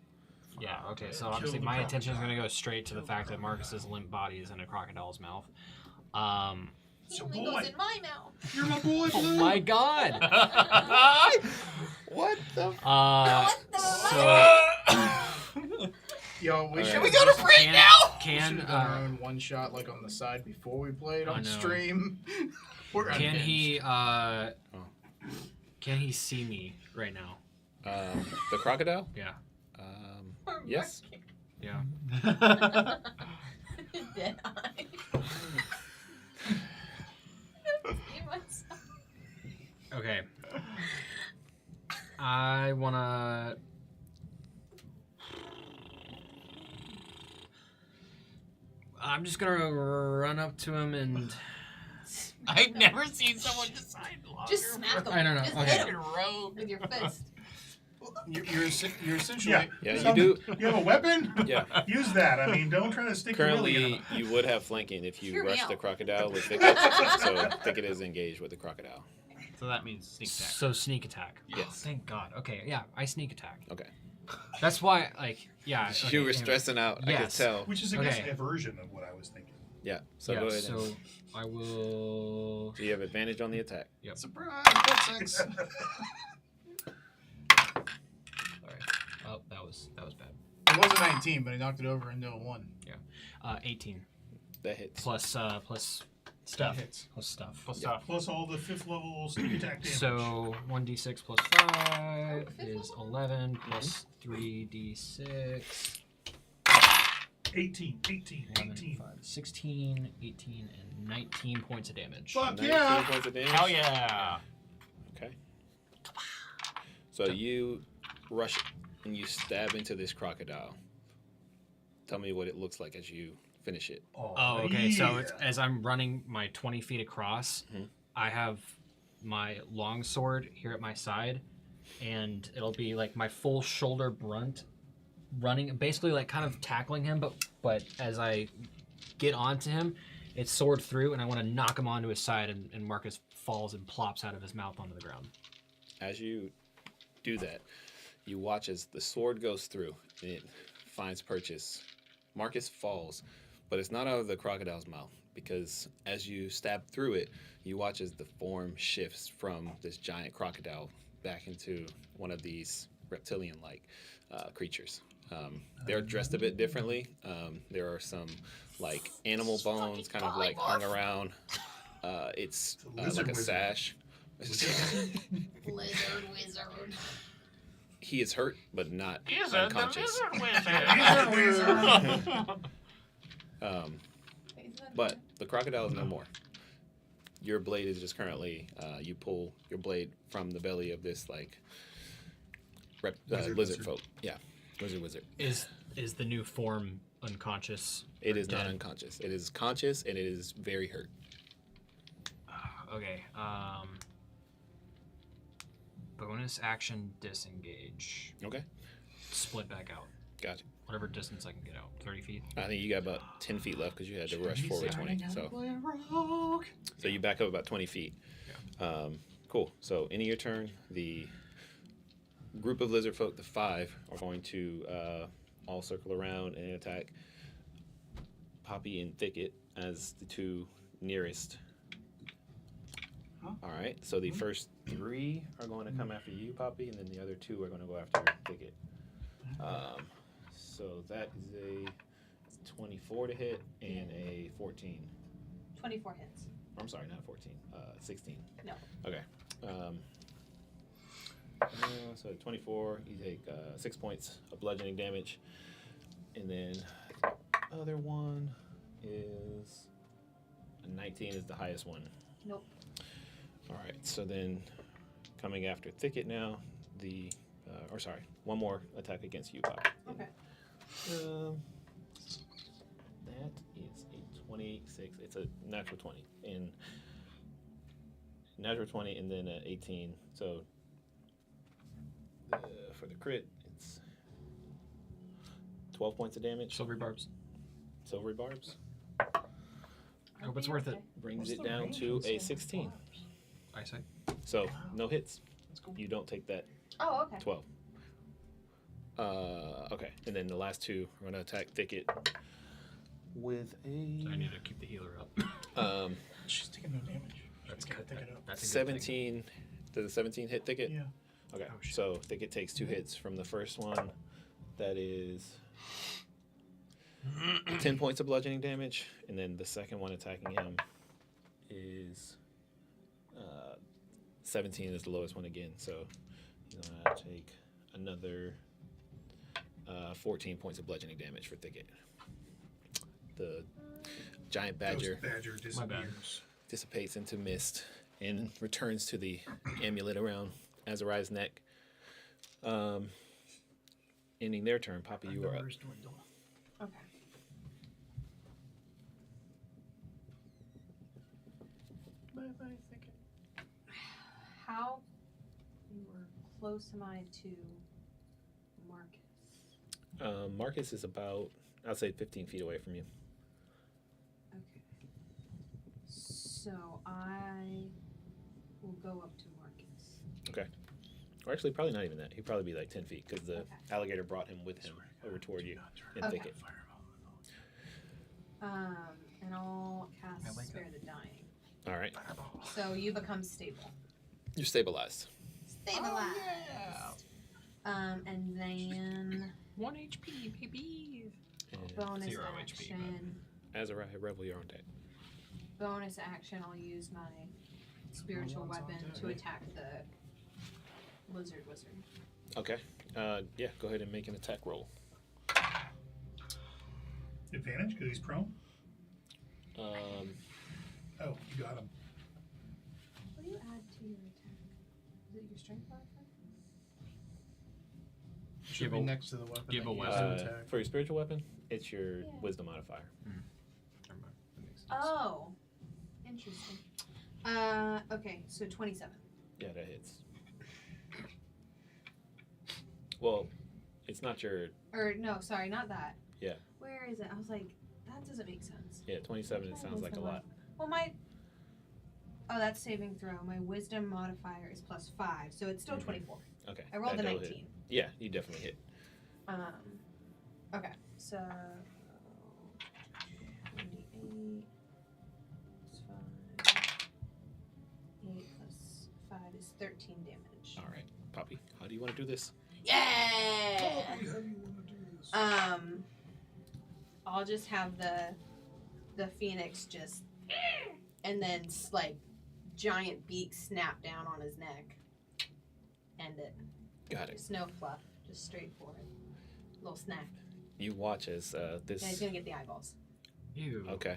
Yeah, okay, so Kill obviously the my attention is crocodile. going to go straight to the fact that Marcus's limp body is in a crocodile's mouth. He So only boy. goes in my mouth. You're my boy, Oh Blue. my god! What the? What the So, yo. We All should right. we go to break can, now? We can, should have done our own one shot like on the side before we played I on know. stream. We're can unhinged. can he see me right now? The crocodile? Yeah. Yes. Yeah. Dead eye. See myself. Okay. I wanna. I'm just gonna run up to him and. I've never seen someone decide longer. Just smack him. I don't know, Just okay. hit him with your fist. You're essentially. Yeah. Yeah, you do. You have a weapon? Yeah. Use that. I mean, don't try to stick your willy in Currently, him. you would have flanking if you Hear me rush out. the crocodile with Thicket. So Thicket is engaged with the crocodile. So that means sneak attack. So sneak attack. Yes. Oh, thank God. Okay, yeah, I sneak attack. Okay. That's why, yeah. Okay, You were anyway. stressing out. I could Yes. tell. Which is, I guess, Okay. a version of what I was thinking. Yeah. So Yeah, go ahead. so I will. Do you have advantage on the attack? Surprise! That's 6. Sorry. Oh, that was bad. It was a 19, but he knocked it over into a 1. 18 That hits. plus stuff. hits. Plus stuff. Plus stuff. Plus all the 5th level sneak attack damage. So 1d6 plus 5 is 11 plus 3d6. 18, 11, 18. 5, 16, 18, and 19 points of damage. Fuck 19 yeah! points of damage. Hell yeah! Okay. So you rush and you stab into this crocodile. Tell me what it looks like as you finish it. Oh, okay. So yeah. it's, as I'm running my 20 feet across, Mhm. I have my long sword here at my side, and it'll be like my full shoulder brunt running, basically like kind of tackling him, but as I get onto him, it's sword through, and I want to knock him onto his side, and Marcus falls and plops out of his mouth onto the ground. As you do that, you watch as the sword goes through and it finds purchase. Marcus falls, but it's not out of the crocodile's mouth, because as you stab through it, you watch as the form shifts from this giant crocodile back into one of these reptilian-like creatures. They're dressed a bit differently. There are some like animal bones kind of like hung around. It's a lizard like a wizard. sash. Lizard wizard. He is hurt, but not He's a unconscious. lizard wizard. But the crocodile is no more. Your blade is just currently you pull your blade from the belly of this like lizard wizard. folk. Yeah, wizard. Is the new form unconscious? It is not Dead? unconscious. It is conscious and it is very hurt. Okay. Bonus action disengage. Okay, Split back out. gotcha. Whatever distance I can get out. 30 feet. I think you got about 10 feet left because you had to rush forward 20. So you back up about 20 feet. Cool. So end of your turn, the group of lizard folk, the 5, are going to all circle around and attack Poppy and Thicket as the 2 nearest. All right. So the first 3 are going to come after you, Poppy, and then the other 2 are going to go after Thicket. So that is a 24 to hit and a 14. 24 hits. I'm sorry, not 14. 16. No. Okay. So 24, you take 6 points of bludgeoning damage. And then the other one is a 19 is the highest one. Nope. All right. So then coming after Thicket now, one more attack against you, Pop. Okay. That is a 26. It's a natural 20. And natural 20 and then 18. So for the crit, it's 12 points of damage. Silvery barbs. Silvery barbs. I hope it's worth it. Brings it down to a 16. Eyesight. So no hits. You don't take that Oh, okay. 12. Okay. And then the last 2 are going to attack Thicket with a I need to keep the healer up. She's taking no damage. That's Gotta good. take it up. That's a good thing. 17. Does a 17 hit Thicket? Yeah. Okay. Oh, shit. So Thicket takes 2 hits from the first one. That is 10 points of bludgeoning damage. And then the second one attacking him is 17 is the lowest one again. So he's going to take another 14 points of bludgeoning damage for Thicket. The giant badger Ghost badger My bad. disappears. dissipates into mist and returns to the amulet around Azariah's neck. Ending their turn. Poppy, you are up. Okay. How close am I to Marcus? Marcus is about, I'd say, 15 feet away from you. Okay. So I will go up to Marcus. Okay. Or actually, probably not even that. He'd probably be like 10 feet because the Okay. alligator brought him with him over toward you in Okay. Thicket. And I'll cast I like Spare the Dying. All right. So you become stable. You're stabilized. Stabilized. And then 1 HP, baby. And bonus 0 HP, action. Azariah, Revel, you're on deck. Bonus action. I'll use my spiritual weapon to attack the wizard. Okay. Yeah, go ahead and make an attack roll. Advantage because he's prone. Um, You got him. What do you add to your attack? Is it your strength modifier? Should be next to the weapon. give that a you weapon. use to attack. for your spiritual weapon, it's your Yeah. wisdom modifier. Never mind. That makes sense. Oh, interesting. Okay, so 27. Yeah, that hits. Well, it's not your. Or no, sorry, not that. Yeah. Where is it? I was like, that doesn't make sense. Yeah, 27. It sounds like a lot. Well, oh, that's saving throw. My wisdom modifier is +5, so it's still Mhm. 24. Okay. I rolled a that will 19. hit. Yeah, you definitely hit. Okay, so 28 plus 5. 8 plus 5 is 13 damage. All right, Poppy, how do you want to do this? Yeah. How do you want to do this? I'll just have the phoenix just and then like giant beak snap down on his neck. End it. Got it. Just no fluff, just straight forward. Little snap. You watch as Yeah, he's this gonna get the eyeballs. Ew. Okay.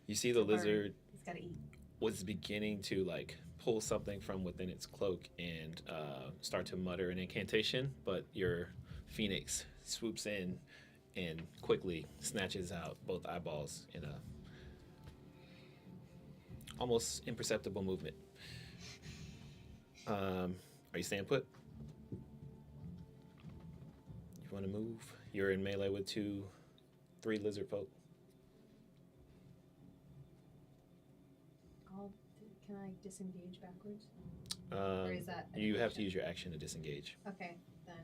You see the It's a bird. lizard He's gotta eat. was beginning to like pull something from within its cloak and start to mutter an incantation, but your phoenix swoops in and quickly snatches out both eyeballs in a almost imperceptible movement. Are you staying put? You want to move? You're in melee with 3 lizard folk. Can I disengage backwards? Or is that? You have to use your action to disengage. Okay, then.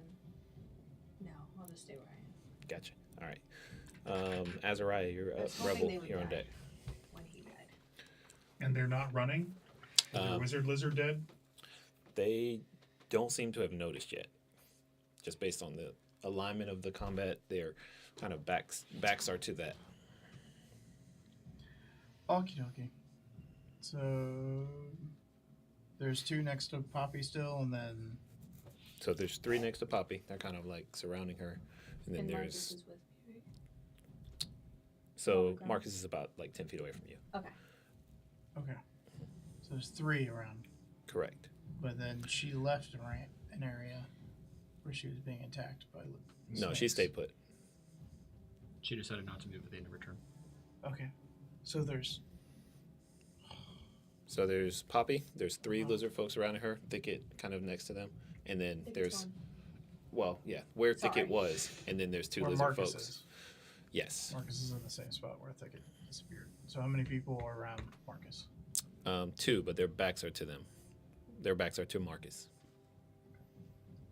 No, I'll just stay where I am. Gotcha. All right. Azariah, you're I up. was hoping Rebel, they would you're on die. deck. When he died. And they're not running? Is their wizard lizard dead? They don't seem to have noticed yet. Just based on the alignment of the combat, their kind of backs are to that. Okie dokie. So there's 2 next to Poppy still, and then So there's 3 next to Poppy. They're kind of like surrounding her, and then And Marcus there's is with me, right? so Okay. Marcus is about like 10 feet away from you. Okay. okay. So there's 3 around, Correct. but then she left an area where she was being attacked by. No, she snakes. stayed put. She decided not to move at the end of her turn. Okay. So there's So there's Poppy. There's 3 lizard folks around her. Thicket kind of next to them, and then Thicket's there's gone. well, yeah, where Thicket Sorry. was, and then there's 2 where lizard Marcus folks. is. Yes. Marcus is in the same spot where Thicket disappeared. So how many people are around Marcus? 2, but their backs are to them. Their backs are to Marcus.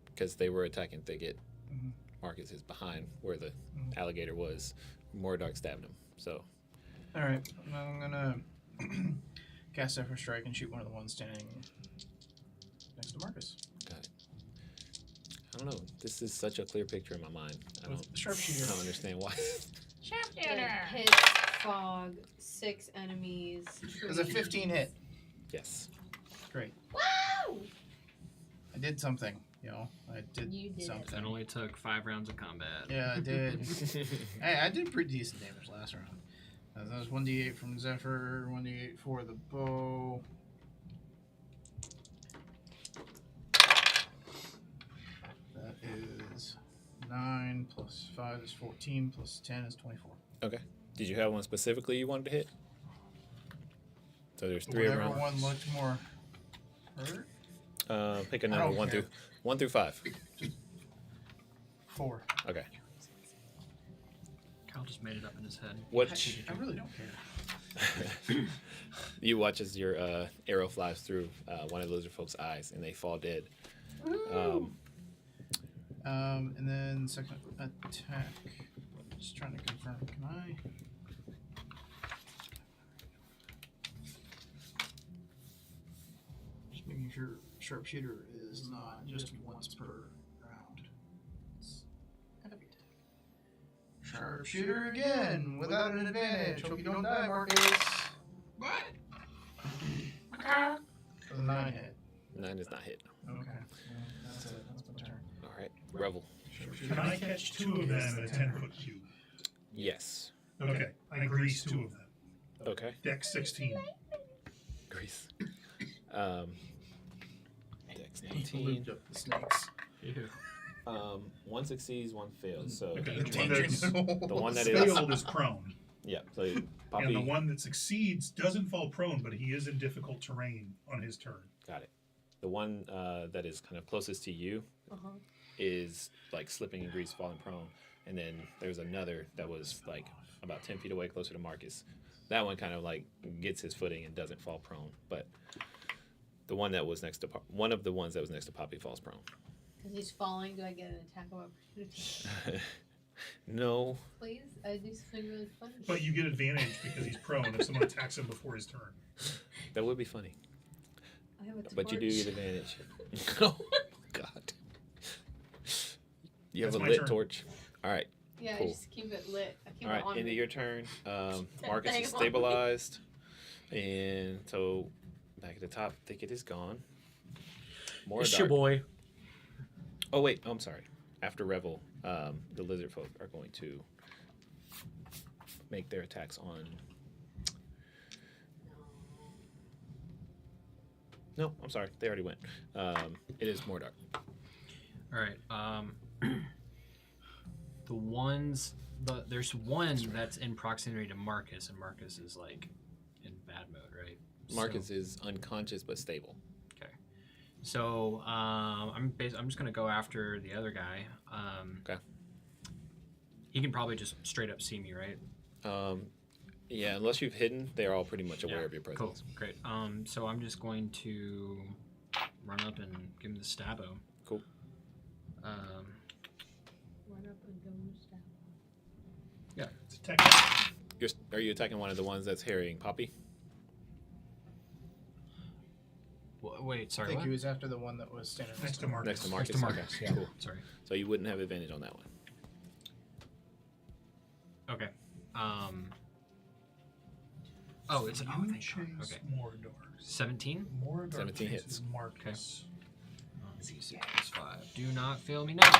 Because they were attacking Thicket. Mhm. Marcus is behind where the Mhm. alligator was. Mordark stabbed him. So, All right. I'm gonna cast Zephyr Strike and shoot one of the ones standing next to Marcus. got it. I don't know. This is such a clear picture in my mind. I With don't sharpshooter. understand why. It hits fog, 6 enemies. It's a 15 hit. Yes. Great. Wow! I did something. I did You did it. something. That only took 5 rounds of combat. Yeah, I did. Hey, I did pretty decent damage last round. That was 1d8 from Zephyr, 1d8 for the bow. That is 9 plus 5 is 14 plus 10 is 24. Okay. Did you have one specifically you wanted to hit? So there's 3 Whatever around. one looked more hurt. Pick a I number don't 1 care. through 1 through 5. 4. Okay. Kyle just made it up in his head. What I really don't care. you watch as your arrow flies through one of the lizard folks' eyes and they fall dead. And then second attack. Just trying to confirm. Can I? Just making sure sharpshooter is not just once per round. It's gotta be attack. Sharpshooter again without an advantage. Hope you don't die, Marcus. What? 9 hit. 9 is not hit. Okay. Well, that's it. That's my turn. All right. Revel. Can I catch 2 of them in a 10-foot cube? Yes. Okay, I grease 2 of them. Okay. Dex 16. Grease. Dex He 19. looped up the snakes. Ew. 1 succeeds, 1 fails. So Okay, the one that's the one that is failed is prone. yeah. So And the Poppy one that succeeds doesn't fall prone, but he is in difficult terrain on his turn. got it. The one that is kind of closest to you Uh-huh. is like slipping in grease, falling prone, and then there's another that was like about 10 feet away, closer to Marcus. That one kind of like gets his footing and doesn't fall prone, but the one that was next to one of the ones that was next to Poppy falls prone. Because he's falling, do I get an attack of opportunity? No. Please? I do something really funny. But you get advantage because he's prone if someone attacks him before his turn. That would be funny. I have a But you do torch. get advantage. Oh God. You have That's a my lit turn. torch. All right. Yeah, Cool. just keep it lit. I keep All it right. on Into me. your turn. Marcus Hang is on. stabilized, and so back at the top, Thicket is gone. More It's dark. your boy. Oh wait, I'm sorry. After Revel, the lizard folk are going to make their attacks on. No, I'm sorry. They already went. It is Mordar. All right. The ones, there's one that's in proximity to Marcus, and Marcus is like in bad mode, right? Marcus is unconscious but stable. Okay. So I'm just gonna go after the other guy. Okay. He can probably just straight up see me, right? Yeah, unless you've hidden, they're all pretty much aware of your Cool. presence. Great. So I'm just going to run up and give him the stabbo. Cool. Run up and go and stab. It's attack. Are you attacking one of the ones that's harrying Poppy? Wait, I sorry. think What? he was after the one that was standing Next to Marcus. Next to Marcus. Next to Marcus. Okay, Yeah. cool. Sorry. So you wouldn't have advantage on that one. Okay. Oh, it's You thank God. chase Okay. Mordor. 17. Mordor 17 chases hits. Marcus. D6 plus 5. Do not fail me now.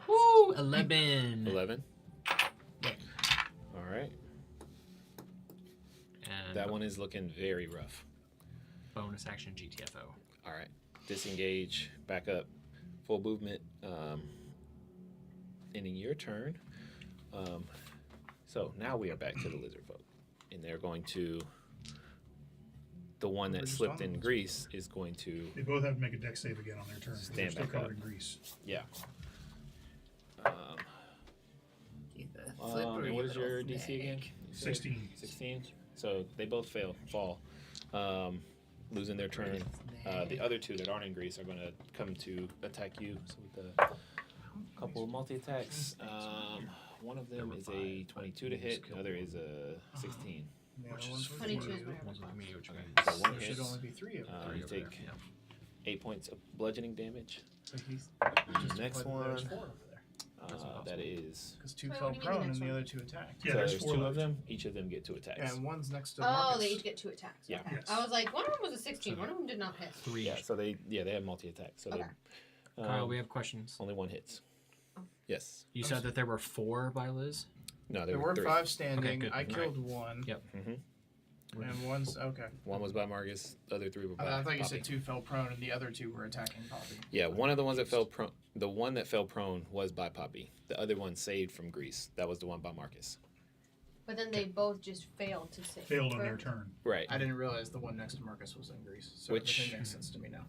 Woo! 11. 11. Yeah. All right. And That one is looking very rough. bonus action GTFO. All right. Disengage. Back up. Full movement. Ending your turn. So now we are back to the lizard folk. And they're going to. The one that slipped in grease is going to. They both have to make a dex save again on their turn. 'cause They're Stand still back covered up. in grease. Yeah. Slippery And what is your little DC again? snake. 16. 16. So they both fall. Losing their turn. The other two that aren't in grease are going to come to attack you. So with a couple of multi attacks. One of them is a 22 to hit. The other is a 16. The Which other is one's 22 is you. whatever. Let me which Okay, one. so one There hit. should only be 3 of them. You over take there, yeah. 8 points of bludgeoning damage. So he's Next there's one. 4 over there. That is. Because 2 Wait, fell what do you mean the prone and next the one? other 2 attacked. Yeah, So there's there's 4 two left. of them. Each of them get 2 attacks. Yeah, and one's next to Oh, Marcus. they each get 2 attacks. Yeah. Okay. Yes. I was like, one of them was a 16. One of them did not hit. 3. Yeah, so they have multi attacks. So Okay. Kyle, we have questions. only one hits. Oh. Yes. You said that there were 4 by Liz? No, There were 3. 5 standing. Okay, good. I All killed 1. Yep. And one's okay. One was by Marcus. The other 3 were by I thought you Poppy. said 2 fell prone and the other 2 were attacking Poppy. Yeah, one of the ones that fell prone. The one that fell prone was by Poppy. The other one saved from grease. That was the one by Marcus. But then they both just failed to save. Failed on their correct? turn. Right. I didn't realize the one next to Marcus was in Greece. So Which- everything makes sense to me now.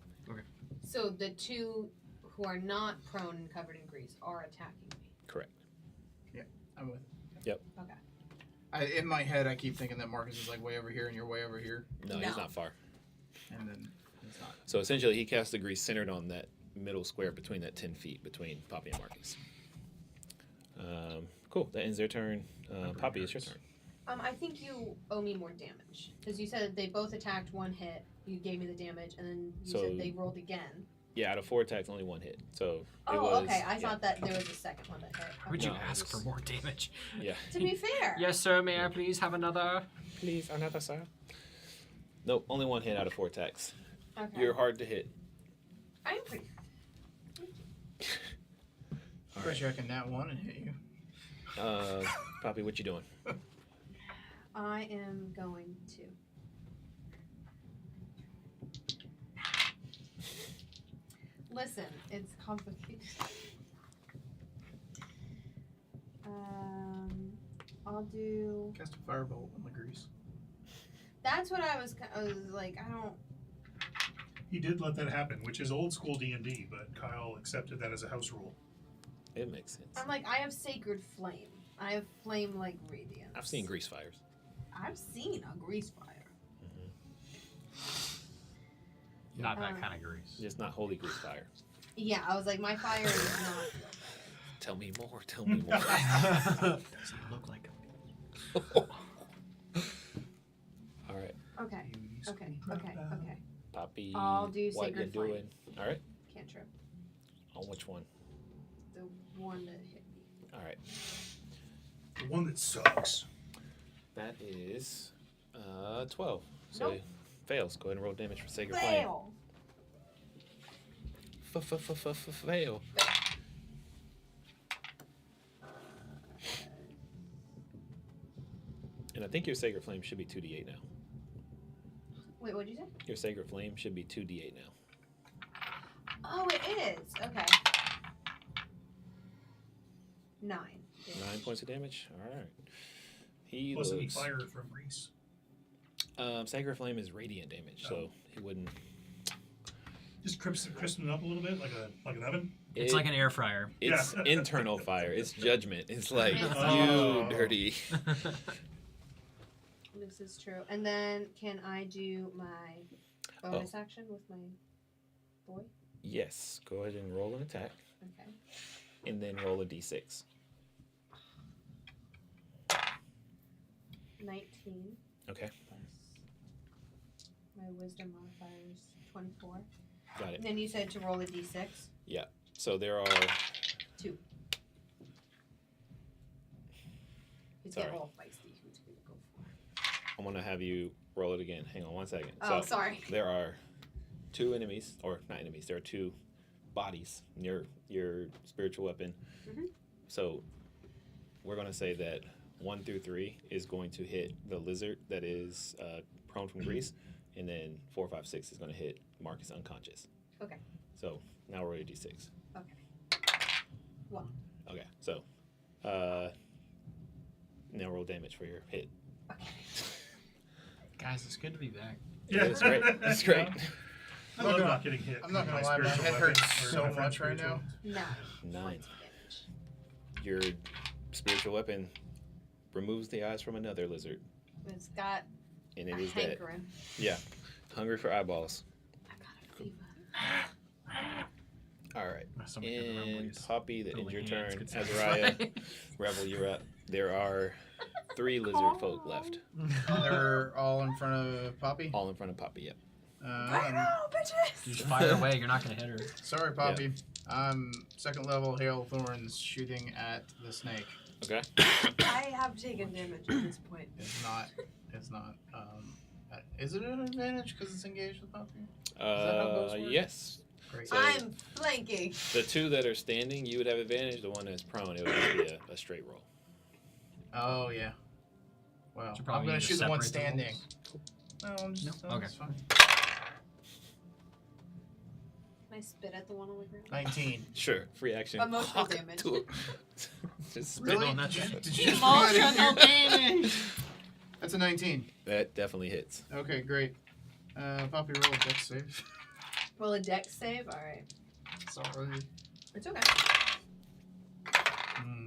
So the 2 who are not prone and covered in grease are attacking me. Correct. I'm with. Okay. In my head, I keep thinking that Marcus is like way over here and you're way over here, No, No. he's not far. and then he's not. So essentially, he cast the grease centered on that middle square between that 10 feet between Poppy and Marcus. Cool. That ends their turn. Poppy, it's your turn. I think you owe me more damage because you said they both attacked 1 hit. You gave me the damage, and then you So- said they rolled again. Yeah, out of 4 attacks, only 1 hit. So it Oh, was. okay. I yeah. thought that there was a second one that hit. Would you No, it ask was- for more damage? Yeah. To be fair. Yes, sir. May I please have another? Please, another sir. Nope, only 1 hit out of 4 attacks. Okay. You're hard to hit. I'm pretty. I bet you I can nat 1 and hit you. Poppy, what you doing? I am going to. Listen, it's complicated. I'll do. Cast a firebolt on the Grease. That's what I was like. I don't. He did let that happen, which is old school D&D, but Kyle accepted that as a house rule. It makes sense. I'm like, I have sacred flame. I have flame like radiance. I've seen grease fires. I've seen a grease fire. Not that kind of grease. Just not holy grease fire. Yeah, I was like, my fire is not. Tell me more. Tell me more. Does it look like All right, Okay. Okay. Okay. Okay. Poppy. I'll do what you Sacred Flame. doing? All right. Cantrip. On which one? The one that hit me. All right. The one that sucks. That is 12. So Nope. it fails. Go ahead and roll damage for Sacred Flame. Fail. Fail. And I think your Sacred Flame should be 2d8 now. Wait, what did you say? Your Sacred Flame should be 2d8 now. Oh, it is. Okay. 9. 9 points of damage. All right. He Plus any looks. fire from Reese. Sacred Flame is radiant damage, so he wouldn't. Just crispen it up a little bit, like an oven. It's like an air fryer. It's Yeah. internal fire. It's judgment. It's like Oh. you dirty. This is true. And then can I do my bonus action with my boy? Yes. Go ahead and roll an attack, Okay. and then roll a d6. 19 Okay. plus my wisdom modifier is 24. Got And it. then you said to roll a d6. So there are. 2. He's Sorry. getting all feisty. Who's going to go for? I'm gonna have you roll it again. Hang on 1 second. Oh, So sorry. there are 2 enemies, or not enemies. There are 2 bodies near your spiritual weapon. Mhm. So we're gonna say that 1 through 3 is going to hit the lizard that is prone from grease, and then 4, 5, 6 is gonna hit Marcus unconscious. Okay. So now we're at d6. Okay. 1. Okay. So now roll damage for your hit. Okay. Guys, it's good to be back. Yeah, it's great. It's great. I love not getting hit. I'm not with gonna lie, my spiritual head weapon hurts or so my friend's much right spiritual now. 9. 9. points of damage. Your spiritual weapon removes the eyes from another lizard, It's got and a it is that hankering. hungry for eyeballs. I got a fever. All right. My stomach got the And rumblies. Poppy, that Little ends your hands turn. could say Azariah, Revel, you're up. There are 3 lizard folk left, They're all in front of Poppy. all in front of Poppy. Yep. I know, bitches! You just fire away. You're not gonna hit her. Sorry, Poppy. I'm second level Hail Thorns shooting at the snake. Okay. I have taken damage at this point. It's not. Is it an advantage because it's engaged with Poppy? that how those work? Yes. Great. So- I'm flanking. The 2 that are standing, you would have advantage. The one that's prone, it would just be a straight roll. Oh yeah. Well, Should I'm probably gonna need to shoot the one separate the standing. No, I'm just. No? No, Okay. It's fine. Can I spit at the one on the ground? 19. Sure. Free action. Emotional Fuck damage. to it. Just spit Really? on that. Did you just Emotional damage? That's a 19. That definitely hits. Okay, great. Poppy, roll a dex save. Roll a dex save? Alright. Sorry. It's okay.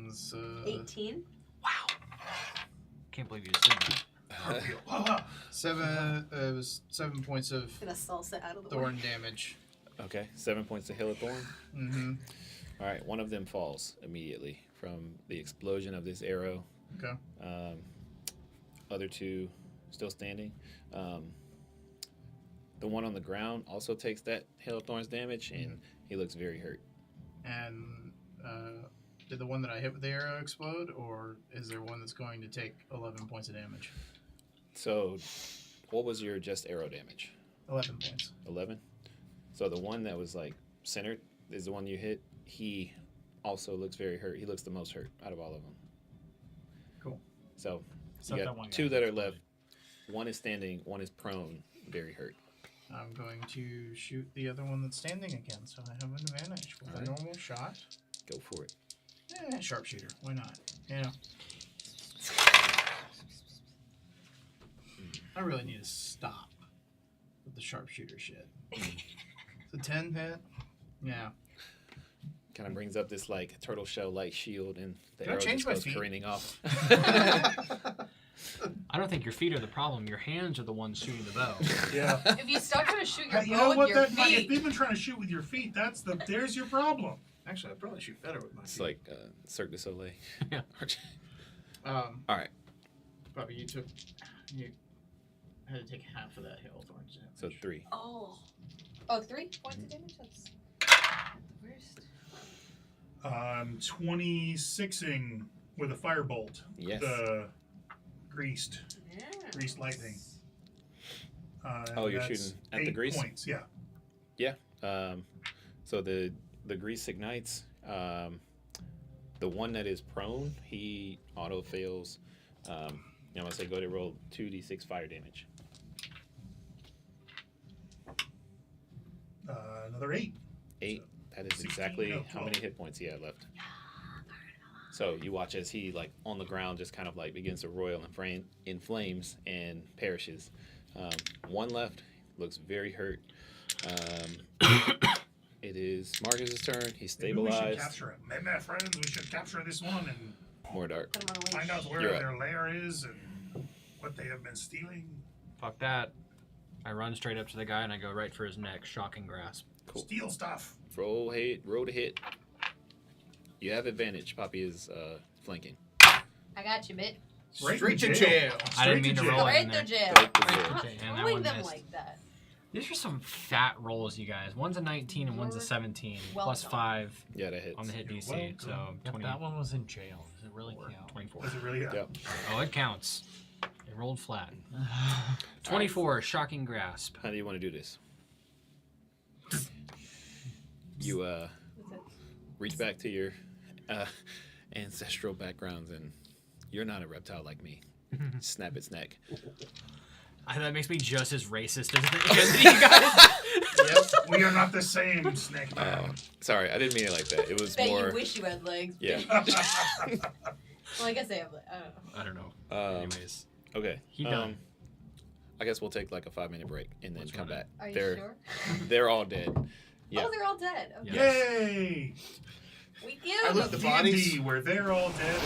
It's, 18. Can't believe you just did that. 7. It was 7 points of Gonna salsa out of the way. thorn damage. Okay. 7 points to Hail of Thorn. Mm-hmm. All right. One of them falls immediately from the explosion of this arrow. Okay. Other 2 still standing. The one on the ground also takes that Hail of Thorns damage, and he looks very hurt. And did the one that I hit with the arrow explode, or is there one that's going to take 11 points of damage? So, what was your just arrow damage? 11 points. 11. So the one that was like centered is the one you hit. He also looks very hurt. He looks the most hurt out of all of them. Cool. So So you that got one guy 2 that are exploded. left. One is standing. One is prone, very hurt. I'm going to shoot the other one that's standing again, so I have an advantage with a Alright. normal shot. Go for it. Sharpshooter. Why not? Yeah. I really need to stop with the sharpshooter shit. It's a 10 hit. Yeah. Kind of brings up this like turtle shell like shield, and the Can I arrow change just my goes feet? careening off. I don't think your feet are the problem. Your hands are the ones shooting the bow. Yeah. If you stop trying to shoot your You bow know with what? your If feet, they've been trying to shoot with your feet, there's your problem. Actually, I'd probably shoot better with my It's feet. like Cirque du Soleil. Yeah. All right. Probably you had to take half of that hail thorns damage. So 3. oh, 3 points of damage. That's the worst. 26ing with a firebolt. Yes. The greased Yeah. lightning. Oh, you're that's shooting at the 8 grease? points. Yeah. So the grease ignites. The one that is prone, he auto fails. I'm gonna say go to roll 2d6 fire damage. Another 8. 8. That is 16, exactly no, how 12. many hit points he had left. So you watch as he like on the ground just kind of like begins to roil in flames and perishes. One left, looks very hurt. It is Marcus's turn. He's Maybe we should stabilized. capture him. Maybe, my friends, we should capture this one and More dark. Put 'em on a leash. find out where You're up. their lair is and what they have been stealing. Fuck that. I run straight up to the guy and I go right for his neck. Shocking grasp. Cool. Steal stuff. Roll to hit. You have advantage. Poppy is flanking. I got you, bitch. Straight to jail. I didn't mean to roll it Right in to there. jail. Straight to jail. Stop And that throwing one them missed. like that. These are some fat rolls, you guys. One's a 19 and one's a 17. Plus Welcome. 5 Yeah, that hits. on the hit You're DC. welcome. So Yep, 20, that one was in jail. Does it really count? 24. Does it really? Yep. Oh, it counts. It rolled flat. 24, shocking grasp. How do you want to do this? You That's it. reach back to your ancestral backgrounds, and you're not a reptile like me. Snap its neck. That makes me just as racist as you guys. Yep. We are not the same, Snake Man. Sorry, I didn't mean it like that. It was Bet more. you wish you had legs. Yeah. Well, I guess they have legs. I don't know. I don't know. Um, Anyways. okay. He done. I guess we'll take like a 5-minute break and then Let's come run it. back. Are you they're sure? they're all dead. Yeah. Oh, they're all dead. Okay. Yeah. Yay! We I killed looked them. the bodies. D&D, where they're all dead.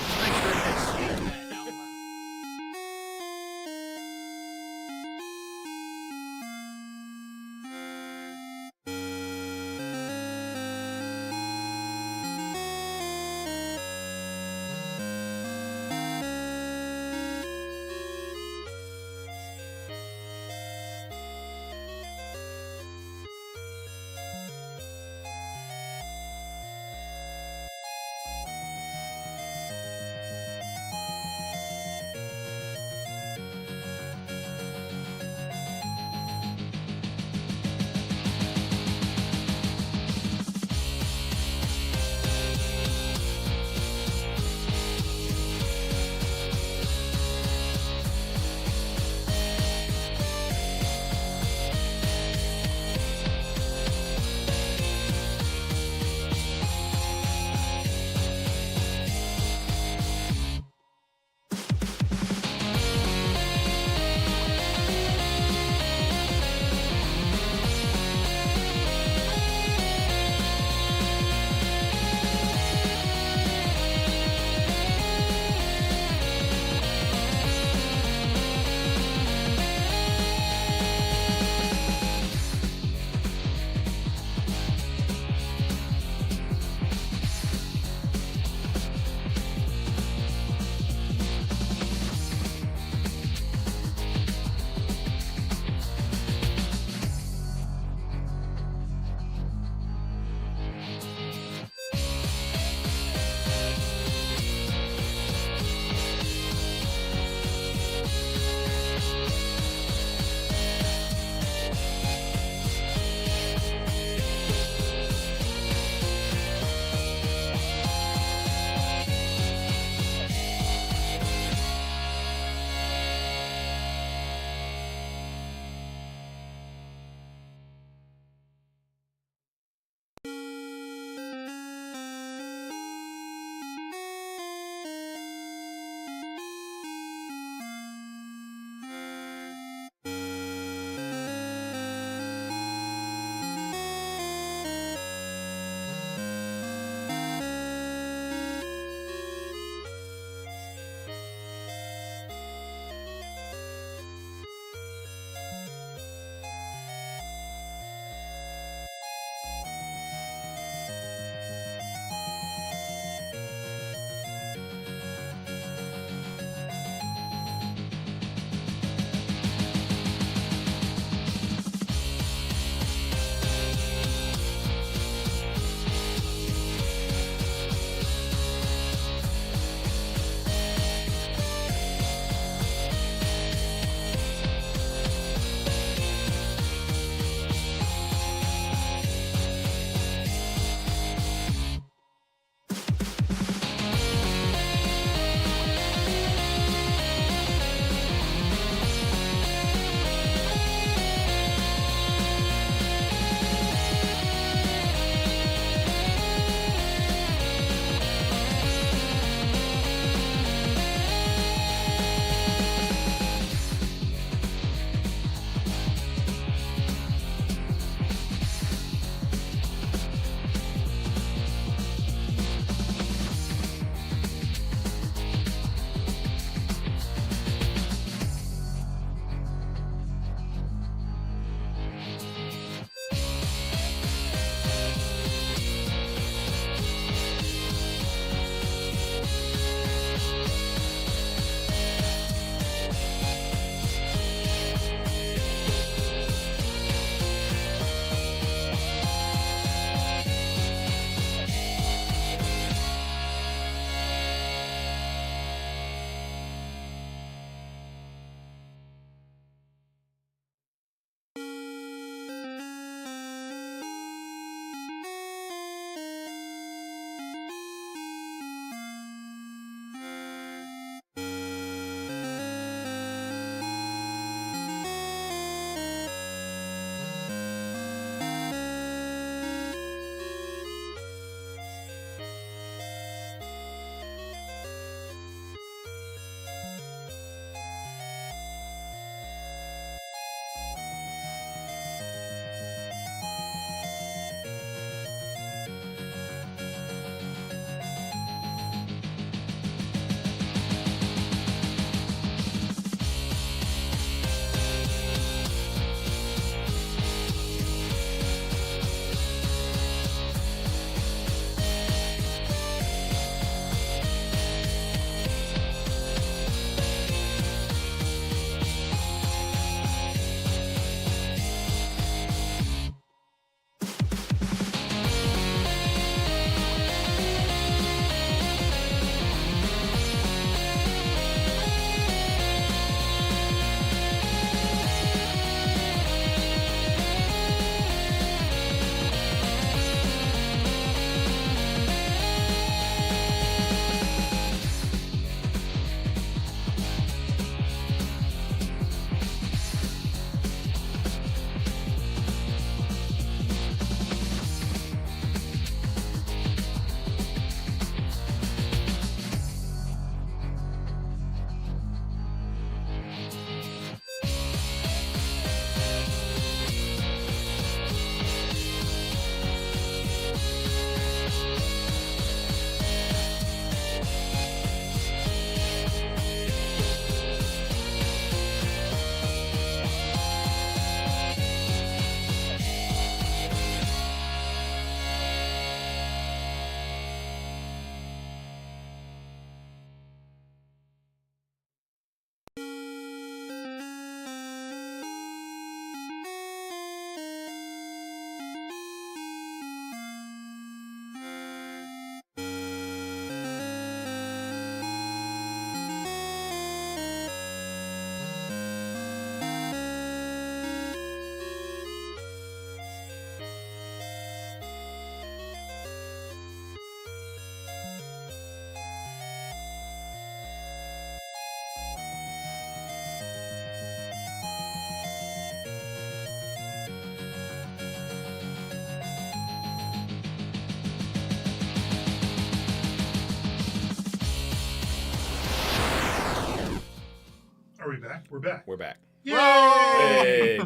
Are we back? We're back. We're back. Yay! Hey,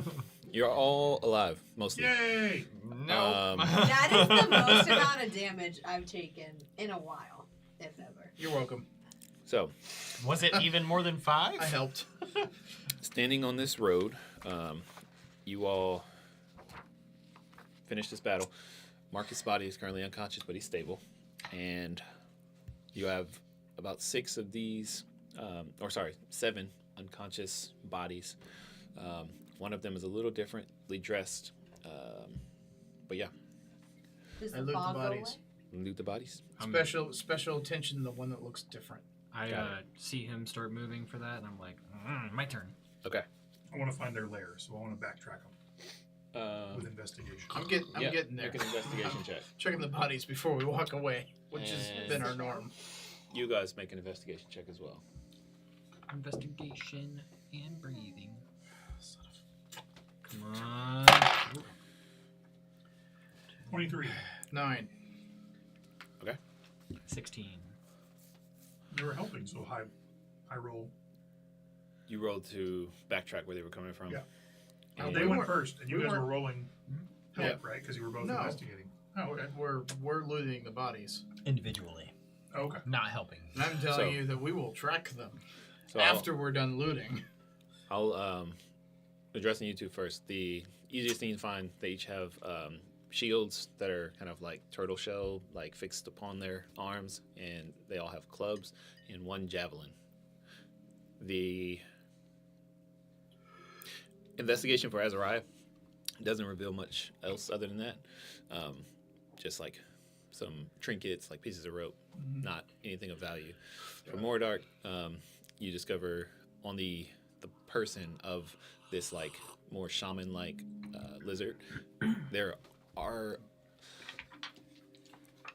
you're all alive, mostly. Yay! No. That is the most amount of damage I've taken in a while, if ever. You're welcome. So, Was it even more than 5? I helped. standing on this road, you all finish this battle. Marcus' body is currently unconscious, but he's stable. And you have about 6 of these, 7 unconscious bodies. One of them is a little differently dressed. But yeah, Does I the loot the fog go away? bodies. loot the bodies. Special attention to the one that looks different. I Got see him start moving for that, and I'm like, my turn. Okay. I want to find their lair, so I want to backtrack them with investigation. I'm getting there. Make an investigation check. Checking the bodies before we walk away, which has And- been our norm. You guys make an investigation check as well. Investigation and breathing. Come on. 23. 9. 16. You were helping, so high roll. You rolled to backtrack where they were coming from. Yeah. And They we went weren't- first, and you we guys were weren't- rolling help, Yeah. right? Because you were both No. investigating. Oh, okay. We're looting the bodies. Individually. Okay. Not helping. And I'm telling So- you that we will track them so after we're done looting. I'll addressing you two first. The easiest thing to find, they each have shields that are kind of like turtle shell, like fixed upon their arms, and they all have clubs and 1 javelin. The investigation for Azariah doesn't reveal much else other than that. Just like some trinkets, like pieces of rope, not anything of value. For Mordark, you discover on the person of this like more shaman-like lizard, there are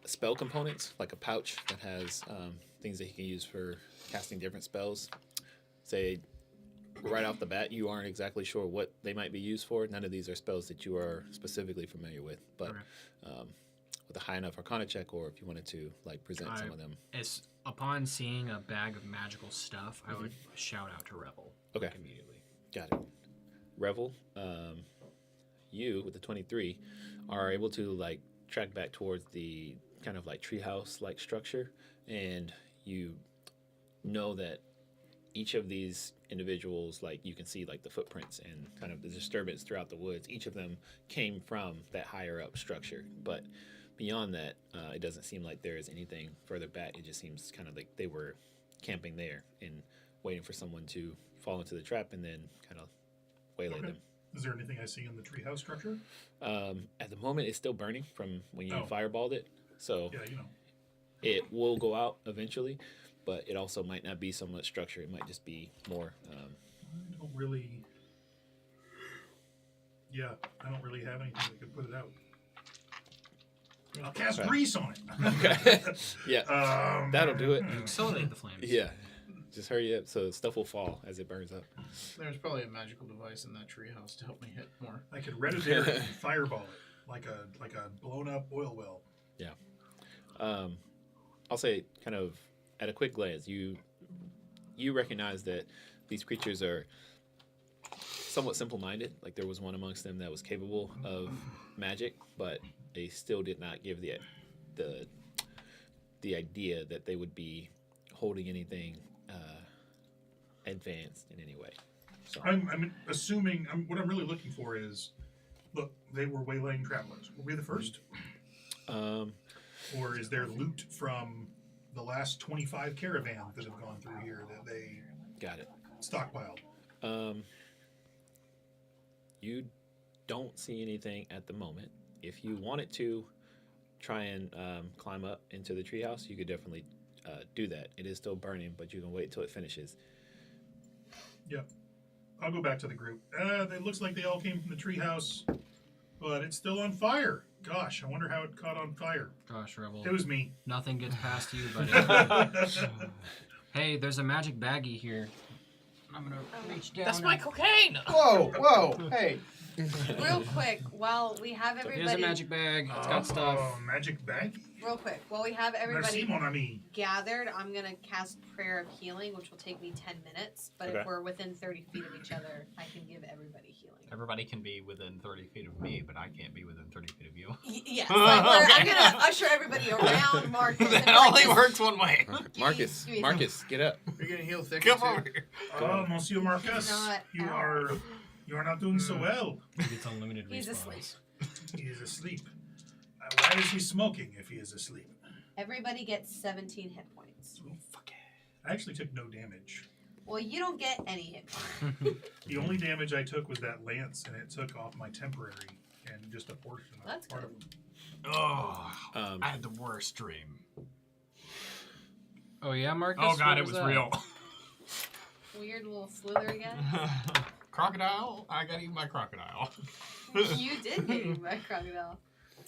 spell components, like a pouch that has things that he can use for casting different spells. Say, right off the bat, you aren't exactly sure what they might be used for. None of these are spells that you are specifically familiar with, but with a high enough Arcana check, or if you wanted to like present some of them. As upon seeing a bag of magical stuff, I would shout out to Rebel. Okay. Immediately. Got it. Revel, you with the 23 are able to like track back towards the kind of like treehouse like structure, and you know that each of these individuals, like you can see like the footprints and kind of the disturbance throughout the woods. Each of them came from that higher up structure, but beyond that, it doesn't seem like there is anything further back. It just seems kind of like they were camping there and waiting for someone to fall into the trap and then kind of waylay Okay. them. Is there anything I see in the treehouse structure? At the moment, it's still burning from when you Oh. fireballed it, so Yeah, you know. it will go out eventually. But it also might not be so much structure. It might just be more. I don't really. Yeah, I don't really have anything that could put it out. I'll cast Okay. grease on it. Okay. Yeah, that'll do it. Accelerate the flames. Yeah, just hurry up so stuff will fall as it burns up. There's probably a magical device in that treehouse to help me hit more. I could hereditary fireball it like a blown up oil well. I'll say, kind of at a quick glance, you recognize that these creatures are somewhat simple-minded. Like there was one amongst them that was capable of magic, but they still did not give the idea that they would be holding anything advanced in any way. So I'm assuming. What I'm really looking for is, look, they were waylaying travelers. Were we the first, or is there loot from the last 25 caravans that have gone through here that they got it. stockpiled? You don't see anything at the moment. If you wanted to try and climb up into the treehouse, you could definitely do that. It is still burning, but you can wait till it finishes. Yeah. I'll go back to the group. It looks like they all came from the treehouse, but it's still on fire. Gosh, I wonder how it caught on fire. Gosh, Rebel. It was me. Nothing gets past you, but hey, there's a magic baggie here. I'm gonna reach down. That's my cocaine! Whoa, hey. Real quick, while we have Here's a everybody magic bag. It's got stuff. Magic bag. real quick, while we have everybody Merci, mon ami. gathered, I'm gonna cast Prayer of Healing, which will take me 10 minutes. But Okay. if we're within 30 feet of each other, I can give everybody healing. Everybody can be within 30 feet of me, but I can't be within 30 feet of you. Yes, I'm gonna usher everybody around Marcus. It and like, only just- works one way. Marcus, give me Marcus, get up. You're gonna heal thick. Come over here. Oh, Monsieur Marcus, Not you out. are not doing so well. He gets unlimited He's respawns. asleep. He is asleep. Why is he smoking if he is asleep? Everybody gets 17 hit points. Oh, fuck it. I actually took no damage. Well, you don't get any hit points. The only damage I took was that lance, and it took off my temporary and just a portion of That's part good. of them. Oh, Um, I had the worst dream. Oh yeah, Marcus. Oh god, What it was that? real. Weird little slither again. Crocodile? I gotta eat my crocodile. You did get eaten by a crocodile.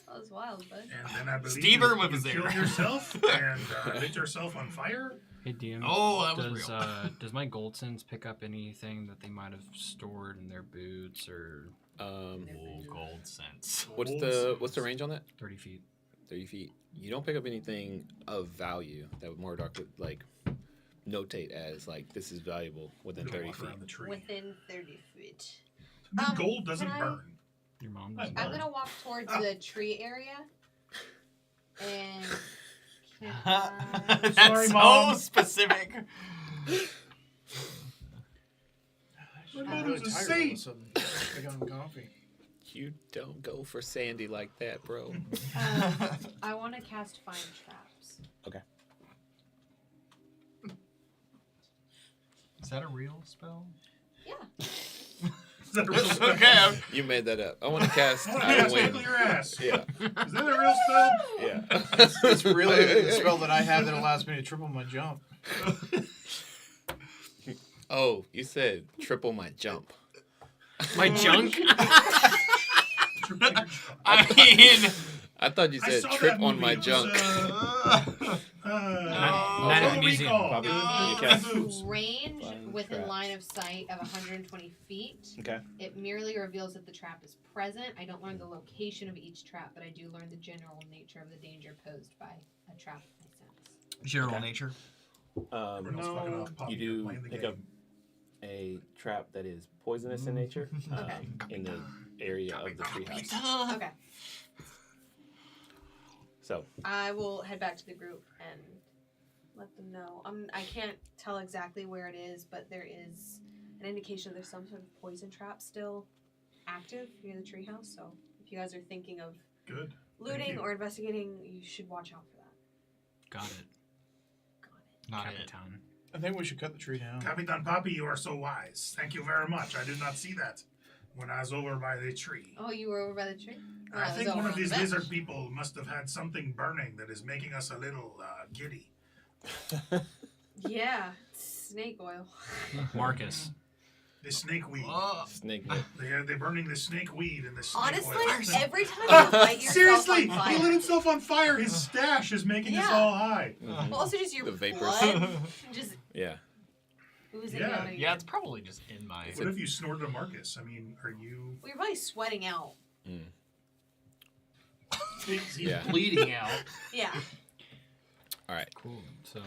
That was wild, bud. And then I believe Steve you, Irwin you was there. killed yourself and lit yourself on fire. Hey DM. Oh, that was does real. does my gold sense pick up anything that they might have stored in their boots or Oh, gold sense. what's the range on that? 30 feet? 30 feet. You don't pick up anything of value that Mordark would like notate as like this is valuable within We're gonna 30 walk feet. around the tree. Within 30 feet. The gold doesn't can I- burn. Your mom I'm doesn't. I'm know. gonna walk towards the tree area. And can I... That's Sorry, so Mom. specific. My I'm mother's a All saint. of a sudden, I got him coffee. You don't go for Sandy like that, bro. I want to cast Find Traps. Is that a real spell? Yeah. Is that a real spell? Okay. You made that up. I want to cast I want to Iron cast Wind. Tickle Your Ass. Yeah, Is that a real spell? yeah. It's really the spell that I have that allows me to triple my jump. Oh, you said triple my jump. My junk? Triple your jump. I mean, I thought you I said saw trip that on movie. my It was, junk. Not at the Total museum. Recall. Bobby, Um, you cast Boobs. range Find within traps. line of sight of 120 feet. Okay. It merely reveals that the trap is present. I don't learn the location of each trap, but I do learn the general nature of the danger posed by a trap I sense. general Okay. nature. Everyone else fucking off, Poppy, You you're do playing the pick game. up a trap that is poisonous in nature Okay. in the area of the treehouse. Okay. So, I will head back to the group and let them know. I can't tell exactly where it is, but there is an indication there's some sort of poison trap still active near the treehouse. So if you guys are thinking of Good. looting you. or investigating, you should watch out for that. Got it. Not it. Capitan. I think we should cut the tree down. Capitan Papi, you are so wise. Thank you very much. I did not see that when I was over by the tree. Oh, you were over by the tree? Oh, I was think over one of on these the bench. lizard people must have had something burning that is making us a little giddy. Yeah, snake oil. Marcus. The snake weed. snake. They're burning the snake weed and the snake Honestly, oil. every time you light yourself Seriously, on fire. he lit himself on fire. His stash is making us Yeah. all high. Mhm. Well, also just your The vapors. blood just Yeah. oozing Yeah. out of you. Yeah, it's probably just in my. What if you snorted a Marcus? I mean, are you? Well, you're probably sweating out. Mm. He's Yeah. bleeding out. Yeah. All right. Cool. So,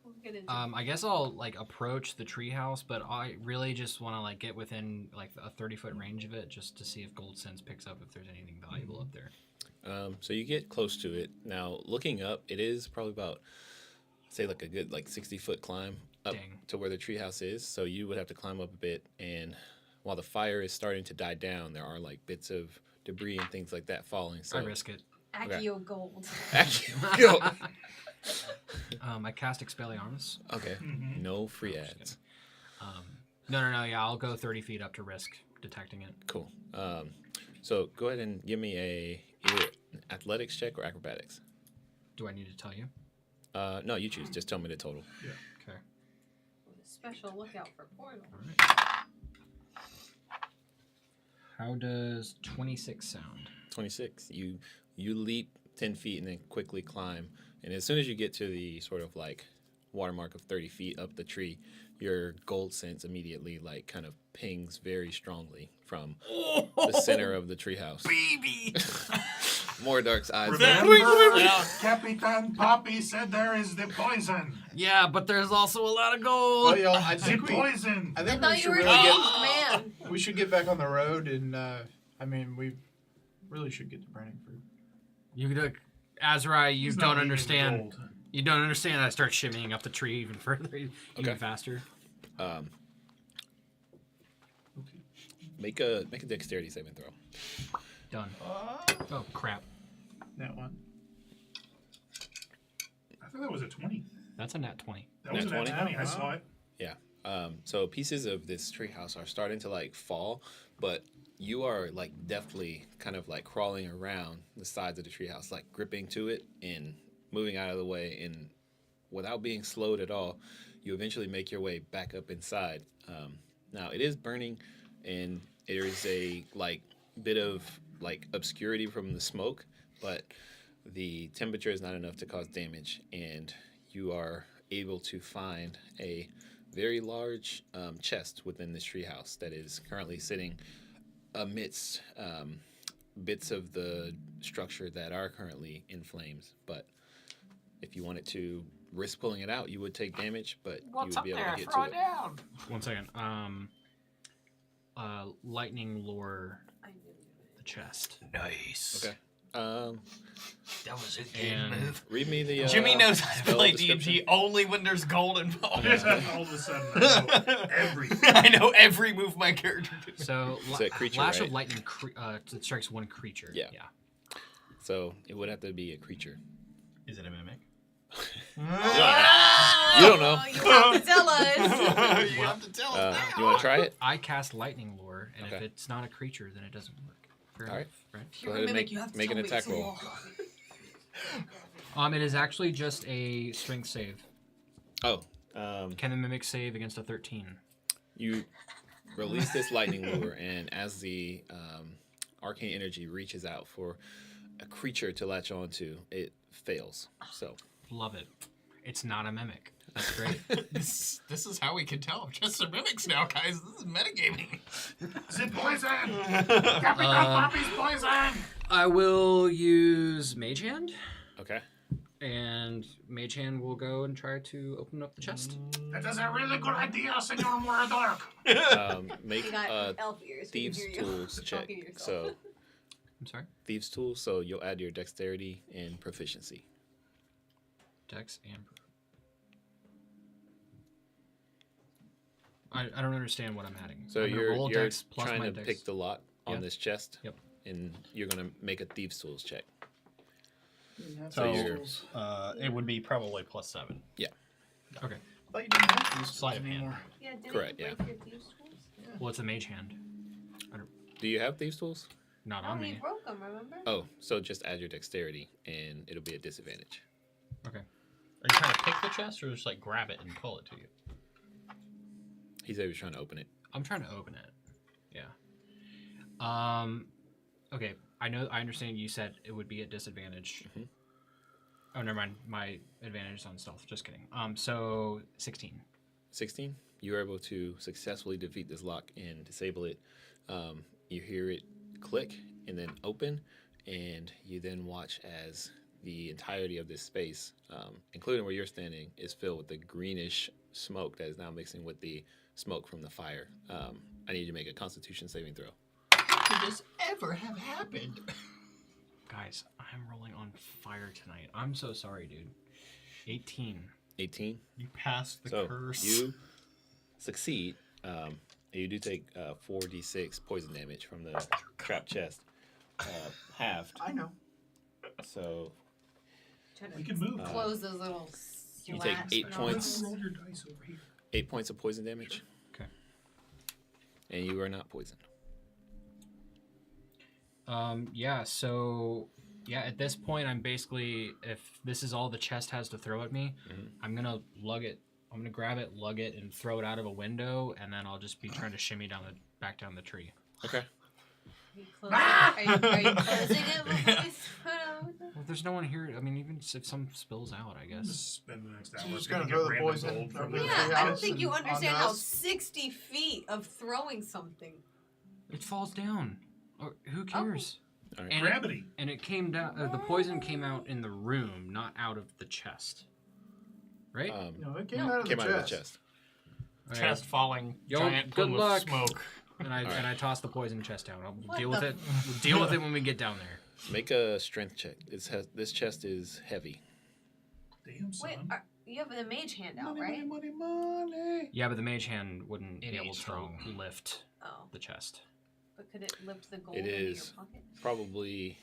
We'll get into I guess I'll like approach the treehouse, but I really just want to like get within like a 30-foot range of it, just to see if Gold Sense picks up if there's anything valuable up there. So you get close to it. Now, looking up, it is probably about, say, like a good 60-foot climb up Dang. to where the treehouse is. So you would have to climb up a bit. And while the fire is starting to die down, there are like bits of debris and things like that falling. So I risk it. Accio Gold. Actually, go. I cast Expelliarmus. Okay. Mhm. No free ads. No. Yeah, I'll go 30 feet up to risk detecting it. Cool. So go ahead and give me either athletics check or acrobatics. Do I need to tell you? No, you choose. Just tell me the total. Okay. Special lookout for portal. All right. How does 26 sound? 26. You leap 10 feet and then quickly climb. And as soon as you get to the sort of like watermark of 30 feet up the tree, your gold sense immediately like kind of pings very strongly from the center of the treehouse. Baby. More dark eyes. Remember, Capitan Poppy said there is the poison. Yeah, but there's also a lot of Well, gold. y'all, I The think poison. I I think thought we you should were really changed, man. we should get back on the road, and I mean, we really should get to burning fruit. You look, Azrai, you He's not don't eating understand. gold. You don't understand. I start shimmying up the tree even further, even Okay. faster. Make a dexterity saving throw. Done. Oh crap! That one. I thought that was a 20. That's a nat 20. That was a Nat 20? 20. I saw it. Yeah. So pieces of this treehouse are starting to like fall, but you are like deftly kind of like crawling around the sides of the treehouse, like gripping to it and moving out of the way. And without being slowed at all, you eventually make your way back up inside. Now it is burning, and there is a like bit of like obscurity from the smoke, but the temperature is not enough to cause damage, and you are able to find a very large chest within this treehouse that is currently sitting amidst bits of the structure that are currently in flames. But if you wanted to risk pulling it out, you would take damage, but you would be able to get to it. down. 1 second. Lightning lure the chest. Nice. Okay. That was a good And move. Read me the. Jimmy knows how to spell play description. D&D only when there's gold involved. All of a sudden, I know everything. I know every move my character does. So It's a creature, lash right? of lightning that strikes one creature. Yeah. So it would have to be a creature. Is it a mimic? You don't know. You have to tell us. You have to tell us now. You want to try it? I cast lightning lure, and if Okay. it's not a creature, then it doesn't work. Fair All right. enough, right? If Go you're a ahead and mimic, you have to make tell an me attack it's roll. wrong. It is actually just a strength save. Oh. Can the mimic save against a 13? You release this lightning lure, and as the arcane energy reaches out for a creature to latch onto, it fails. So Love it. It's not a mimic. That's great. This is how we can tell just are mimics now, guys. This is metagaming. The poison! Capitan Poppy's poison! I will use Mage Hand, okay. and Mage Hand will go and try to open up the chest. That is a really good idea, Senor Morador. Make You got a elf ears. We can thieves hear you tools check. talking to yourself. So I'm sorry? thieves tools. So you'll add your dexterity and proficiency. Dex and... I don't understand what I'm adding. So I'm gonna you're roll Dex plus trying my to Dex. pick the lock on Yep. this chest. Yep. And you're gonna make a thieves tools check. So you're- it would be probably +7. Okay. I thought you didn't have these Sleight of hand. anymore. Yeah, didn't Correct, you yeah. break your thieves' tools? Well, it's a Mage Hand. Do you have thieves tools? Not No, on he me. broke them, remember? Oh, so just add your dexterity, and it'll be a disadvantage. Okay. Are you trying to pick the chest or just like grab it and pull it to you? He said he was trying to open it. I'm trying to open it. Yeah. Okay. I understand you said it would be a disadvantage. Mhm. Oh, never mind. My advantage is on stealth. Just kidding. So 16. 16. You are able to successfully defeat this lock and disable it. You hear it click and then open, and you then watch as the entirety of this space, including where you're standing, is filled with the greenish smoke that is now mixing with the smoke from the fire. I need you to make a Constitution saving throw. Could this ever have happened? Guys, I'm rolling on fire tonight. I'm so sorry, dude. 18. 18. You passed the So curse. you succeed. You do take 4d6 poison damage from the trapped chest, halved. I know. So Trying to We can move. close those little you take slats 8 and points. all Roll your dice over here. 8 points of poison damage. Okay. And you are not poisoned. Yeah, so yeah, at this point I'm basically, if this is all the chest has to throw at me, Mhm. I'm gonna lug it. I'm gonna grab it, lug it, and throw it out of a window, and then I'll just be trying to shimmy back down the tree. Okay. Are you closing it before we put out? Well, there's no one here. I mean, even if some spills out, I guess. Just spend the next hour. You're just picking gonna throw up the random poison gold from over the the Yeah, I treehouse don't think you and understand on how us. 60 feet of throwing something. It falls down. Or who cares? All right. And Gravity. And it came down. The poison came out in the room, not out of the chest. Right? No, it came out of the chest. All right. Chest falling, Yo, giant good plume luck. of smoke. And I All right. and I tossed the poison chest down. I'll What deal with the it. We'll deal with it when we get down there. Make a strength check. This chest is heavy. Damn, son. Wait, you have the mage hand out, Money, right? money, money, money. Yeah, but the mage hand wouldn't It be able ain't to strong. lift Oh, the chest. but could it lift the gold It into is. your pocket? Probably,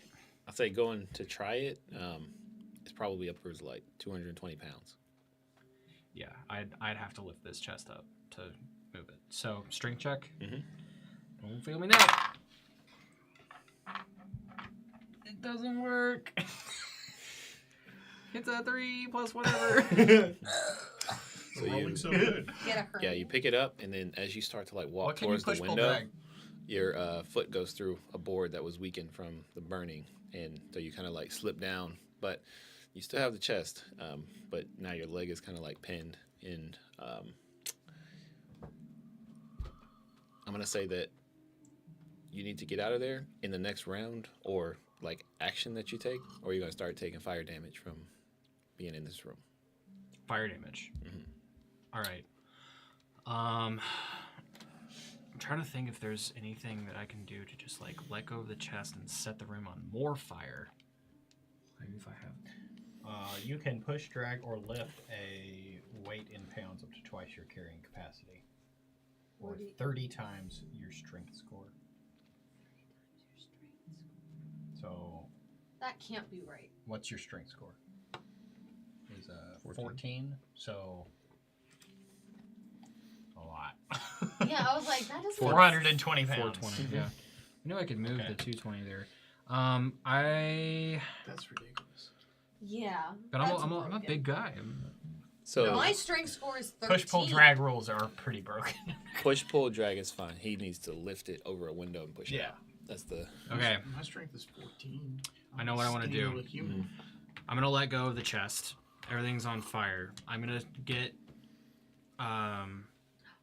I'd say going to try it, it's probably upwards of like 220 pounds. Yeah, I'd have to lift this chest up to move it. So strength check. Mhm. Don't feel me now. It doesn't work. It's a 3 plus whatever. So Rolling you, so good. Get a hurt. yeah, you pick it up, and then as you start to like walk What can you towards the push, pull, window, drag? your foot goes through a board that was weakened from the burning, and so you kind of like slip down, but you still have the chest, but now your leg is kind of like pinned in. I'm gonna say that you need to get out of there in the next round, or like action that you take, or you're gonna start taking fire damage from being in this room. Fire damage. Mhm. All right. I'm trying to think if there's anything that I can do to just like let go of the chest and set the room on more fire. Maybe if I have. You can push, drag, or lift a weight in pounds up to twice your carrying capacity, or 40. 30 times your strength score. So, That can't be right. what's your strength score? Is 14. So, a lot. Yeah, I was like, that doesn't. 420 pounds. 420. Yeah. I knew I could move Okay. the 220 there. I. That's ridiculous. Yeah. But that's I'm a broken. big guy. So My strength score is 13. Push, pull, drag rules are pretty broken. push, pull, drag is fine. He needs to lift it over a window and push it Yeah. out. That's the Okay. My strength is 14. I know what I wanna Skinny do. little human. I'm gonna let go of the chest. Everything's on fire. I'm gonna get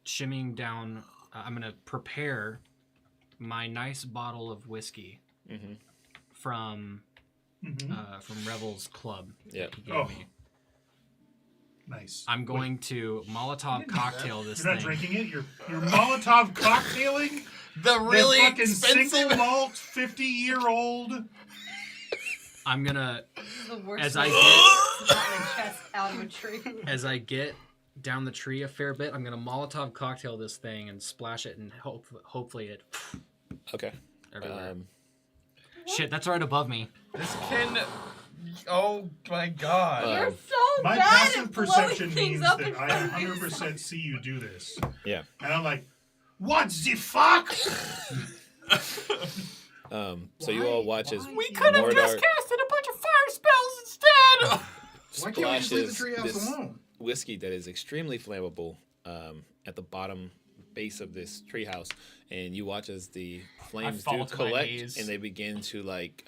shimmying down. I'm gonna prepare my nice bottle of whiskey Mhm. from Rebel's Club. Yeah. He gave Oh. me. Nice. I'm going to Molotov cocktail this You're not thing. drinking it. You're Molotov cocktailing. The really the fucking expensive. single malt 50-year-old. I'm gonna This is the worst As way I to get a chest out of a tree. as I get down the tree a fair bit, I'm gonna Molotov cocktail this thing and splash it, and hopefully it okay. everywhere. Shit, that's right above me. This can. Oh my god. You're so My bad passive at blowing perception things means up that in I front of 100% see you do this. Yeah. And I'm like, what the fuck? So you all watch as Why? We could have Mordar just casted a bunch of fire spells instead. Why can't we just leave the splashes treehouse this alone? whiskey that is extremely flammable at the bottom base of this treehouse, and you watch as the flames fall do to my collect, knees. and they begin to like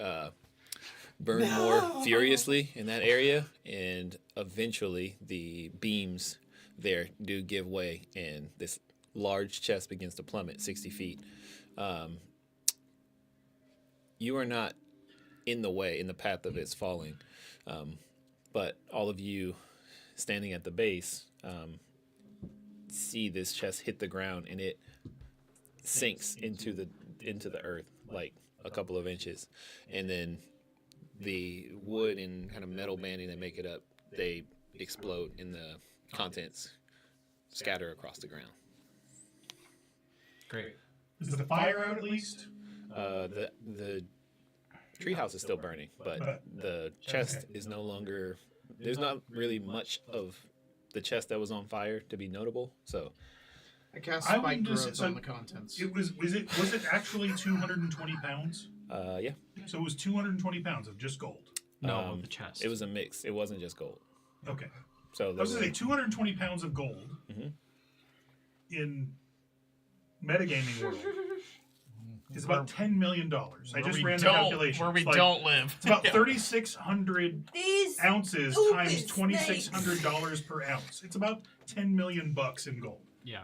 burn more furiously in that area, and eventually the beams there do give way, and this large chest begins to plummet 60 feet. You are not in the way, in the path of its falling, but all of you standing at the base see this chest hit the ground, and it sinks into the earth like a couple of inches, and then the wood and kind of metal banding that make it up, they explode, and the contents scatter across the ground. Great. Is the fire out at least? The treehouse is still burning, but the chest is no longer. There's not really much of the chest that was on fire to be notable. So I cast I spike wouldn't growth dis- on so the contents. Was it actually 220 pounds? yeah, So it was 220 pounds of just gold. No, of the chest. it was a mix. It wasn't just gold. Okay. So I there was going to say were, 220 pounds of gold Mhm. in metagaming world is about $10 million. I just ran the calculation. Where we It's like- don't live. It's about 3,600 These ounces stupid times $2,600 per ounce. It's about $10 million in gold. Yeah.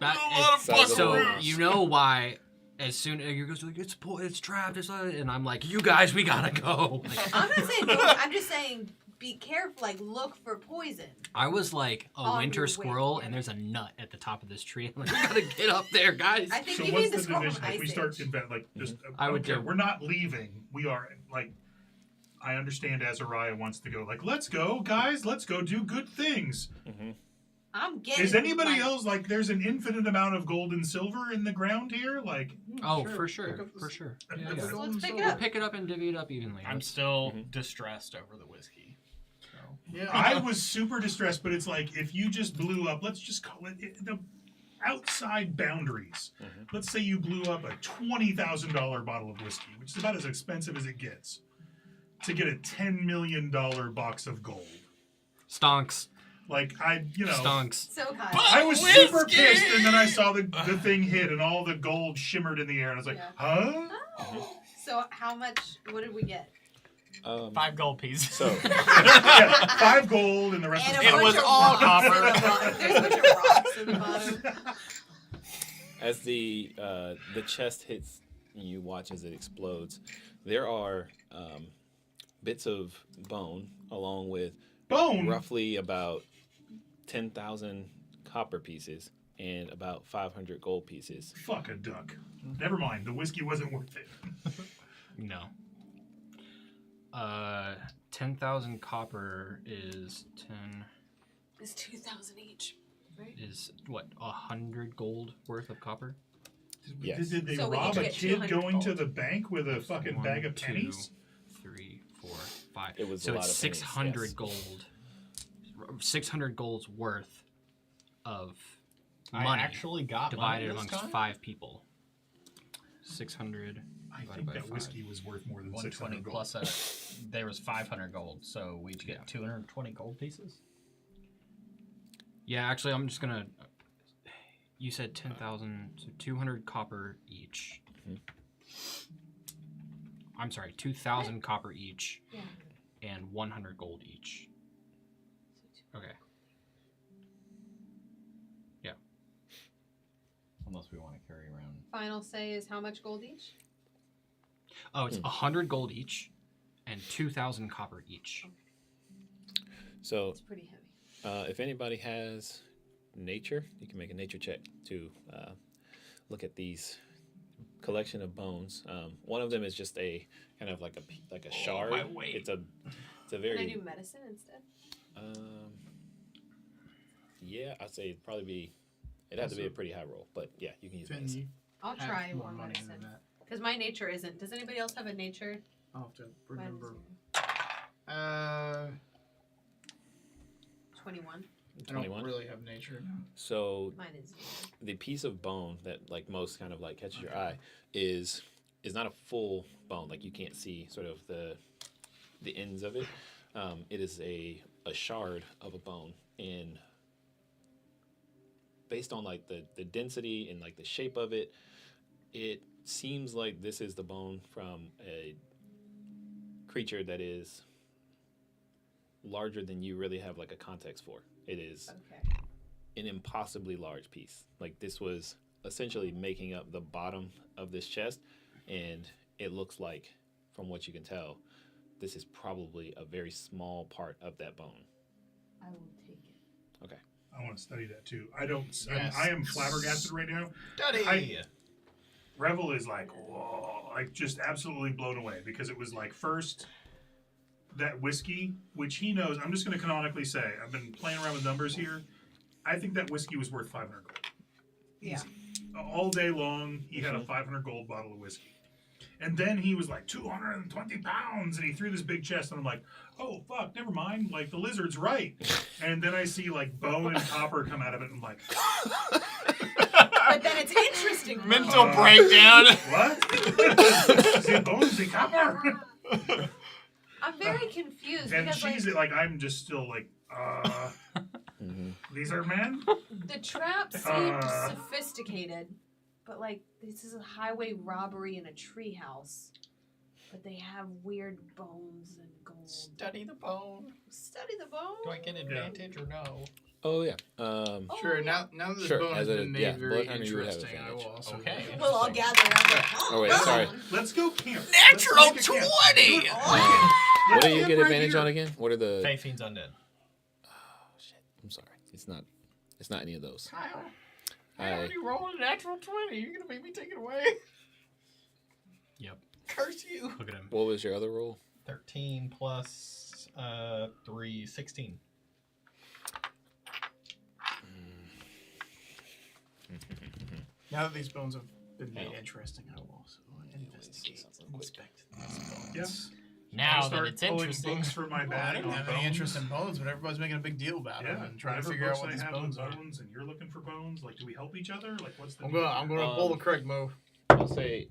A lot of Size of So a you know why as soon as you goes like it's trapped, and I'm like, you guys, we gotta go. Like, I'm not saying don't. I'm just saying be careful. Like look for poison. I was like a On winter your way, squirrel, yeah. and there's a nut at the top of this tree. I'm like, we gotta get up there, guys. I think So you what's need the the scroll division? from If we Ice start Age. invent like just I would do- we're not leaving. We are like I understand Azariah wants to go like let's go guys, let's go do good things. I'm getting. Is anybody my- else like there's an infinite amount of gold and silver in the ground here? Like Oh, Sure, for pick sure, up the for s- sure. Let's Yeah, go. yeah. Let's pick it We'll up. pick it up and divvy it up evenly. I'm still distressed over the whiskey. So. Yeah. I was super distressed, but it's like if you just blew up, let's just call it the outside boundaries. Let's say you blew up a $20,000 bottle of whiskey, which is about as expensive as it gets, to get a $10 million box of gold. Stonks, Like stonks. So kind. I was super pissed, and then I saw the thing hit, and all the gold shimmered in the air, and I was like, Yeah. huh? Oh. So how much? What did we get? 5 gold pieces. So Yeah, 5 gold, and the rest And was a It bunch was of all rocks copper. in the bottom. There's a bunch of rocks in the bottom. as the chest hits, you watch as it explodes. There are bits of bone along with bone. roughly about 10,000 copper pieces and about 500 gold pieces. Fuck a duck. Never mind. The whiskey wasn't worth it. No. 10,000 copper is 10 It's 2,000 each, right? is what 100 gold worth of copper. Yes. Did they So we rob each a get kid 200 going to gold. the bank with a fucking 1, bag of 2, pennies? 3, 4, 5. It was so a lot it's of pennies, 600 yes. gold. 600 gold's worth of I money actually got divided money this amongst time? 5 people. 600 I divided think by that 5. whiskey was worth more than 120 600 gold. plus there was 500 gold, so we each get 220 gold pieces. Yeah, actually, I'm just gonna. You said 10,000, so 200 copper each. I'm sorry, 2,000 copper each, Yeah. and 100 gold each. Okay. Yeah. Unless we want to carry around. Final say is how much gold each? Oh, it's 100 gold each, and 2,000 copper each. So It's pretty heavy. if anybody has nature, you can make a nature check to look at these collection of bones. One of them is just a kind of like a shard. my weight. It's a Can I very do medicine instead? yeah. I'd say it'd probably be. It'd have to be a pretty high roll, but yeah, you can use Finn, medicine. you I'll have try more more money medicine. than that. Because my nature isn't. Does anybody else have a nature? I'll have to Mine remember. is 21. I 21? don't really have nature. So Mine is 0. the piece of bone that like most kind of like catches your eye is not a full bone. Like you can't see sort of the ends of it. It is a shard of a bone, and based on like the density and like the shape of it, it seems like this is the bone from a creature that is larger than you really have like a context for. It is Okay. an impossibly large piece. Like this was essentially making up the bottom of this chest, and it looks like, from what you can tell, this is probably a very small part of that bone. I will take it. Okay. I want to study that too. I don't. Yes. I am flabbergasted right now. Study! Revel is like, whoa, like just absolutely blown away because it was like first that whiskey, which he knows. I'm just going to canonically say, I've been playing around with numbers here. I think that whiskey was worth 500 gold. Yeah. Easy. All day long, he had a 500 gold bottle of whiskey. And then he was like 220 pounds, and he threw this big chest, and I'm like, oh fuck, never mind. Like the lizard's right. And then I see like bone and copper come out of it, and I'm like, But then it's interesting. Mental breakdown. what? Is it bones? Is it copper? I'm very confused And because she's like, I'm just still like, these are men? the trap seemed sophisticated, but like this is a highway robbery in a treehouse. but they have weird bones and gold. Study the bone. Study the bone. Do I get advantage or no? Oh yeah. Sure. yeah. Now that this Sure, bone has as a- been made yeah, very Bloodhunter, you would have interesting, I will advantage. also. Okay. We'll all gather around like, Oh, wait, bone. sorry. Let's go camp. Natural Let's make a camp. 20! Dude, What do you camp get right advantage here. on again? What are the? Fae Fiend's undead. Oh shit! I'm sorry. It's not any of those. Kyle, I- I already rolled a natural 20. You're gonna make me take it away? Yep. Curse you. Look at him. What was your other roll? 13 plus 3, 16. Now that these bones have been made Yeah. interesting, I will also investigate, something quick. inspect these bones. Yes. Now I'll that start it's pulling interesting. books for my Well, I bag didn't on have bones. any interest in bones, but everybody's making a big deal about Yeah, them and trying to whatever figure out books what I these have bones on are. bones, and you're looking for bones. Like, do we help each other? Like, what's the? I'm deal? gonna pull the Craig move. I'll say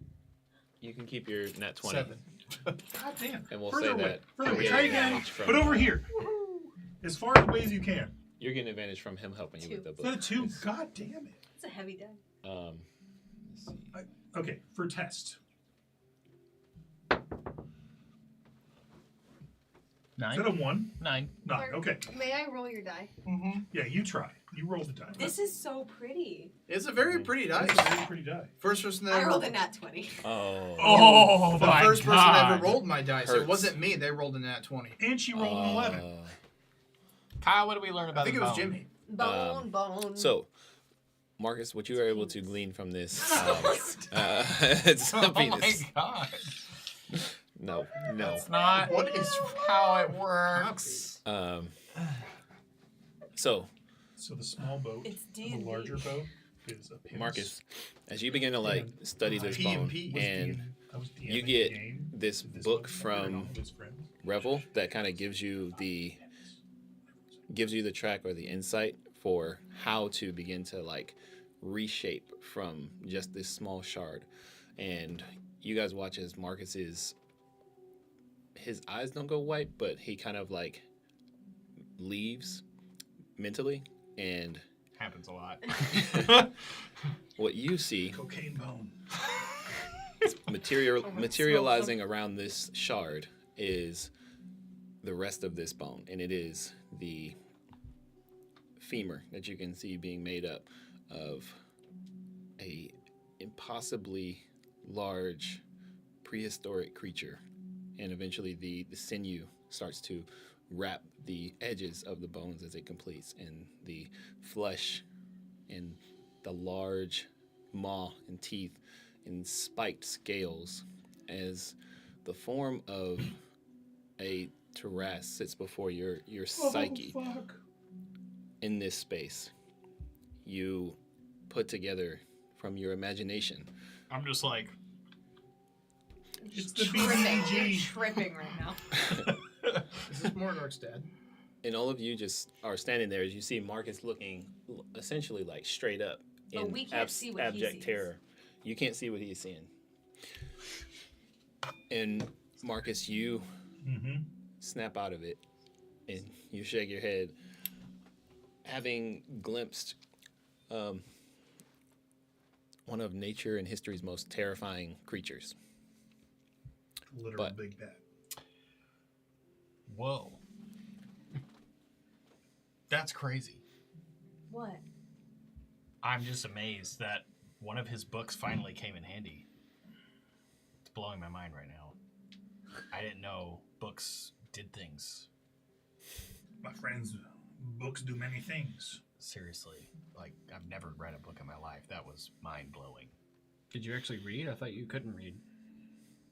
you can keep your net 20, 7. God damn. and we'll Further say away. that Further away. you're Try getting again. advantage from- But over here. As far away as you can. You're getting advantage from him helping you with the Is that a book. 2? God damn it. It's a heavy die. Let's see. Okay, for test. 9. Is that a 1? 9. 9. Okay. May I roll your die? Mm-hmm. Yeah, you try. You roll the die. This is so pretty. It's a very pretty dice. That's a very pretty die. First person that I ever rolled a nat 20. Oh. Oh, the my first person God. ever rolled my dice. It Hurts. wasn't me. They rolled a nat 20. And she rolled an 11. Kyle, what did we learn about I think the it was bone? Jimmy. Bone, bone. So, Marcus, what you were able to glean from this? It's a Oh my penis. God. No. That's not What is how it works. So, So the small boat, It's the D&D. larger boat is a pinch. Marcus, as you begin to like study this P bone, and P. and I was DMing you the get game this with book motherfucker and from all of his friends. Revel that kind of gives you the track or the insight for how to begin to like reshape from just this small shard. And you guys watch as Marcus's his eyes don't go white, but he kind of like leaves mentally, and Happens a lot. what you see Cocaine bone. materializing around this shard is the rest of this bone, and it is the femur that you can see being made up of a impossibly large prehistoric creature, and eventually the sinew starts to wrap the edges of the bones as it completes, and the flesh and the large maw and teeth and spiked scales as the form of a Taras sits before your psyche. Oh, fuck. In this space, you put together from your imagination. I'm just like, It's the Tripping. You're BBG. tripping right now. Is this Mordark's dad? And all of you just are standing there as you see Marcus looking essentially like straight up But in we can't see what he abject sees. terror. You can't see what he's seeing. And Marcus, you Mm-hmm. snap out of it and you shake your head, having glimpsed one of nature and history's most terrifying creatures. Literal But- big bad. whoa. That's crazy. What? I'm just amazed that one of his books finally came in handy. It's blowing my mind right now. I didn't know books did things. My friends, books do many things. Seriously. Like, I've never read a book in my life. That was mind-blowing. Did you actually read? I thought you couldn't read.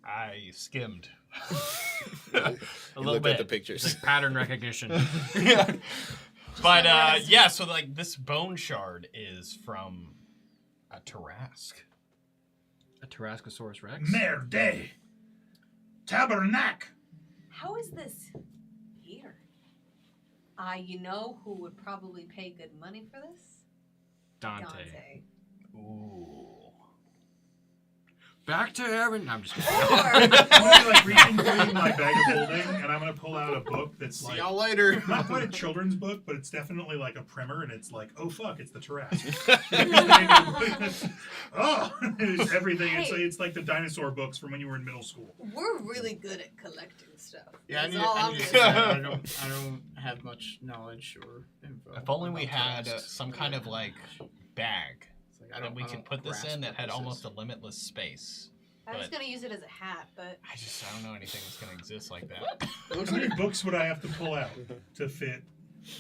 I skimmed. You a little looked bit. at the pictures. It's like pattern recognition. But yeah, so like this bone shard is from a Tarask. A Tarascosaurus Rex? Merde! Tabernac! How is this here? You know who would probably pay good money for this? Dante. Ooh. Back to heaven. No, I'm just kidding. I'm gonna be like reaching through my bag of holding, and I'm gonna pull out a book that's See like y'all later. not quite a children's book, but it's definitely like a primer, and it's like, oh fuck, it's the Tarrasque. Oh, it's everything. It's like the dinosaur books from when you were in middle school. We're really good at collecting stuff. Yeah, I That's need, all I I'm need to gonna say, say. I don't have much knowledge or info. If only we about had Tarrasques. some kind of like bag It's like, that we I could don't put this grasp in that what had this almost is. a limitless space. I was But- gonna use it as a hat, but I don't know anything that's gonna exist like that. It looks How like many books would I have to pull out to fit?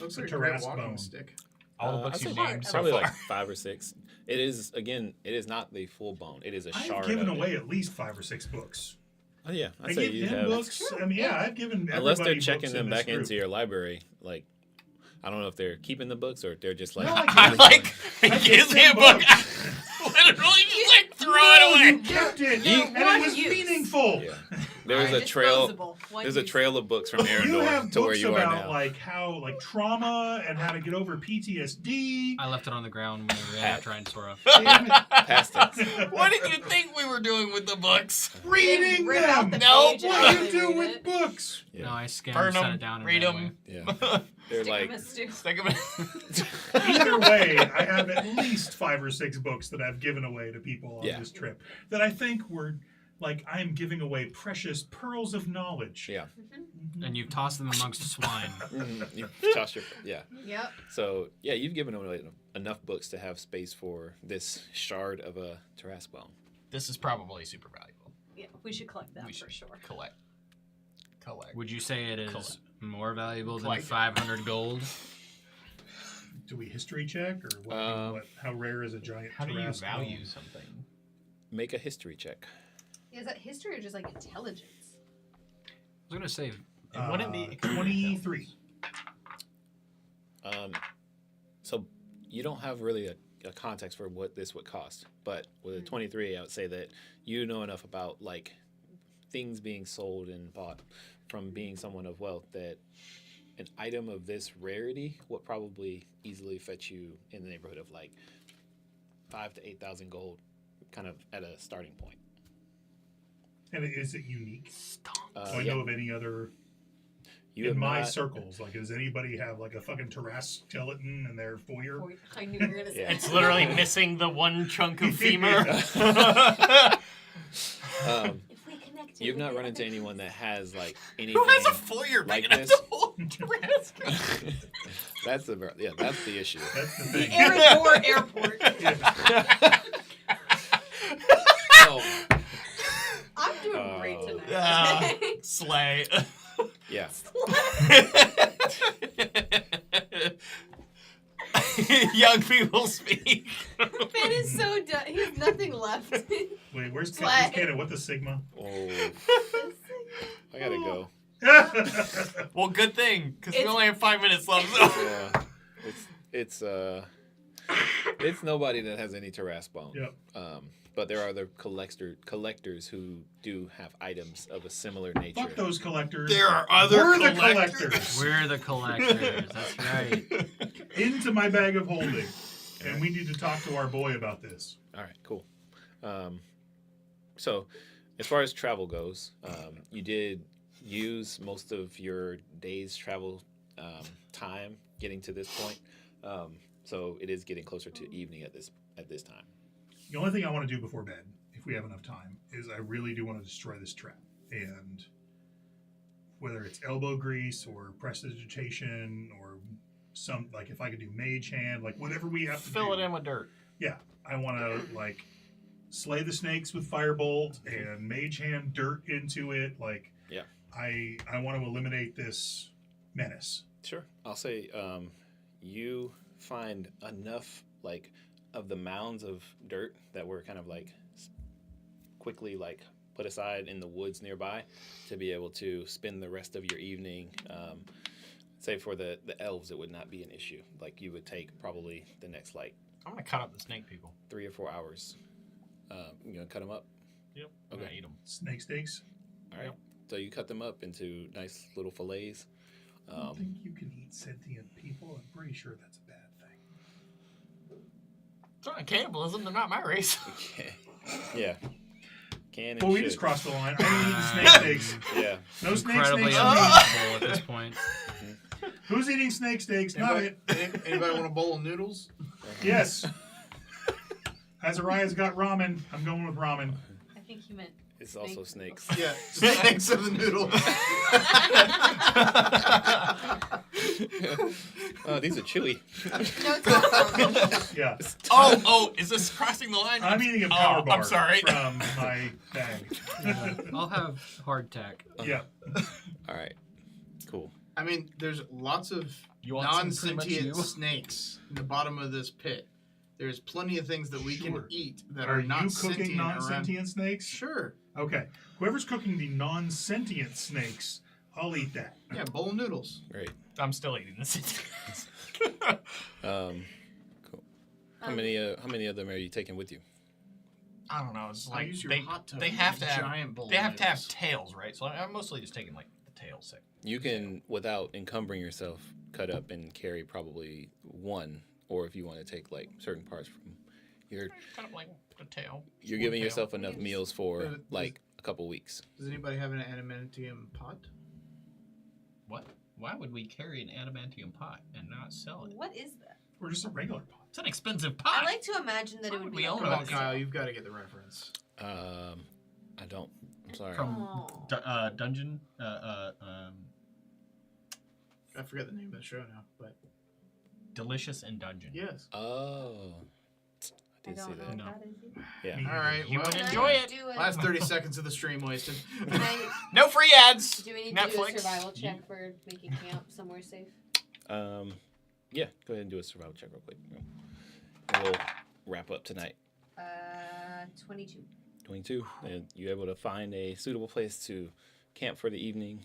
looks a like a great Tarrasque walking bone. stick. All the I'd books say you part named of so Probably far. like 5 or 6. It is not the full bone. It is a shard. I've given of away It. at least 5 or 6 books. Oh yeah, I I'd say give you him have. books. I mean, yeah, I've given Unless they're everybody checking books them in this back group. into your library, like I don't know if they're keeping the books or if they're just like. No, I I'm like, he I gives kept me a them book. books. Literally just like throw No, it you away. kept it, You- and it was use. meaningful. Yeah. There's They're a trail. disposable. One There's a use. trail of books from You Arendor have to where books you are about now. like how like trauma and how to get over PTSD. I left it on the ground when we were Hat. after Einsora. Damn it. Past tense. What did you think we were doing with the books? Reading Rip out them. the No, page and What do you actually do read with it. books? Yeah. No, I scanned Burn and set them, it down and read ran them. away. Yeah. They're Stick 'em like in stew. Stick 'em in. Either way, I have at least 5 or 6 books that I've given away to people on Yeah. this trip that I think were like I'm giving away precious pearls of knowledge. yeah. And you've tossed them amongst swine. You toss your yeah. Yep. So yeah, you've given away enough books to have space for this shard of a Tarrasque bone. This is probably super valuable. Yeah, we should collect that We for should sure. collect. Would you say it is Collect. more valuable than Collect. 500 gold? Do we history check or what? How rare is a giant? How do you Tarrasque value bone? something? Make a history check. Is that history or just like intelligence? I was gonna say It wouldn't be 23. So you don't have really a context for what this would cost, but with a 23, I would say that you know enough about like things being sold and bought from being someone of wealth that an item of this rarity would probably easily fetch you in the neighborhood of like 5,000 to 8,000 gold, kind of at a starting point. And is it unique? Do I Yeah. know of any other You in have my not- circles? Like, does anybody have like a fucking Tarrasque skeleton in their foyer? Or- I knew you were gonna say. Yeah. It's literally missing the one chunk of femur. If we connect You've not run into anyone that has like anything. Who has a foyer like big enough this? to hold Tarrasque? That's the issue. That's the The thing. Aerodor Airport. Oh, I'm doing great tonight. Ah, slay. yeah. Young people speak. Ben is so done. He has nothing left. Wait, where's Slay. Canada? What the Sigma? Oh, I gotta go. Well, good thing, because we It's- only have 5 minutes left. So. Yeah, it's nobody that has any Tarrasque bone. Yep. But there are other collectors who do have items of a similar nature. Fuck those collectors. There are other We're the collectors. collectors. we're the collectors. That's right. Into my bag of holding. And we need to talk to our boy about this. All right, cool. So, as far as travel goes, you did use most of your day's travel time getting to this point. So it is getting closer to evening at this time. The only thing I want to do before bed, if we have enough time, is I really do want to destroy this trap. And whether it's elbow grease or prestidigitation or some, like if I could do mage hand, like whatever we have to Fill do. it in with dirt. Yeah, I want to like slay the snakes with firebolt and mage hand dirt into it. Like, Yeah. I want to eliminate this menace. Sure. I'll say you find enough like of the mounds of dirt that were kind of like quickly like put aside in the woods nearby to be able to spend the rest of your evening. Say for the elves, it would not be an issue. Like you would take probably the next like I'm going to cut up the snake people. 3 or 4 hours. You gonna cut them up? Yep. I'm going to eat them. Snake steaks. All right. So you cut them up into nice little fillets. I don't think you can eat sentient people. I'm pretty sure that's a bad thing. It's not cannibalism. They're not my race. Yeah. Can and Well, we should. just crossed the line. I ain't eating snake steaks. Yeah. No snake Incredibly steaks. on me. unreasonable at this point. Who's eating snake steaks? Not Anybody, it. anybody want a bowl of noodles? Yes. Azariah's got ramen. I'm going with ramen. I think he meant. It's also snakes. Yeah, snakes of the noodles. Oh, these are chewy. No, it's not ramen. Yeah. Oh, is this crossing the line? I'm eating a power bar I'm sorry. from my bag. I'll have hardtack. Yeah. All right. Cool. I mean, there's lots of You want some pretty non-sentient much you? snakes in the bottom of this pit. There's plenty of things that we can Sure. eat that Are are not you sentient cooking around. non-sentient snakes? Sure. Okay. Whoever's cooking the non-sentient snakes, I'll eat that. Yeah, bowl of noodles. Great. I'm still eating this. Cool. How many of them are you taking with you? I don't know. It's I'll like use your they, hot tub they and have a to have giant bowl they of have to have noodles. tails, right? So I'm mostly just taking like the tail set. You can, without encumbering yourself, cut up and carry probably one, or if you want to take like certain parts from. You're Kind of like the tail. you're giving yourself enough meals for But like a couple weeks. Does anybody have an adamantium pot? What? Why would we carry an adamantium pot and not sell it? What is that? Or just a regular pot. It's an expensive pot. I like to imagine that Why it would would be. we own like it? Come a on, Okay. Kyle, you've got to get the reference. I don't. I'm sorry. Oh. Dungeon. I forget the name of the show now, but Delicious and Dungeon. yes. Oh. I I did see don't know that. what No. that is either. Yeah. Me All right, You well, would Can enjoy I it. do a- last 30 seconds of the stream wasted. Can I, No free ads. do we need to do a Netflix. survival check for making camp somewhere safe? Yeah. Go ahead and do a survival check real quick. And we'll wrap up tonight. 22. 22. And you're able to find a suitable place to camp for the evening.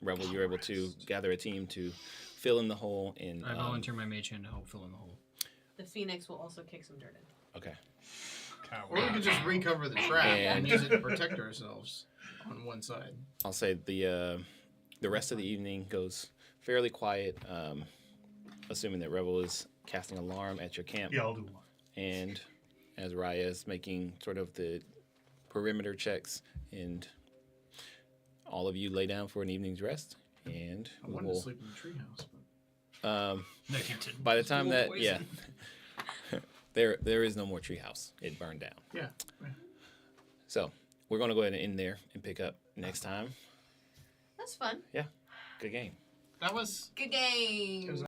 Rebel, you're able to gather a team to fill in the hole. And I volunteer my mage hand to help fill in the hole. The Phoenix will also kick some dirt in. Okay. Or we could just recover the trap and And- use it to protect ourselves on one side. I'll say the rest of the evening goes fairly quiet, assuming that Rebel is casting alarm at your camp, Yeah, I'll do one. and Azariah is making sort of the perimeter checks, and all of you lay down for an evening's rest, and I we wanted to will. sleep in the treehouse, but No, you didn't. By the time School that poison. there is no more treehouse. It burned down. yeah. So we're gonna go ahead and end there and pick up next time. That's fun. Good game. That was Good game.